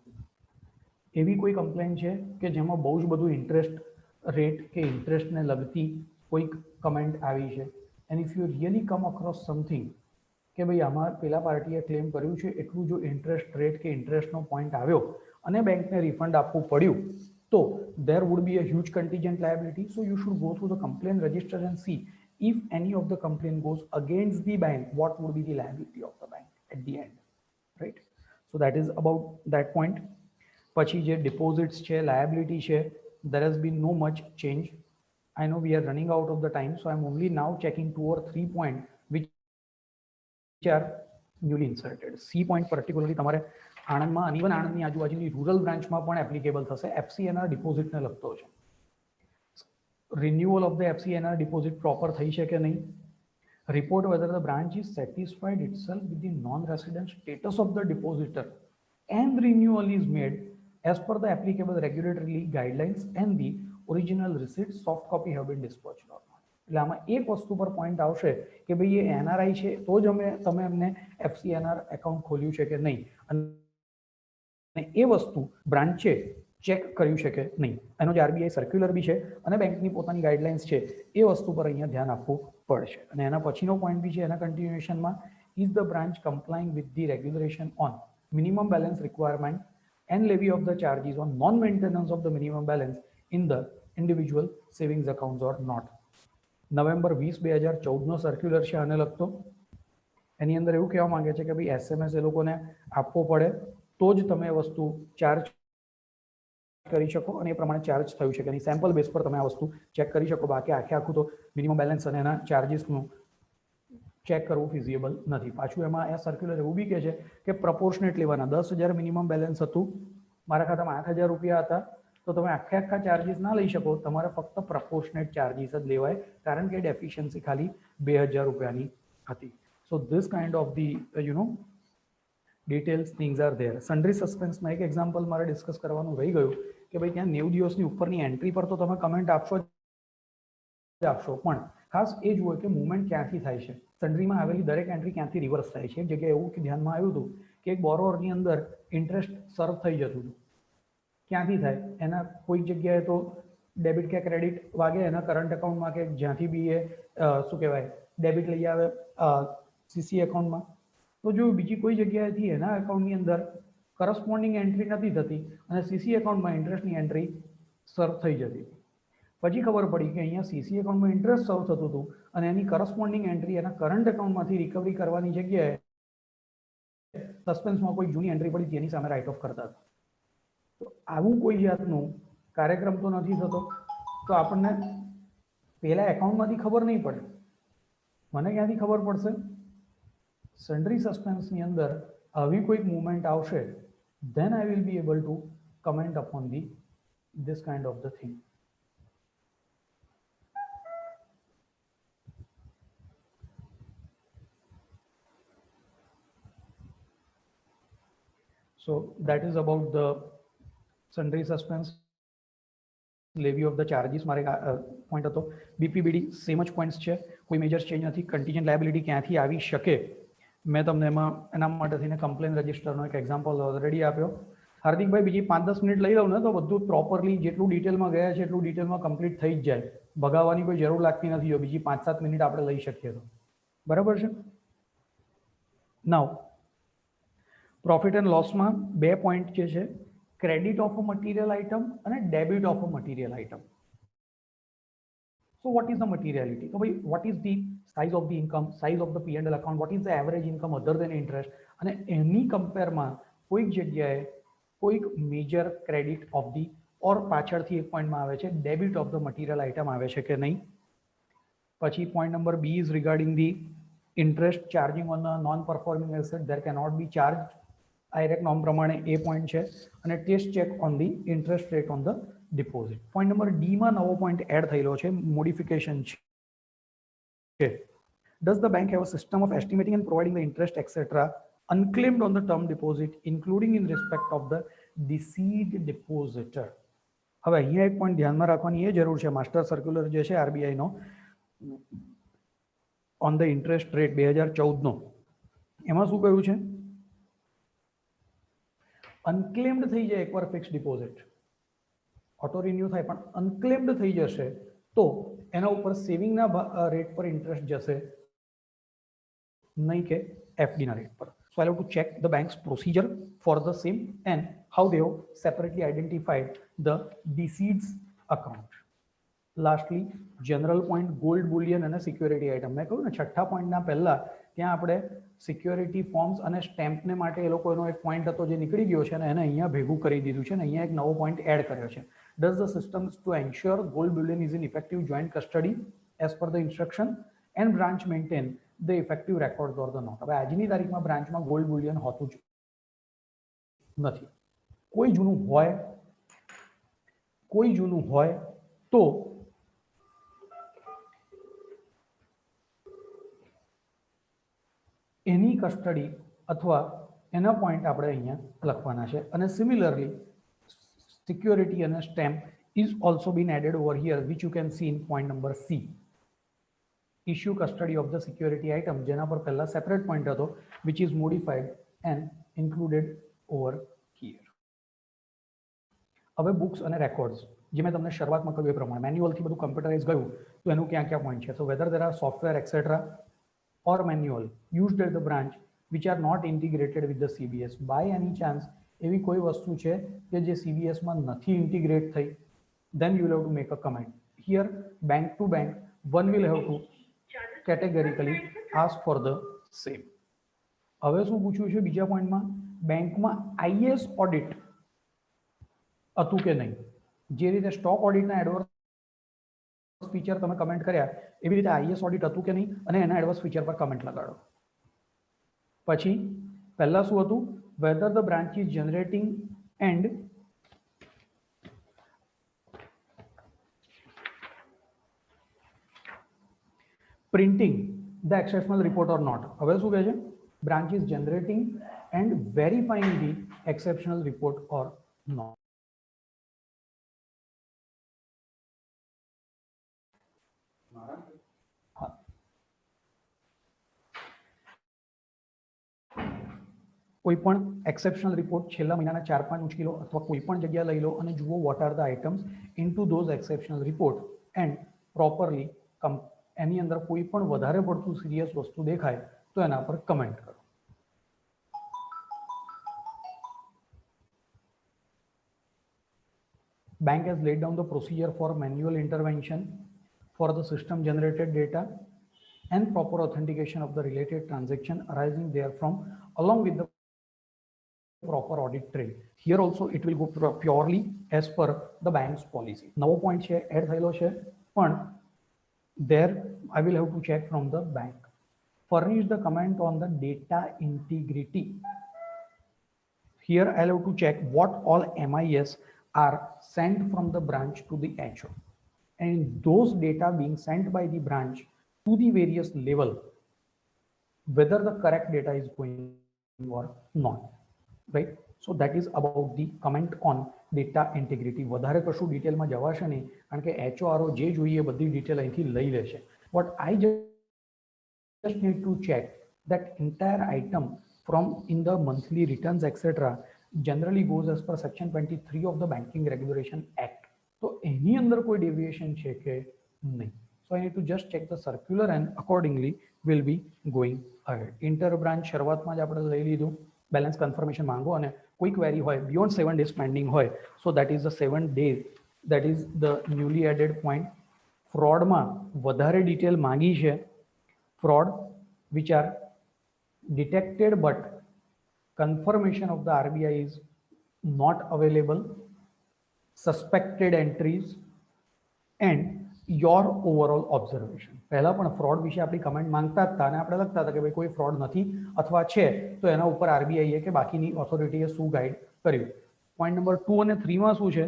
એવી કોઈ કમ્પ્લેન છે કે જેમાં બહુ જ બધું ઇન્ટરેસ્ટ રેટ કે ઇન્ટરેસ્ટને લગતી કોઈક કમેન્ટ આવી છે, and if you really come across something કે ભાઈ આમાં પેલા પાર્ટીએ ક્લેમ કર્યું છે એટલું જો ઇન્ટરેસ્ટ રેટ કે ઇન્ટરેસ્ટનો પોઈન્ટ આવ્યો અને બેંકને રિફંડ આપવું પડ્યું તો there would be a huge contingent liability. So you should go through the complaint register and see if any of the complaint goes against the bank, what would be the liability of the bank at the end, right? So that is about that point. પછી જે deposits છે, liability છે, there has been no much change. I know we are running out of the time, so I'm only now checking 2 or 3 points which are newly inserted. C point particularly તમારે આણંદમાં અને even આણંદની આજુબાજુની rural બ્રાન્ચમાં પણ applicable થશે. FCNR ડિપોઝિટને લગતો છે. Renewal of the FCNR deposit proper થઈ છે કે નહીં? Report whether the branch is satisfied itself with the non-resident status of the depositor and renewal is made as per the applicable regulatory guidelines and the original receipt soft copy have been dispatched or not. એટલે આમાં એક વસ્તુ પર point આવશે કે ભાઈ એ NRI છે તો જ તમે એમને FCNR એકાઉન્ટ ખોલ્યું છે કે નહીં, અને એ વસ્તુ બ્રાન્ચે ચેક કર્યું છે કે નહીં. એનો જે RBI સર્ક્યુલર બી છે અને બેંકની પોતાની ગાઈડલાઇન્સ છે એ વસ્તુ પર અહીંયા ધ્યાન આપવું પડશે. અને એના પછીનો પોઈન્ટ બી છે એના કન્ટિન્યુએશનમાં, is the branch complying with the regulation on minimum balance requirement and levy of the charges on non-maintenance of the minimum balance in the individual savings accounts or not. November 20/2014 નો circular છે આને લગતો. એની અંદર એવું કહેવા માંગે છે કે ભાઈ SMS એ લોકોને આપવો પડે તો જ તમે એ વસ્તુ ચાર્જ કરી શકો અને એ પ્રમાણે ચાર્જ થયું છે કે નહીં સેમ્પલ બેઝ પર તમે આ વસ્તુ ચેક કરી શકો. બાકી આખું તો મિનિમમ બેલેન્સ અને એના ચાર્જીસનું ચેક કરવું ફિઝિબલ નથી. પાછું એમાં આ સર્ક્યુલર એવું બી કહે છે કે પ્રપોર્શનેટ લેવાના. 10,000 મિનિમમ બેલેન્સ હતું, મારા ખાતામાં 8,000 રૂપિયા હતા, તો તમે આખા ચાર્જીસ ના લઈ શકો, તમારે ફક્ત પ્રપોર્શનેટ ચાર્જીસ જ લેવાય કારણ કે ડેફિશિયન્સી ખાલી 2,000 રૂપિયાની હતી. So this kind of the details things are there. Sundry સસ્પેન્સમાં એક એક્ઝામ્પલ મારે ડિસ્કસ કરવાનું રહી ગયું કે ભાઈ ત્યાં 90 દિવસની ઉપરની એન્ટ્રી પર તો તમે કમેન્ટ આપશો પણ ખાસ એ જુઓ કે મુવમેન્ટ ક્યાંથી થાય છે. સન્ડ્રીમાં આવેલી દરેક એન્ટ્રી ક્યાંથી રિવર્સ થાય છે. એક જગ્યાએ એવું ધ્યાનમાં આવ્યું હતું કે એક બોરોવરની અંદર ઇન્ટરેસ્ટ સર્વ થઈ જતું હતું. ક્યાંથી થાય? એના કોઈક જગ્યાએ તો ડેબિટ કે ક્રેડિટ વાગે એના કરંટ એકાઉન્ટમાં કે જ્યાંથી બી એ શું કહેવાય ડેબિટ લઈ આવે CC એકાઉન્ટમાં, તો જો બીજી કોઈ જગ્યાએથી એના એકાઉન્ટની અંદર કરસ્પોન્ડિંગ એન્ટ્રી નથી થતી અને CC એકાઉન્ટમાં ઇન્ટરેસ્ટની એન્ટ્રી સર્વ થઈ જતી. પછી ખબર પડી કે અહીંયા CC એકાઉન્ટમાં ઇન્ટરેસ્ટ સર્વ થતું હતું અને એની કરસ્પોન્ડિંગ એન્ટ્રી એના કરંટ એકાઉન્ટમાંથી રિકવરી કરવાની જગ્યાએ સસ્પેન્સમાં કોઈ જૂની એન્ટ્રી પડી તેની સામે રાઇટ ઓફ કરતા હતા. તો આવું કોઈ જાતનું કાર્યક્રમ તો નથી થતો. તો આપણને પહેલા એકાઉન્ટમાંથી ખબર નહીં પડે. મને ક્યાંથી ખબર પડશે? સન્ડ્રી સસ્પેન્સની અંદર આવી કોઈક મુવમેન્ટ આવશે, then I will be able to comment upon this kind of the thing. So that is about the sundry suspense, levy of the charges. મારે પોઈન્ટ હતો. BPBD સેમ જ પોઈન્ટ્સ છે, કોઈ મેજર ચેન્જ નથી. Contingent liability ક્યાંથી આવી શકે મેં તમને એના માટે થઈને કમ્પ્લેન રજિસ્ટરનો એક એક્ઝામ્પલ ઓલરેડી આપ્યો. હાર્દિકભાઈ બીજી 5-10 મિનિટ લઈ લઉં ને તો બધું પ્રોપરલી જેટલું ડિટેલમાં ગયા છે એટલું ડિટેલમાં કમ્પ્લીટ થઈ જ જાય. ભગાવવાની કોઈ જરૂર લાગતી નથી. જો બીજી 5-7 મિનિટ આપણે લઈ શકીએ તો બરાબર છે. નાઉ પ્રોફિટ એન્ડ લોસમાં 2 પોઈન્ટ જે છે, credit of a material item અને debit of a material item. So what is the materiality? So what is the size of the income, size of the P&L account, what is the average income other than interest? અને એની કમ્પેરમાં કોઈક જગ્યાએ કોઈક major credit of the or પાછળથી એક પોઈન્ટમાં આવે છે debit of the material item આવે છે કે નહીં. પછી point number B is regarding the interest charging on non performing asset there cannot be charge. IRAC norm પ્રમાણે એ પોઈન્ટ છે. અને test check on the interest rate on the deposit. Point number D માં નવો પોઈન્ટ એડ થયેલો છે, modification છે. Does the bank have a system of estimating and providing the interest etc unclaimed on the term deposit including in respect of the deceased depositor? હવે અહીંયા એક point ધ્યાનમાં રાખવાની એ જરૂર છે. માસ્ટર સર્ક્યુલર જે છે RBI નો ઓન ધ ઇન્ટરેસ્ટ રેટ 2014 નો, એમાં શું કહ્યું છે? અનક્લેમ્ડ થઈ જાય એકવાર ફિક્સ ડિપોઝિટ, ઓટો રિન્યુ થાય પણ અનક્લેમ્ડ થઈ જશે તો એના ઉપર સેવિંગના રેટ પર ઇન્ટરેસ્ટ જશે નહીં કે FD ના રેટ પર. So I have to check the bank's procedure for the same and how they have separately identified the deceased account. Lastly, general point, gold bullion અને સિક્યોરિટી આઇટમ. મેં કહ્યું ને છઠ્ઠા પોઈન્ટના પહેલા ત્યાં આપણે સિક્યોરિટી ફોર્મ્સ અને સ્ટેમ્પને માટે એ લોકોનો એક પોઈન્ટ હતો જે નીકળી ગયો છે અને એને અહીંયા ભેગું કરી દીધું છે અને અહીંયા એક નવો પોઈન્ટ એડ કર્યો છે. Does the system to ensure gold bullion is in effective joint custody as per the instruction and branch maintain the effective records or the not? હવે આજની તારીખમાં બ્રાન્ચમાં ગોલ્ડ બુલિયન હોતું જ નથી. કોઈ જૂનું હોય તો એની કસ્ટડી અથવા એના પોઈન્ટ આપણે અહીંયા લખવાના છે. અને સિમિલરલી સિક્યોરિટી અને stamp is also been added over here, which you can see in point number C. Issue custody of the security item, જેના પર પહેલા સેપરેટ પોઈન્ટ હતો, which is modified and included over here. હવે books અને records જે મેં તમને શરૂઆતમાં કહ્યું એ પ્રમાણે મેન્યુઅલથી બધું કમ્પ્યુટરાઇઝ ગયું તો એનું ક્યાં ક્યાં પોઈન્ટ છે. So whether there are software etc or manual used at the branch which are not integrated with the CBS, by any chance એવી કોઈ વસ્તુ છે કે જે CBS માં નથી ઇન્ટિગ્રેટ થઈ? then you will have to make a comment. Here, bank to bank, one will have to categorically ask for the same. હવે શું પૂછ્યું છે બીજા પોઈન્ટમાં, બેંકમાં આઈએસ ઓડિટ હતું કે નહીં. જે રીતે સ્ટોક ઓડિટના એડવર્સ ફીચર તમે કમેન્ટ કર્યા એવી રીતે આઈએસ ઓડિટ હતું કે નહીં અને એના એડવર્સ ફીચર પર કમેન્ટ લગાડો. પછી પહેલા શું હતું, whether the branch is generating and printing the exceptional report or not. હવે શું કહે છે, branch is generating and verifying the exceptional report or not. કોઈ પણ એક્સેપ્શનલ રિપોર્ટ છેલ્લા મહિનાના 4-5 ઉંચકી લો અથવા કોઈ પણ જગ્યા લઈ લો અને જુઓ what are the items into those exceptional report and properly એની અંદર કોઈ પણ વધારે પડતું સિરિયસ વસ્તુ દેખાય તો એના પર કમેન્ટ કરો. Bank has laid down the procedure for manual intervention for the system generated data and proper authentication of the related transaction arising therefrom along with the proper audit trail. Here also it will go purely as per the bank's policy. નવો point છે add થયેલો છે પણ there I will have to check from the bank. Furnish the comment on the data integrity. Here I'll have to check what all MIS are sent from the branch to the HO, and those data being sent by the branch to the various level, whether the correct data is going or not, right? So that is about the comment on data integrity. વધારે કશું ડિટેલમાં જવાશે નહીં કારણ કે HORO જે જોઈએ બધી ડિટેલ અહીંથી લઈ લેશે. What I just need to check that entire item from in the monthly returns etc. generally goes as per section 23 of the Banking Regulation Act. તો એની અંદર કોઈ ડેવિએશન છે કે નહીં. So I need to just check the circular and accordingly will be going ahead. Inter branch શરૂઆતમાં જ આપણે લઈ લીધું, બેલેન્સ કન્ફર્મેશન માંગો અને કોઈ ક્વેરી હોય beyond 7 days pending હોય, so that is the 7 days, that is the newly added point. ફ્રોડમાં વધારે ડિટેલ માંગી છે, fraud which are detected but confirmation of the RBI is not available, suspected entries and your overall observation. પહેલા પણ fraud વિશે આપણી comment માંગતા હતા અને આપણે લખતા હતા કે ભાઈ કોઈ ફ્રોડ નથી અથવા છે તો એના ઉપર આરબીઆઈએ કે બાકીની ઓથોરિટીએ શું ગાઈડ કર્યું. પોઈન્ટ નંબર 2 અને 3 માં શું છે,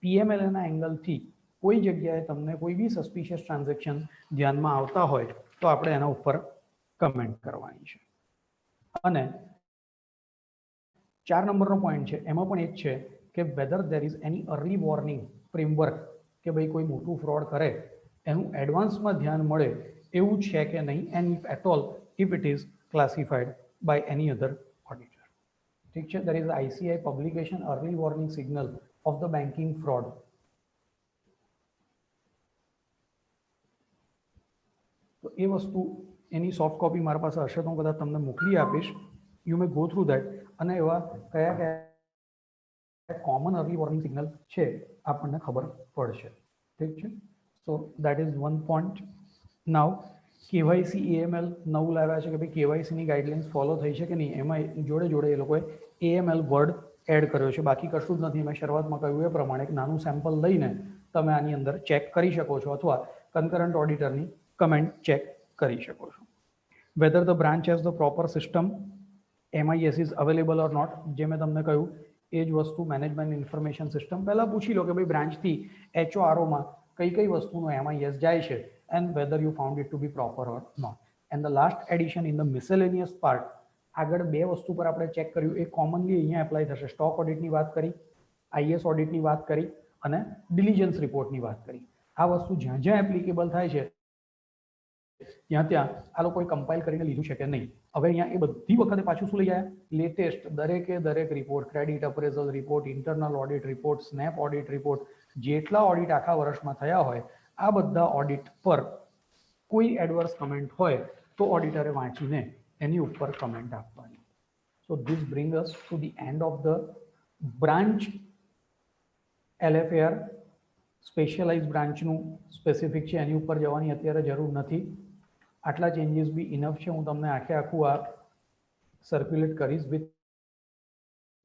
PMLA ના એંગલથી કોઈ જગ્યાએ તમને કોઈ બી સસ્પિશિયસ ટ્રાન્ઝેક્શન ધ્યાનમાં આવતા હોય તો આપણે એના ઉપર કમેન્ટ કરવાની છે. અને 4 નંબરનો પોઈન્ટ છે એમાં પણ એ જ છે કે whether there is any early warning framework કે ભાઈ કોઈ મોટું ફ્રોડ કરે એનું એડવાન્સમાં ધ્યાન મળે એવું છે કે નહીં, and if at all if it is classified by any other auditor. ઠીક છે, there is ICI publication early warning signal of the banking fraud. તો એ વસ્તુ એની સોફ્ટ કોપી મારી પાસે હશે તો હું કદાચ તમને મોકલી આપીશ. You may go through that અને એવા કયા કયા કોમન અર્લી વોર્નિંગ સિગ્નલ છે આપણને ખબર પડશે. ઠીક છે, so that is one point. Now KYC AML નવું લાવ્યા છે કે ભાઈ KYCની ગાઈડલાઇન્સ ફોલો થઈ છે કે નહીં, એમાં જોડે જોડે એ લોકોએ AML વર્ડ એડ કર્યો છે, બાકી કશું જ નથી. મેં શરૂઆતમાં કહ્યું એ પ્રમાણે એક નાનું સેમ્પલ લઈને તમે આની અંદર ચેક કરી શકો છો અથવા કન્કરન્ટ ઓડિટરની કમેન્ટ ચેક કરી શકો છો. Whether the branch has the proper system MIS is available or not, જે મેં તમને કહ્યું એ જ વસ્તુ મેનેજમેન્ટ ઇન્ફોર્મેશન સિસ્ટમ. પહેલાં પૂછી લો કે ભાઈ બ્રાન્ચથી HOROમાં કઈ કઈ વસ્તુનો MIS જાય છે and whether you found it to be proper or not. And the last addition in the miscellaneous part, આગળ બે વસ્તુ પર આપણે ચેક કર્યું, એ કોમનલી અહીંયા એપ્લાય થશે. સ્ટોક ઓડિટની વાત કરી, IS ઓડિટની વાત કરી અને ડિલિજન્સ રિપોર્ટની વાત કરી. આ વસ્તુ જ્યાં જ્યાં એપ્લિકેબલ થાય છે ત્યાં ત્યાં આ લોકોએ કમ્પાઇલ કરીને લીધું છે કે નહીં. હવે અહીંયા એ બધી વખતે પાછું શું લઈ આવ્યા, લેટેસ્ટ દરેકે દરેક report, credit appraisal report, internal audit report, snap audit report, જેટલા ઓડિટ આખા વર્ષમાં થયા હોય આ બધા ઓડિટ પર કોઈ એડવર્સ કમેન્ટ હોય તો ઓડિટરે વાંચીને એની ઉપર કમેન્ટ આપવાની. So this bring us to the end of the branch LFAR specialise બ્રાન્ચનું સ્પેસિફિક છે એની ઉપર જવાની અત્યારે જરૂર નથી. આટલા ચેન્જીસ બી ઇનફ છે. હું તમને આખે આખું આ સર્ક્યુલેટ કરીશ with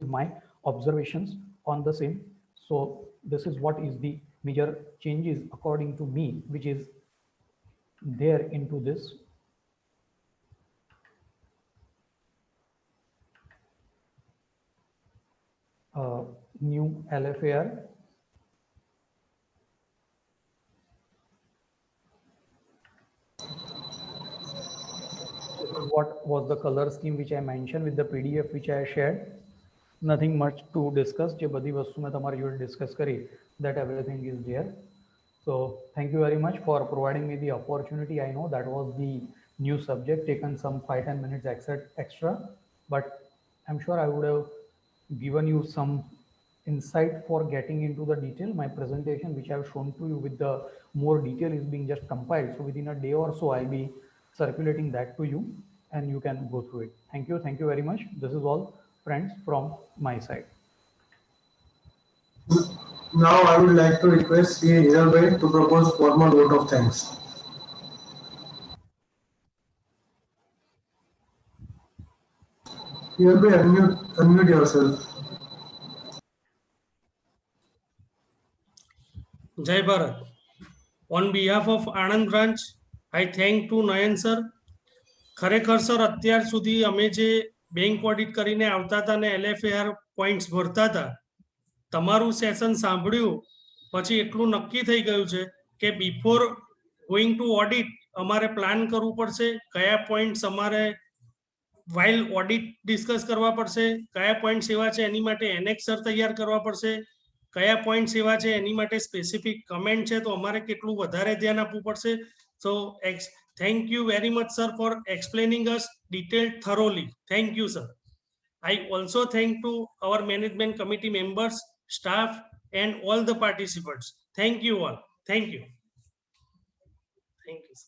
my observations on the same. So this is what is the major changes according to me which is there into this. New LFAR. What was the color scheme which I mentioned with the PDF which I shared. Nothing much to discuss. જે બધી વસ્તુ મેં તમારી જોડે discuss કરી, that everything is there. So thank you very much for providing me the opportunity. I know that was the new subject, taken some 5-10 minutes extra, but I'm sure I would have given you some insight for getting into the detail. My presentation which I've shown to you with the more detail is being just compiled. So within a day or so, I'll be circulating that to you and you can go through it. Thank you. Thank you very much. This is all, friends, from my side. Now I would like to request Sri Hiral Bhai to propose formal vote of thanks. Hiral Bhai, unmute yourself. Jai Bharat. On behalf of Anand branch, I thank to Nayan sir. ખરેખર sir અત્યાર સુધી અમે જે bank audit કરીને આવતા હતા ને LFAR points ભરતા હતા, તમારું સેશન સાંભળ્યું પછી એટલું નક્કી થઈ ગયું છે કે બિફોર ગોઈંગ ટુ ઓડિટ અમારે પ્લાન કરવું પડશે, કયા પોઈન્ટ્સ અમારે વાઇલ ઓડિટ ડિસ્કસ કરવા પડશે, કયા પોઈન્ટ્સ એવા છે એની માટે એનેક્સર તૈયાર કરવા પડશે, કયા પોઈન્ટ્સ એવા છે એની માટે સ્પેસિફિક કમેન્ટ છે તો અમારે કેટલું વધારે ધ્યાન આપવું પડશે. So thank you very much sir for explaining us detailed thoroughly. Thank you sir. I also thank to our management committee members, staff and all the participants. Thank you all. Thank you. Thank you sir.